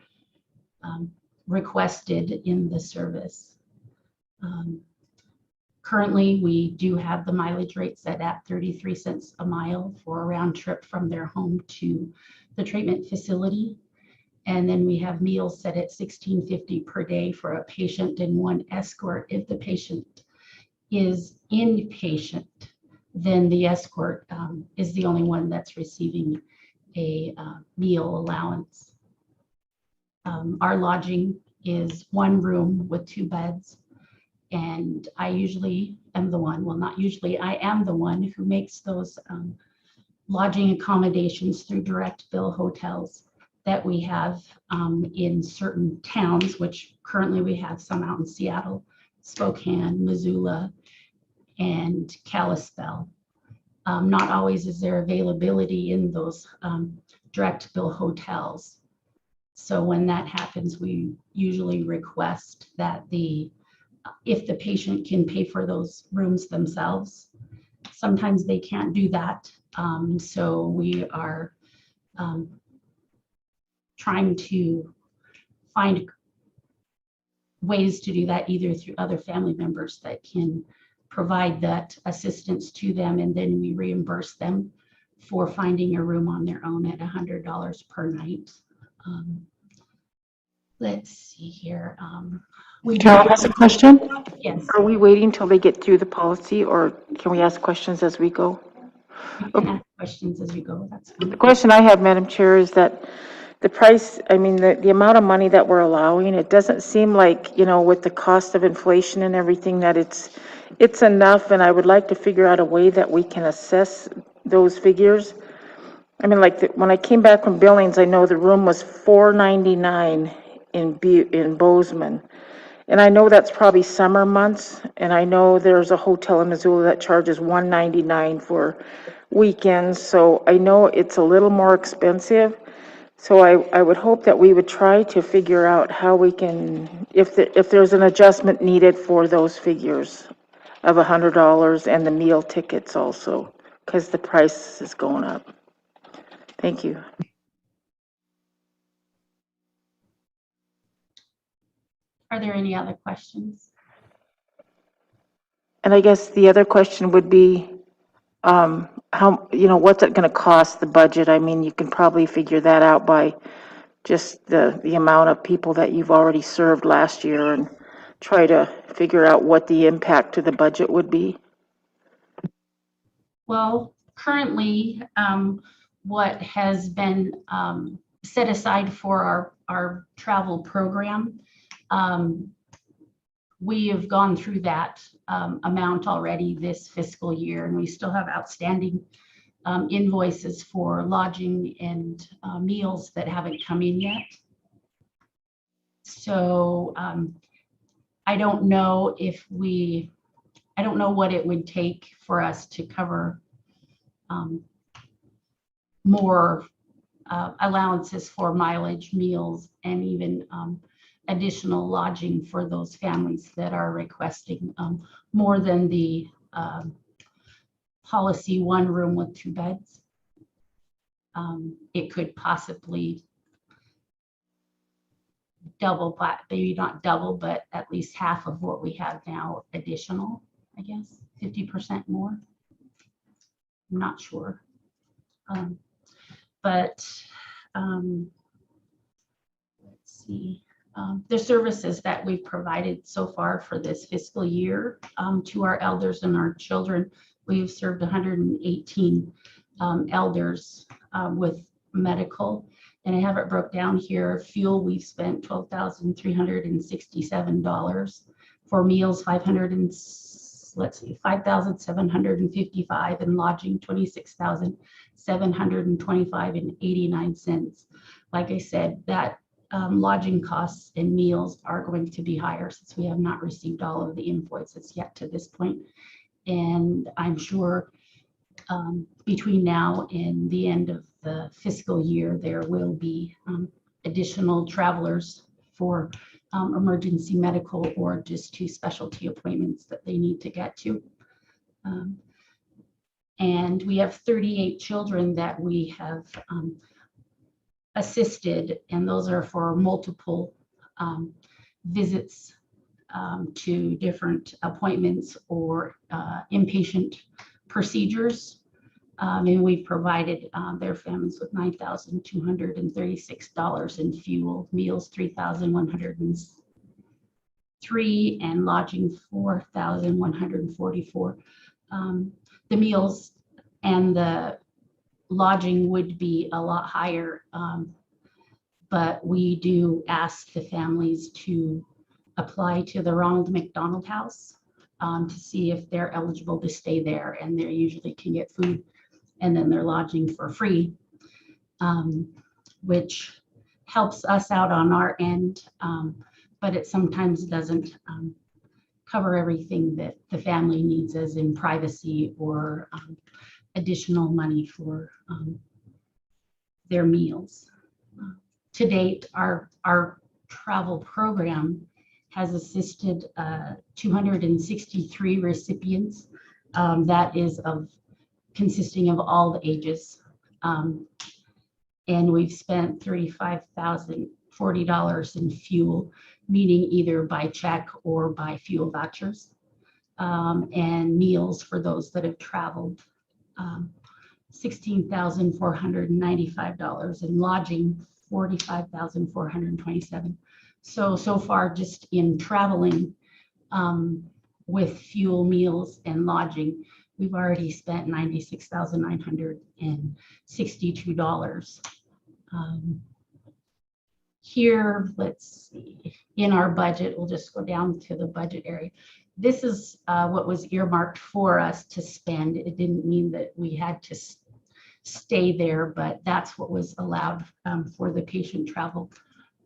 requested in the service. Currently, we do have the mileage rate set at 33 cents a mile for a round trip from their home to the treatment facility. And then we have meals set at $16.50 per day for a patient and one escort. If the patient is inpatient, then the escort is the only one that's receiving a meal allowance. Our lodging is one room with 2 beds. And I usually am the one, well, not usually, I am the one who makes those lodging accommodations through direct bill hotels that we have in certain towns, which currently we have some out in Seattle, Spokane, Missoula, and Kalispell. Not always is there availability in those direct bill hotels. So when that happens, we usually request that if the patient can pay for those rooms themselves. Sometimes they can't do that. So we are trying to find ways to do that, either through other family members that can provide that assistance to them, and then we reimburse them for finding a room on their own at $100 per night. Let's see here. Carol has a question. Yes. Are we waiting till they get through the policy, or can we ask questions as we go? You can ask questions as you go. That's fine. The question I have, Madam Chair, is that the price, I mean, the amount of money that we're allowing, it doesn't seem like, with the cost of inflation and everything, that it's enough, and I would like to figure out a way that we can assess those figures. I mean, like, when I came back from Billings, I know the room was $499 in Bozeman. And I know that's probably summer months, and I know there's a hotel in Missoula that charges $199 for weekends, so I know it's a little more expensive. So I would hope that we would try to figure out how we can, if there's an adjustment needed for those figures of $100 and the meal tickets also, because the price is going up. Thank you. Are there any other questions? And I guess the other question would be, how, what's it gonna cost the budget? I mean, you can probably figure that out by just the amount of people that you've already served last year and try to figure out what the impact to the budget would be. Well, currently, what has been set aside for our travel program, we have gone through that amount already this fiscal year, and we still have outstanding invoices for lodging and meals that haven't come in yet. So I don't know what it would take for us to cover more allowances for mileage, meals, and even additional lodging for those families that are requesting more than the policy 1 room with 2 beds. It could possibly double, but maybe not double, but at least half of what we have now additional, I guess, 50% more. I'm not sure. But let's see. The services that we've provided so far for this fiscal year to our elders and our children, we've served 118 elders with medical, and I have it broke down here. Fuel, we've spent $12,367. For meals, $5,755, and lodging $26,725.89. Like I said, that lodging costs and meals are going to be higher since we have not received all of the invoices yet to this point. And I'm sure between now and the end of the fiscal year, there will be additional travelers for emergency medical or just to specialty appointments that they need to get to. And we have 38 children that we have assisted, and those are for multiple visits to different appointments or inpatient procedures. And we've provided their families with $9,236 in fuel, meals $3,103, and lodging $4,144. The meals and the lodging would be a lot higher, but we do ask the families to apply to the Ronald McDonald House to see if they're eligible to stay there, and they usually can get food and then they're lodging for free, which helps us out on our end, but it sometimes doesn't cover everything that the family needs, as in privacy or additional money for their meals. To date, our travel program has assisted 263 recipients. That is consisting of all the ages. And we've spent $35,040 in fuel, meaning either by check or by fuel vouchers, and meals for those that have traveled, $16,495, and lodging $45,427. So far, just in traveling with fuel, meals, and lodging, we've already spent $96,962. Here, let's see, in our budget, we'll just go down to the budget area. This is what was earmarked for us to spend. It didn't mean that we had to stay there, but that's what was allowed for the patient travel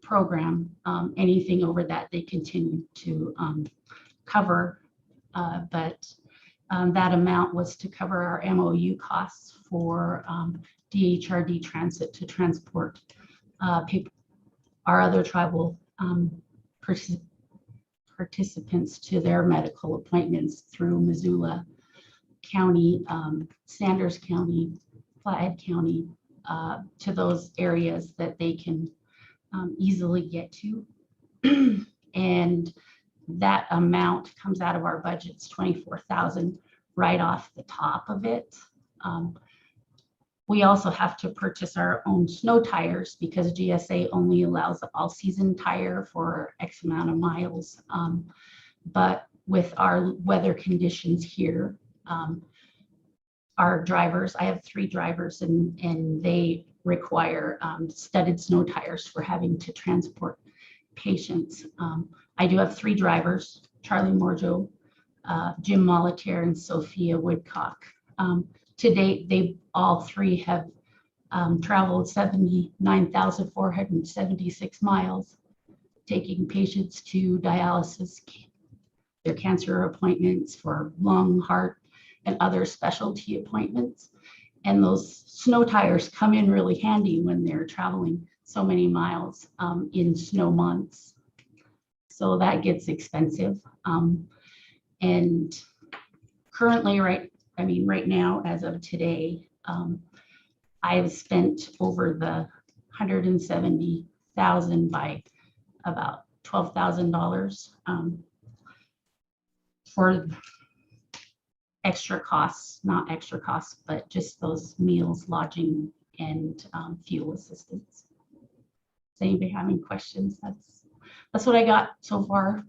program. Anything over that, they continue to cover. But that amount was to cover our MOU costs for DHRD Transit to transport people, our other tribal participants to their medical appointments through Missoula County, Sanders County, Flathead County, to those areas that they can easily get to. And that amount comes out of our budget's 24,000 right off the top of it. We also have to purchase our own snow tires because GSA only allows all-season tire for X amount of miles. But with our weather conditions here, our drivers, I have 3 drivers, and they require studded snow tires for having to transport patients. I do have 3 drivers, Charlie Morjo, Jim Molitaire, and Sophia Woodcock. To date, they all 3 have traveled 79,476 miles, taking patients to dialysis, their cancer appointments, for lung, heart, and other specialty appointments. And those snow tires come in really handy when they're traveling so many miles in snow months. So that gets expensive. And currently, right now, as of today, I have spent over the 170,000 by about $12,000 for extra costs, not extra costs, but just those meals, lodging, and fuel assistance. Does anybody have any questions? That's what I got so far.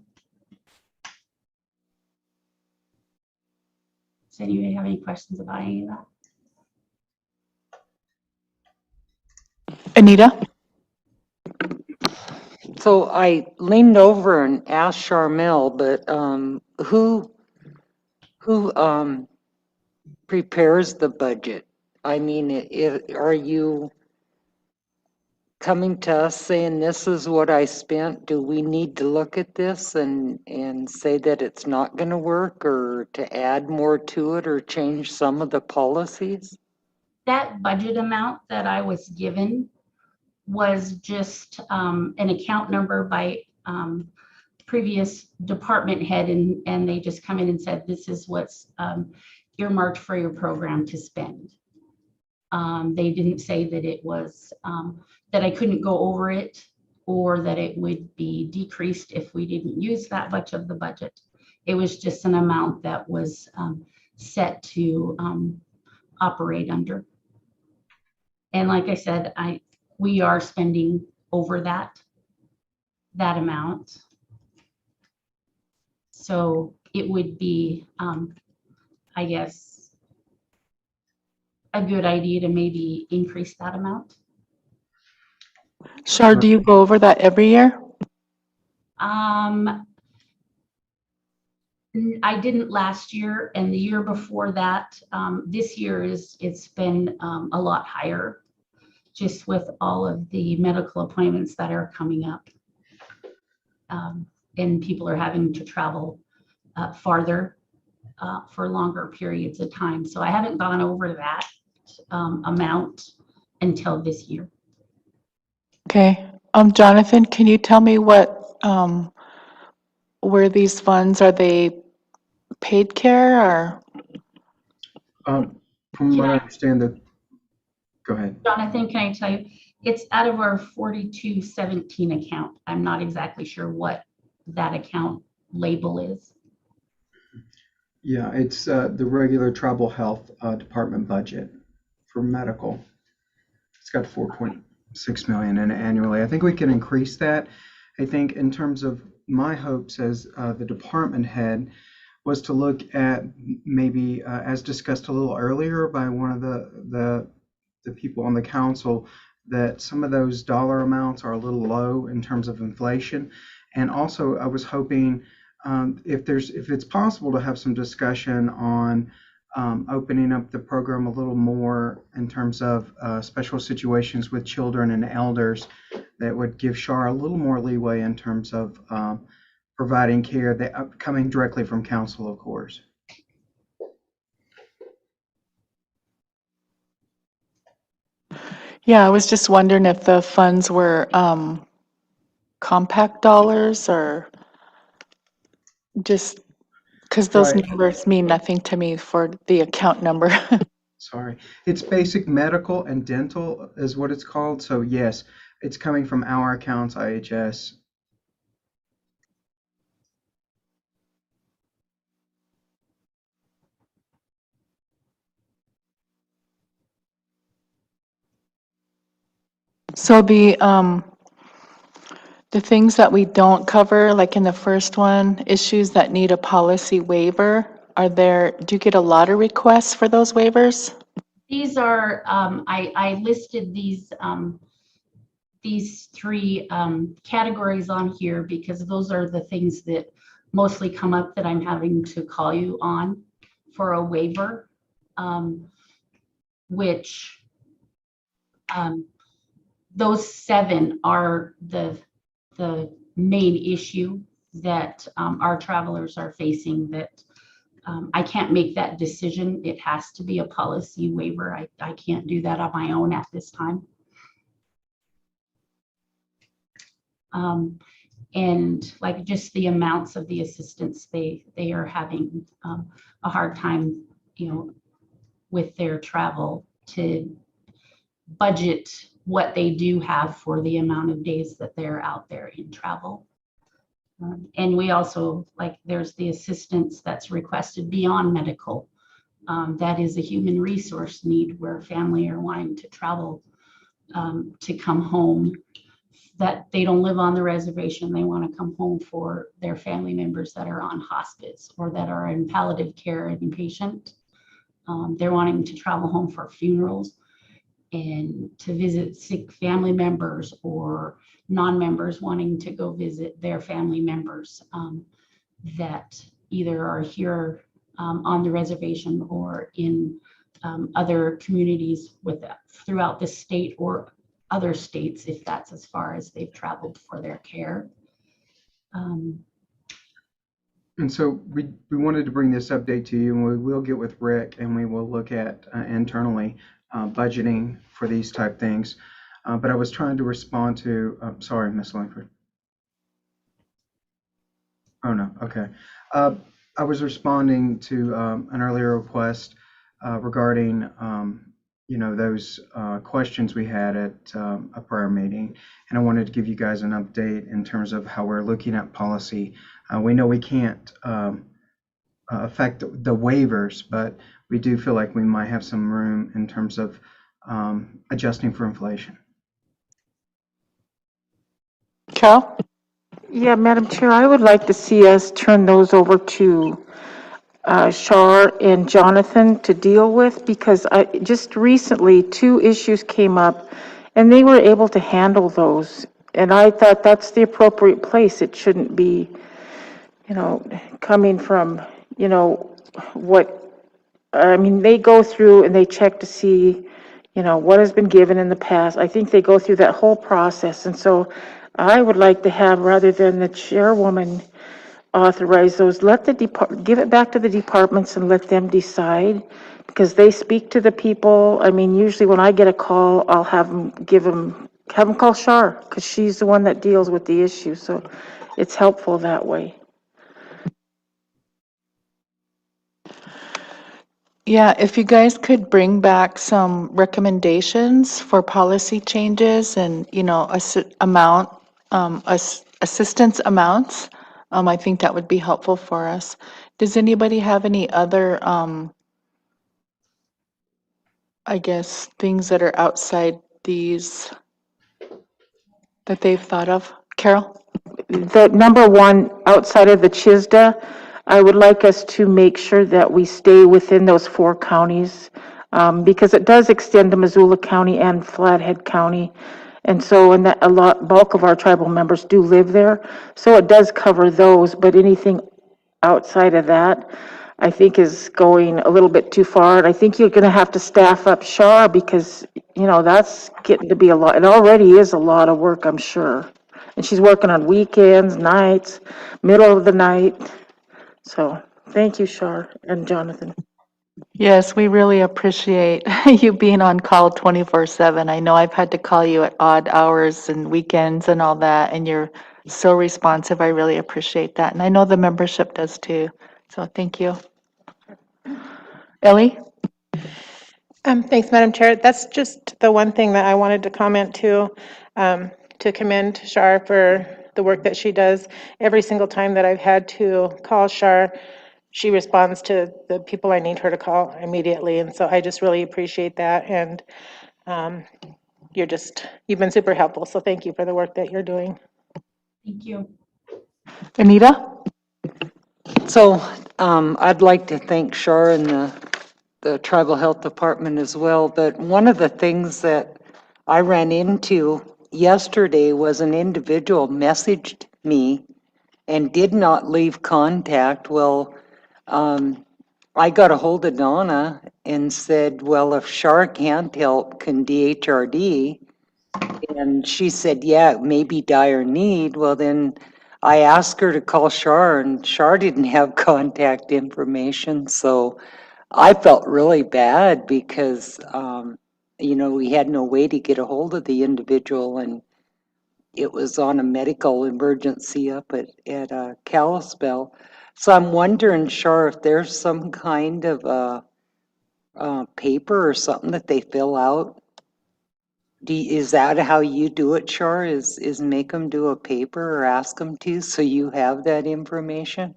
Does anybody have any questions about any of that? Anita? So I leaned over and asked Charmel, but who prepares the budget? I mean, are you coming to us saying this is what I spent? Do we need to look at this and say that it's not going to work, or to add more to it, or change some of the policies? That budget amount that I was given was just an account number by previous department head, and they just come in and said, this is what's earmarked for your program to spend. They didn't say that it was, that I couldn't go over it, or that it would be decreased if we didn't use that much of the budget. It was just an amount that was set to operate under. And like I said, we are spending over that amount. So it would be, I guess, a good idea to maybe increase that amount. Char, do you go over that every year? I didn't last year, and the year before that. This year it's been a lot higher, just with all of the medical appointments that are coming up. And people are having to travel farther for longer periods of time. So I haven't gone over that amount until this year. Okay. Jonathan, can you tell me what, where these funds, are they paid care or? From what I understand, go ahead. Jonathan, can I tell you, it's out of our 4217 account. I'm not exactly sure what that account label is. Yeah, it's the regular tribal health department budget for medical. It's got 4.6 million in it annually. I think we can increase that. I think in terms of my hopes as the department head was to look at maybe, as discussed a little earlier by one of the people on the council, that some of those dollar amounts are a little low in terms of inflation. And also I was hoping if it's possible to have some discussion on opening up the program a little more in terms of special situations with children and elders that would give Shar a little more leeway in terms of providing care that coming directly from council, of course. Yeah, I was just wondering if the funds were compact dollars or just, because those Right. numbers mean nothing to me for the account number. Sorry. It's basic medical and dental is what it's called. So yes, it's coming from our accounts, IHS. So the things that we don't cover, like in the first one, issues that need a policy waiver, do you get a lot of requests for those waivers? These are, I listed these three categories on here because those are the things that mostly come up that I'm having to call you on for a waiver, which those 7 are the main issue that our travelers are facing, that I can't make that decision. It has to be a policy waiver. I can't do that on my own at this time. And like just the amounts of the assistance they are having a hard time, with their travel to budget what they do have for the amount of days that they're out there in travel. And we also, like, there's the assistance that's requested beyond medical. That is a human resource need where family are wanting to travel to come home, that they don't live on the reservation. They want to come home for their family members that are on hospice or that are in palliative care and inpatient. They're wanting to travel home for funerals and to visit sick family members, or non-members wanting to go visit their family members that either are here on the reservation or in other communities throughout the state or other states, if that's as far as they've traveled for their care. And so we wanted to bring this update to you, and we will get with Rick and we will look at internally budgeting for these type things. But I was trying to respond to, sorry, Ms. Langford. Oh, no, okay. I was responding to an earlier request regarding, those questions we had at a prior meeting. And I wanted to give you guys an update in terms of how we're looking at policy. We know we can't affect the waivers, but we do feel like we might have some room in terms of adjusting for inflation. Carol? Yeah, Madam Chair, I would like to see us turn those over to Shar and Jonathan to deal with, because just recently 2 issues came up and they were able to handle those. And I thought that's the appropriate place. It shouldn't be, coming from, they go through and they check to see, what has been given in the past. I think they go through that whole process. And so I would like to have, rather than the chairwoman authorize those, give it back to the departments and let them decide, because they speak to the people. I mean, usually when I get a call, I'll have them call Shar, because she's the one that deals with the issue. So it's helpful that way. Yeah, if you guys could bring back some recommendations for policy changes and, assistance amounts, I think that would be helpful for us. Does anybody have any other, things that are outside these that they've thought of? Carol? The number one, outside of the CHISDA, I would like us to make sure that we stay within those 4 counties, because it does extend to Missoula County and Flathead County. And so, bulk of our tribal members do live there. So it does cover those, but anything outside of that, I think is going a little bit too far. And I think you're gonna have to staff up Shar, because you know, that's getting to be a lot. It already is a lot of work, I'm sure. And she's working on weekends, nights, middle of the night. So thank you, Shar and Jonathan. Yes, we really appreciate you being on call 24/7. I know I've had to call you at odd hours and weekends and all that, and you're so responsive. I really appreciate that. And I know the membership does too. So thank you. Ellie? Thanks, Madam Chair. That's just the one thing that I wanted to comment to commend Shar for the work that she does. Every single time that I've had to call Shar, she responds to the people I need her to call immediately. And so I just really appreciate that. And you've been super helpful. So thank you for the work that you're doing. Thank you. Anita? So I'd like to thank Shar and the Tribal Health Department as well. But one of the things that I ran into yesterday was an individual messaged me and did not leave contact. Well, I got a hold of Donna and said, well, if Shar can't help, can DHRD? And she said, yeah, it may be dire need. Well, then I asked her to call Shar, and Shar didn't have contact information. So I felt really bad because, you know, we had no way to get a hold of the individual, and it was on a medical emergency up at Kalispell. So I'm wondering, Shar, if there's some kind of paper or something that they fill out. Is that how you do it, Shar? Is make them do a paper or ask them to, so you have that information?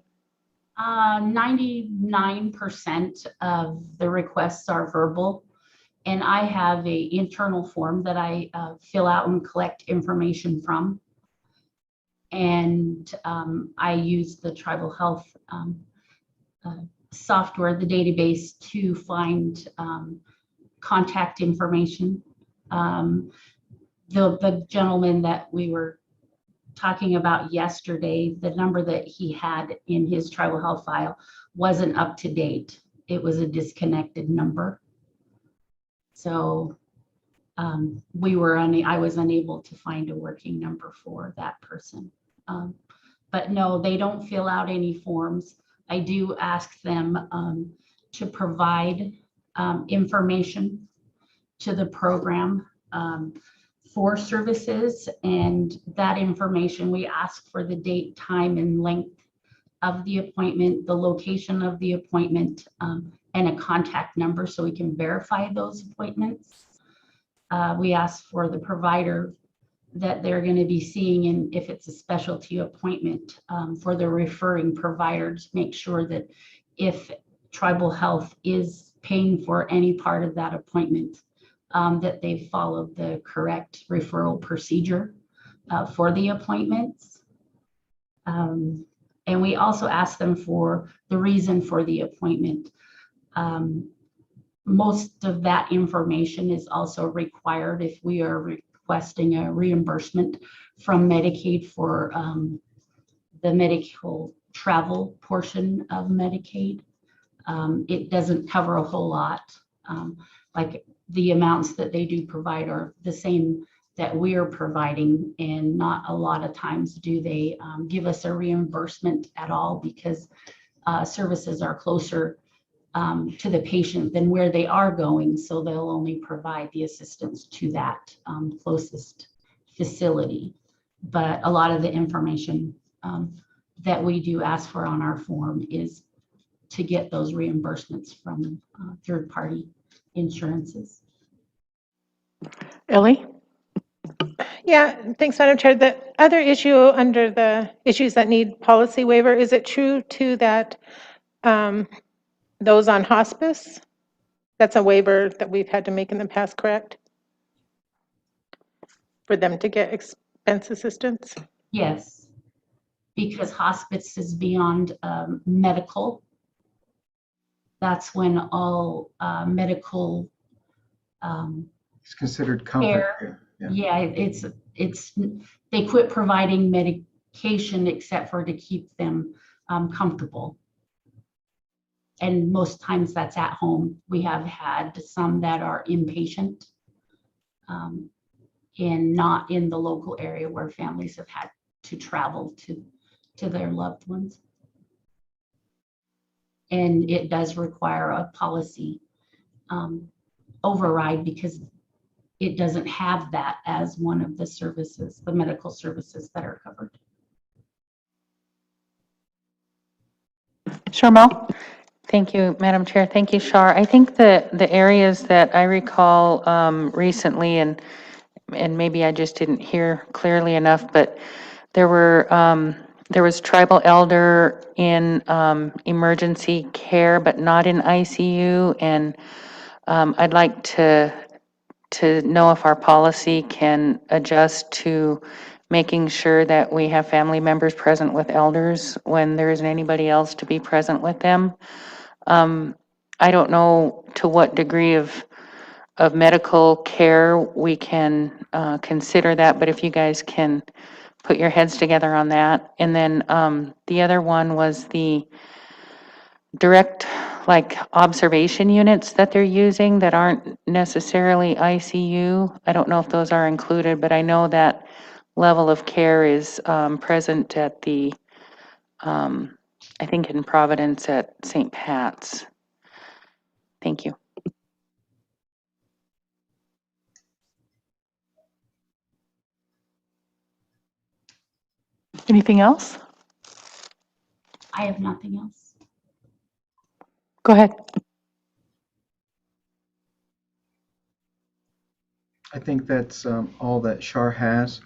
99% of the requests are verbal, and I have a internal form that I fill out and collect information from. And I use the tribal health software, the database, to find contact information. The gentleman that we were talking about yesterday, the number that he had in his tribal health file wasn't up to date. It was a disconnected number. So I was unable to find a working number for that person. But no, they don't fill out any forms. I do ask them to provide information to the program for services, and that information, we ask for the date, time, and length of the appointment, the location of the appointment, and a contact number so we can verify those appointments. We ask for the provider that they're going to be seeing, and if it's a specialty appointment, for the referring providers, make sure that if tribal health is paying for any part of that appointment, that they've followed the correct referral procedure for the appointments. And we also ask them for the reason for the appointment. Most of that information is also required if we are requesting a reimbursement from Medicaid for the medical travel portion of Medicaid. It doesn't cover a whole lot. Like the amounts that they do provide are the same that we're providing, and not a lot of times do they give us a reimbursement at all, because services are closer to the patient than where they are going, so they'll only provide the assistance to that closest facility. But a lot of the information that we do ask for on our form is to get those reimbursements from third-party insurances. Ellie? Yeah, thanks, Madam Chair. The other issue under the issues that need policy waiver, is it true too that those on hospice, that's a waiver that we've had to make in the past, correct? For them to get expense assistance? Yes, because hospice is beyond medical. That's when all medical It's considered comfort care. Yeah, it's they quit providing medication except for to keep them comfortable. And most times that's at home. We have had some that are inpatient and not in the local area where families have had to travel to their loved ones. And it does require a policy override because it doesn't have that as one of the services, the medical services that are covered. Sharmel? Thank you, Madam Chair. Thank you, Shar. I think the areas that I recall recently, and maybe I just didn't hear clearly enough, but there was tribal elder in emergency care, but not in ICU, and I'd like to know if our policy can adjust to making sure that we have family members present with elders when there isn't anybody else to be present with them. I don't know to what degree of medical care we can consider that, but if you guys can put your heads together on that. And then the other one was the direct observation units that they're using that aren't necessarily ICU. I don't know if those are included, but I know that level of care is present at the, I think in Providence at St. Pat's. Thank you. Anything else? I have nothing else. Go ahead. I think that's all that Shar has.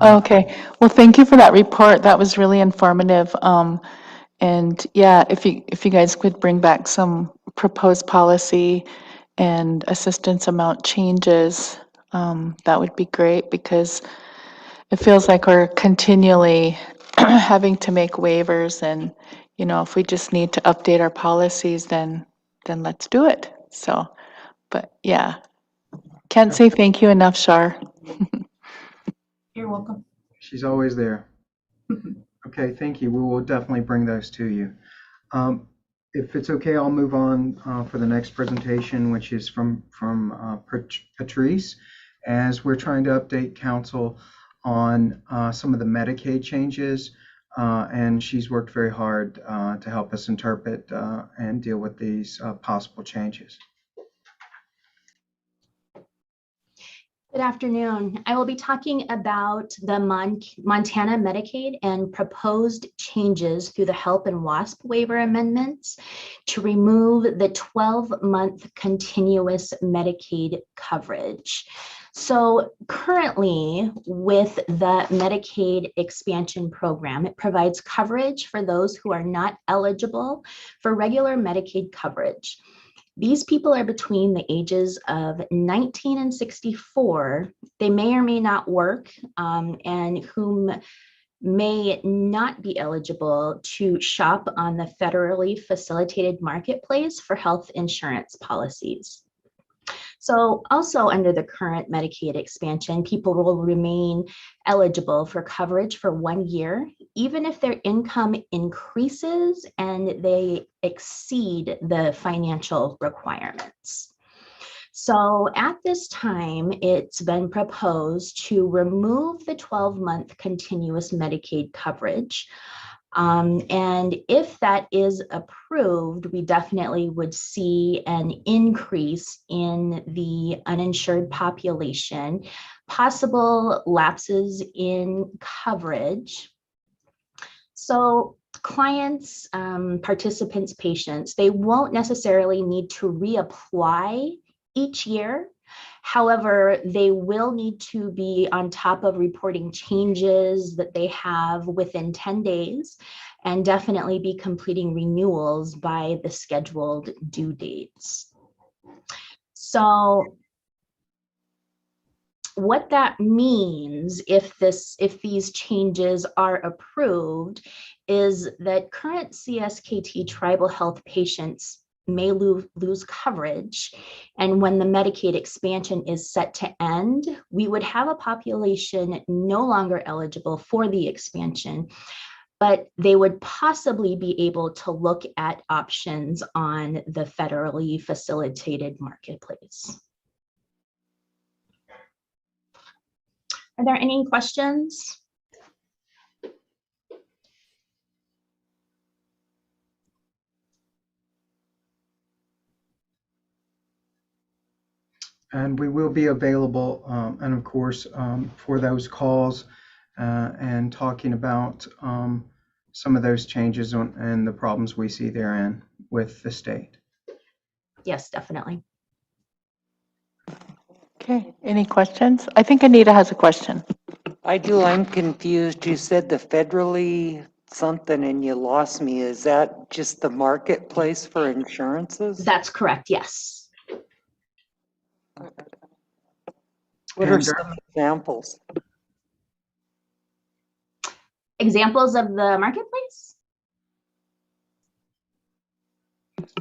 Okay, well, thank you for that report. That was really informative. And yeah, if you guys could bring back some proposed policy and assistance amount changes, that would be great because it feels like we're continually having to make waivers and, if we just need to update our policies, then let's do it. So, but yeah, can't say thank you enough, Shar. You're welcome. She's always there. Okay, thank you. We will definitely bring those to you. If it's okay, I'll move on for the next presentation, which is from Patrice, as we're trying to update council on some of the Medicaid changes, and she's worked very hard to help us interpret and deal with these possible changes. Good afternoon. I will be talking about the Montana Medicaid and proposed changes through the HELP and WASP waiver amendments to remove the 12-month continuous Medicaid coverage. So currently with the Medicaid expansion program, it provides coverage for those who are not eligible for regular Medicaid coverage. These people are between the ages of 19 and 64. They may or may not work and whom may not be eligible to shop on the federally facilitated marketplace for health insurance policies. So also under the current Medicaid expansion, people will remain eligible for coverage for 1 year, even if their income increases and they exceed the financial requirements. So at this time, it's been proposed to remove the 12-month continuous Medicaid coverage. And if that is approved, we definitely would see an increase in the uninsured population, possible lapses in coverage. So clients, participants, patients, they won't necessarily need to reapply each year. However, they will need to be on top of reporting changes that they have within 10 days and definitely be completing renewals by the scheduled due dates. So what that means if these changes are approved is that current CSKT tribal health patients may lose coverage. And when the Medicaid expansion is set to end, we would have a population no longer eligible for the expansion, but they would possibly be able to look at options on the federally facilitated marketplace. Are there any questions? And we will be available, and of course, for those calls and talking about some of those changes and the problems we see therein with the state. Yes, definitely. Okay, any questions? I think Anita has a question. I do, I'm confused. You said the federally something and you lost me. Is that just the marketplace for insurances? That's correct, yes. What are some examples? Examples of the marketplace?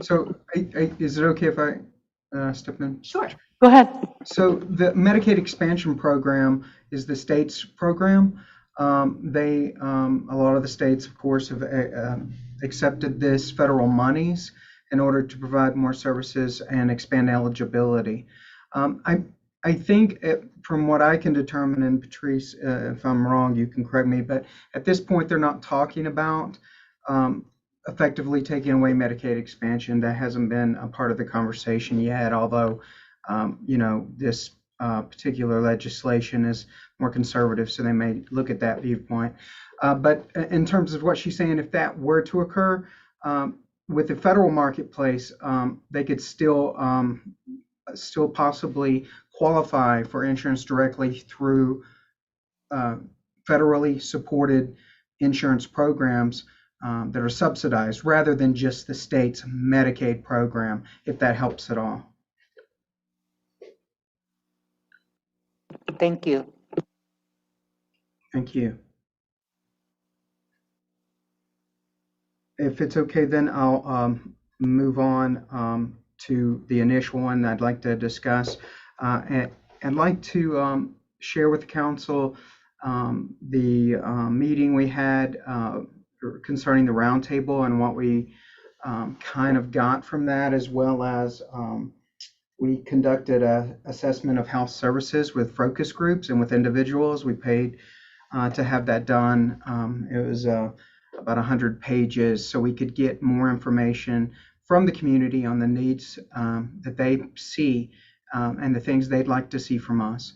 So is it okay if I step in? Sure. Go ahead. So the Medicaid expansion program is the state's program. A lot of the states, of course, have accepted this federal monies in order to provide more services and expand eligibility. I think from what I can determine, and Patrice, if I'm wrong, you can correct me, but at this point, they're not talking about effectively taking away Medicaid expansion. That hasn't been a part of the conversation yet, although this particular legislation is more conservative, so they may look at that viewpoint. But in terms of what she's saying, if that were to occur with the federal marketplace, they could still possibly qualify for insurance directly through federally supported insurance programs that are subsidized rather than just the state's Medicaid program, if that helps at all. Thank you. Thank you. If it's okay, then I'll move on to the initial one I'd like to discuss. And I'd like to share with the council the meeting we had concerning the roundtable and what we kind of got from that, as well as we conducted an assessment of health services with focus groups and with individuals. We paid to have that done. It was about 100 pages, so we could get more information from the community on the needs that they see and the things they'd like to see from us.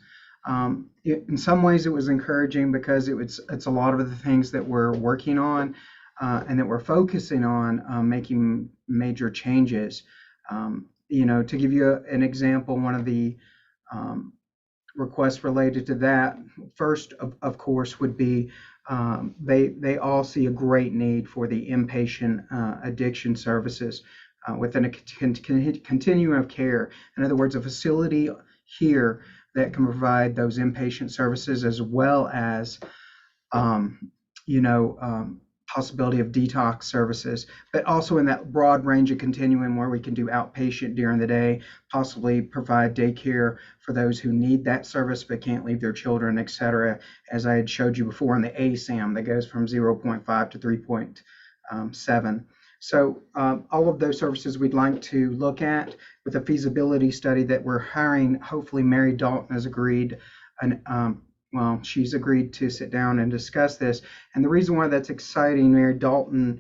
In some ways, it was encouraging because it's a lot of the things that we're working on and that we're focusing on making major changes. To give you an example, one of the requests related to that, first, of course, would be they all see a great need for the inpatient addiction services within a continuum of care. In other words, a facility here that can provide those inpatient services as well as possibility of detox services, but also in that broad range of continuum where we can do outpatient during the day, possibly provide daycare for those who need that service but can't leave their children, etc. As I had showed you before in the ASAM that goes from 0.5 to 3.7. So all of those services we'd like to look at with a feasibility study that we're hiring. Hopefully Mary Dalton has agreed, and she's agreed to sit down and discuss this. And the reason why that's exciting, Mary Dalton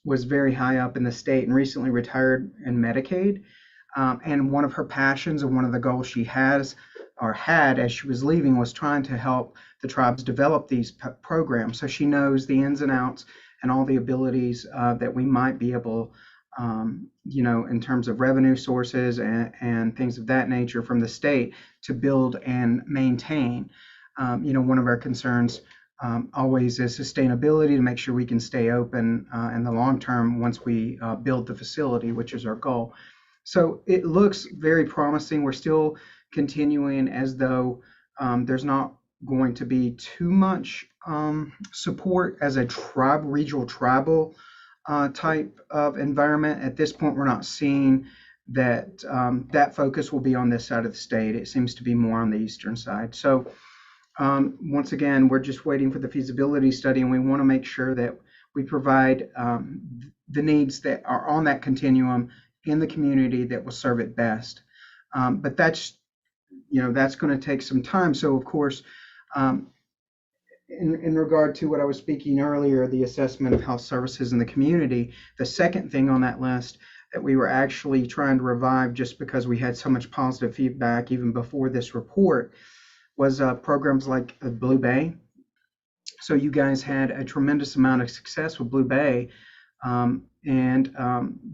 was very high up in the state and recently retired in Medicaid. And one of her passions and one of the goals she has or had as she was leaving was trying to help the tribes develop these programs. So she knows the ins and outs and all the abilities that we might be able, in terms of revenue sources and things of that nature from the state to build and maintain. One of our concerns always is sustainability, to make sure we can stay open in the long term once we build the facility, which is our goal. So it looks very promising. We're still continuing as though there's not going to be too much support as a regional tribal type of environment. At this point, we're not seeing that that focus will be on this side of the state. It seems to be more on the eastern side. So once again, we're just waiting for the feasibility study, and we want to make sure that we provide the needs that are on that continuum in the community that will serve it best. But that's going to take some time. So of course, Um, in regard to what I was speaking earlier, the assessment of health services in the community, the second thing on that list that we were actually trying to revive just because we had so much positive feedback even before this report was programs like Blue Bay. So you guys had a tremendous amount of success with Blue Bay, and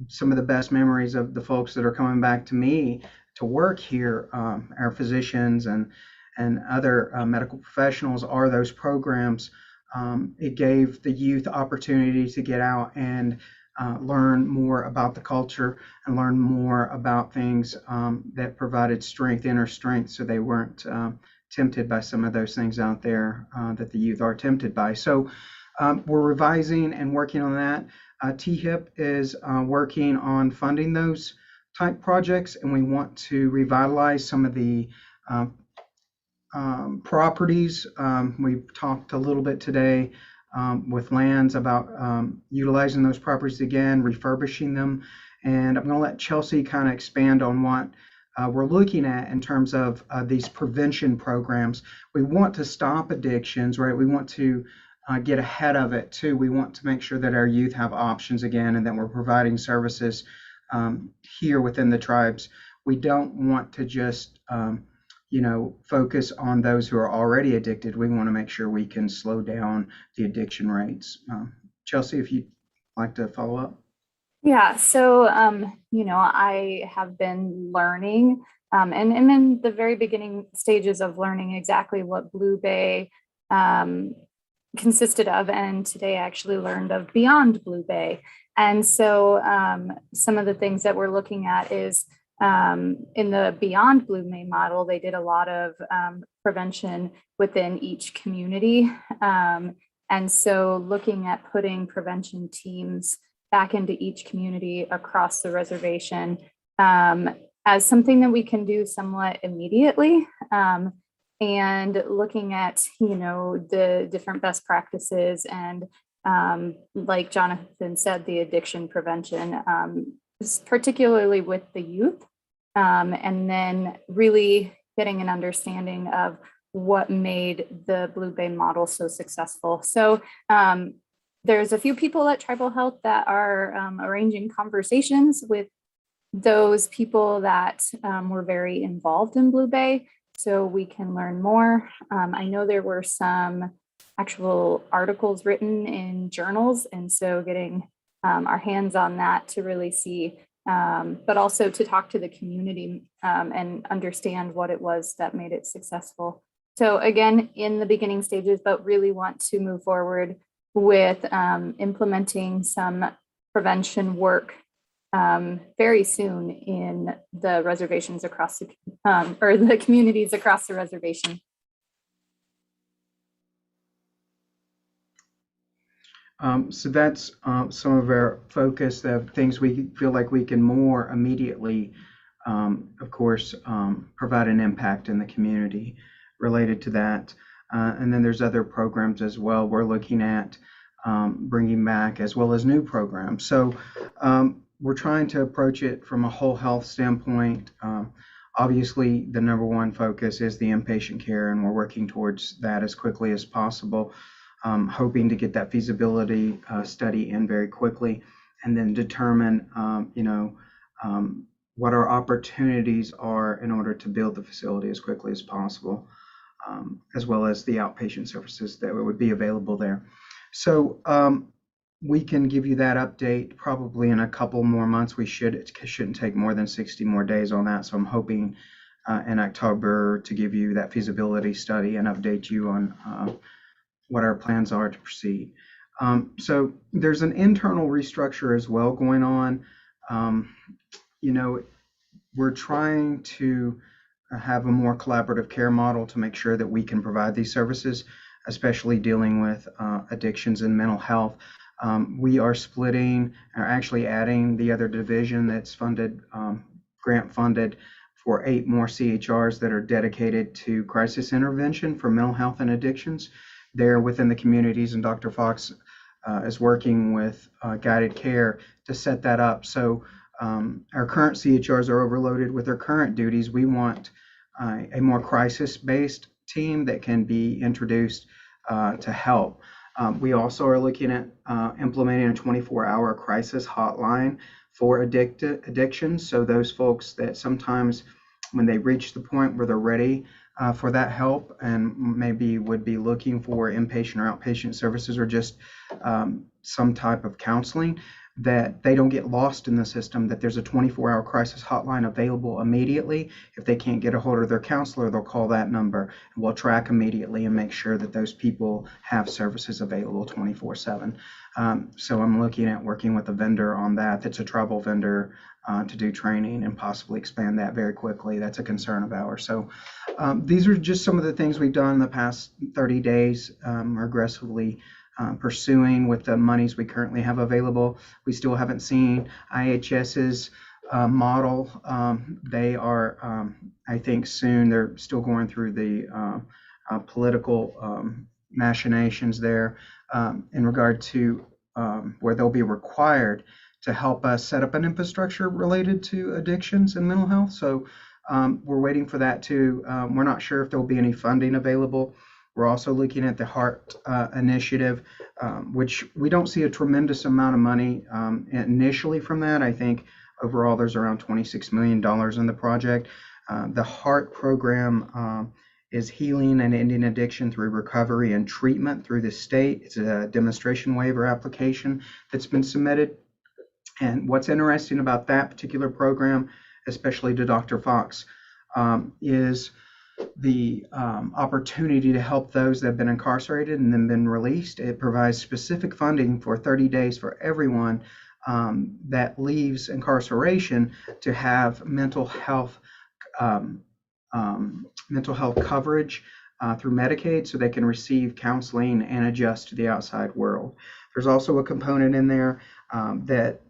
some of the best memories of the folks that are coming back to me to work here, our physicians and other medical professionals, are those programs. It gave the youth opportunity to get out and learn more about the culture and learn more about things that provided strength, inner strength, so they weren't tempted by some of those things out there that the youth are tempted by. So we're revising and working on that. THIP is working on funding those type projects, and we want to revitalize some of the properties. We've talked a little bit today with lands about utilizing those properties again, refurbishing them. And I'm going to let Chelsea kind of expand on what we're looking at in terms of these prevention programs. We want to stop addictions, right? We want to get ahead of it too. We want to make sure that our youth have options again, and that we're providing services here within the tribes. We don't want to just focus on those who are already addicted. We want to make sure we can slow down the addiction rates. Chelsea, if you'd like to follow up. Yeah, so, I have been learning and in the very beginning stages of learning exactly what Blue Bay consisted of. And today I actually learned of Beyond Blue Bay. And so some of the things that we're looking at is in the Beyond Blue Bay model, they did a lot of prevention within each community. And so looking at putting prevention teams back into each community across the reservation as something that we can do somewhat immediately, and looking at, the different best practices and like Jonathan said, the addiction prevention, particularly with the youth, and then really getting an understanding of what made the Blue Bay model so successful. So there's a few people at Tribal Health that are arranging conversations with those people that were very involved in Blue Bay, so we can learn more. I know there were some actual articles written in journals, and so getting our hands on that to really see, but also to talk to the community and understand what it was that made it successful. So again, in the beginning stages, but really want to move forward with implementing some prevention work very soon in the reservations across the, or the communities across the reservation. So that's some of our focus, of things we feel like we can more immediately, of course, provide an impact in the community related to that. And then there's other programs as well we're looking at bringing back, as well as new programs. So we're trying to approach it from a whole health standpoint. Obviously, the number one focus is the inpatient care, and we're working towards that as quickly as possible, hoping to get that feasibility study in very quickly, and then determine, what our opportunities are in order to build the facility as quickly as possible, as well as the outpatient services that would be available there. So we can give you that update probably in a couple more months. It shouldn't take more than 60 more days on that. So I'm hoping in October to give you that feasibility study and update you on what our plans are to proceed. So there's an internal restructure as well going on. We're trying to have a more collaborative care model to make sure that we can provide these services, especially dealing with addictions and mental health. We are splitting, or actually adding the other division that's funded, grant funded, for 8 more CHRs that are dedicated to crisis intervention for mental health and addictions. They're within the communities, and Dr. Fox is working with guided care to set that up. So our current CHRs are overloaded with their current duties. We want a more crisis-based team that can be introduced to help. We also are looking at implementing a 24-hour crisis hotline for addiction. So those folks that sometimes when they reach the point where they're ready for that help and maybe would be looking for inpatient or outpatient services or just some type of counseling, that they don't get lost in the system, that there's a 24-hour crisis hotline available immediately. If they can't get a hold of their counselor, they'll call that number, and we'll track immediately and make sure that those people have services available 24/7. So I'm looking at working with a vendor on that. That's a travel vendor to do training and possibly expand that very quickly. That's a concern of ours. So these are just some of the things we've done in the past 30 days. We're aggressively pursuing with the monies we currently have available. We still haven't seen IHS's model. They are, I think soon, they're still going through the political machinations there in regard to where they'll be required to help us set up an infrastructure related to addictions and mental health. So we're waiting for that too. We're not sure if there'll be any funding available. We're also looking at the HEART initiative, which we don't see a tremendous amount of money initially from that. I think overall there's around $26 million in the project. The HEART program is healing and ending addiction through recovery and treatment through the state. It's a demonstration waiver application that's been submitted. And what's interesting about that particular program, especially to Dr. Fox, is the opportunity to help those that have been incarcerated and then been released. It provides specific funding for 30 days for everyone that leaves incarceration to have mental health coverage through Medicaid so they can receive counseling and adjust to the outside world. There's also a component in there that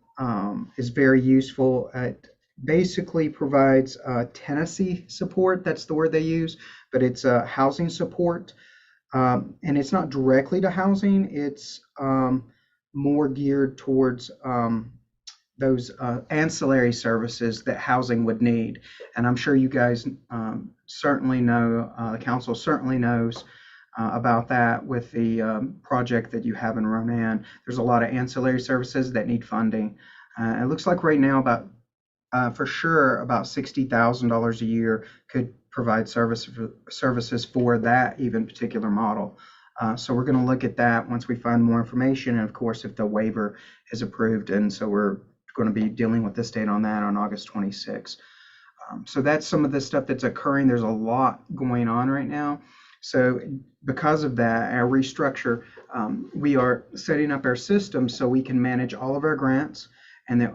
is very useful. It basically provides tenancy support. That's the word they use, but it's housing support. And it's not directly to housing. It's more geared towards those ancillary services that housing would need. And I'm sure you guys certainly know, the council certainly knows about that with the project that you have in Ronan. There's a lot of ancillary services that need funding. It looks like right now for sure about $60,000 a year could provide services for that even particular model. So we're going to look at that once we find more information, and of course if the waiver is approved. And so we're going to be dealing with the state on that on August 26th. So that's some of the stuff that's occurring. There's a lot going on right now. So because of that, our restructure, we are setting up our system so we can manage all of our grants, and that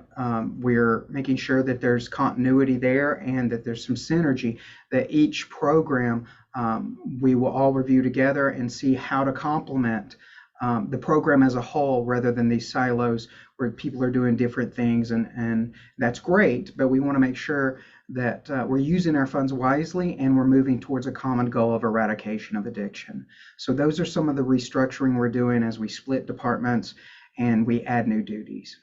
we're making sure that there's continuity there and that there's some synergy, that each program we will all review together and see how to complement the program as a whole rather than these silos where people are doing different things. And that's great, but we want to make sure that we're using our funds wisely and we're moving towards a common goal of eradication of addiction. So those are some of the restructuring we're doing as we split departments and we add new duties.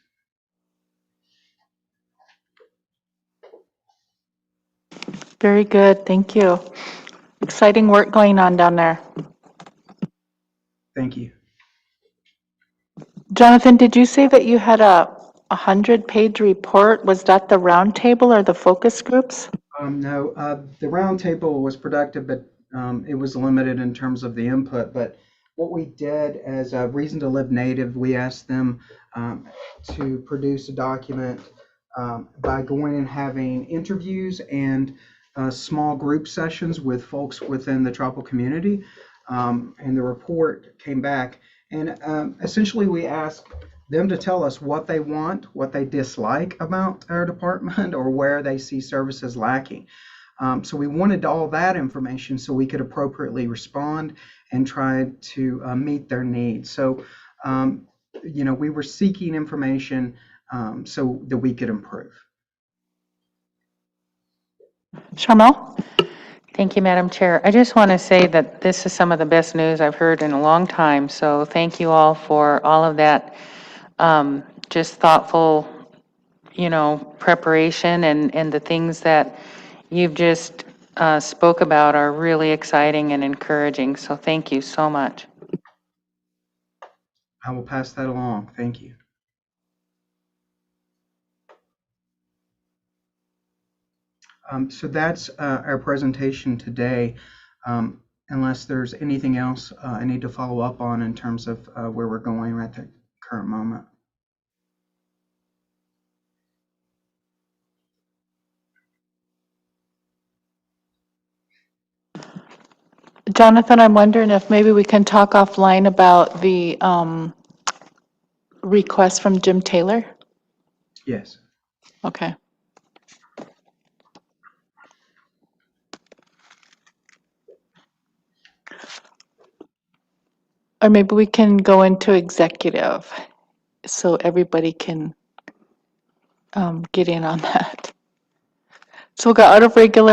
Very good, thank you. Exciting work going on down there. Thank you. Jonathan, did you say that you had a 100-page report? Was that the roundtable or the focus groups? No, the roundtable was productive, but it was limited in terms of the input. But what we did as a Reason to Live Native, we asked them to produce a document by going and having interviews and small group sessions with folks within the tribal community. And the report came back, and essentially we asked them to tell us what they want, what they dislike about our department, or where they see services lacking. So we wanted all that information so we could appropriately respond and try to meet their needs. So, we were seeking information so that we could improve. Sharmel? Thank you, Madam Chair. I just want to say that this is some of the best news I've heard in a long time. So thank you all for all of that just thoughtful, preparation and the things that you've just spoke about are really exciting and encouraging, so thank you so much. I will pass that along. Thank you. So that's our presentation today. Unless there's anything else I need to follow up on in terms of where we're going at the current moment. Jonathan, I'm wondering if maybe we can talk offline about the request from Jim Taylor? Yes. Okay. Or maybe we can go into executive so everybody can get in on that. So we'll go out of regular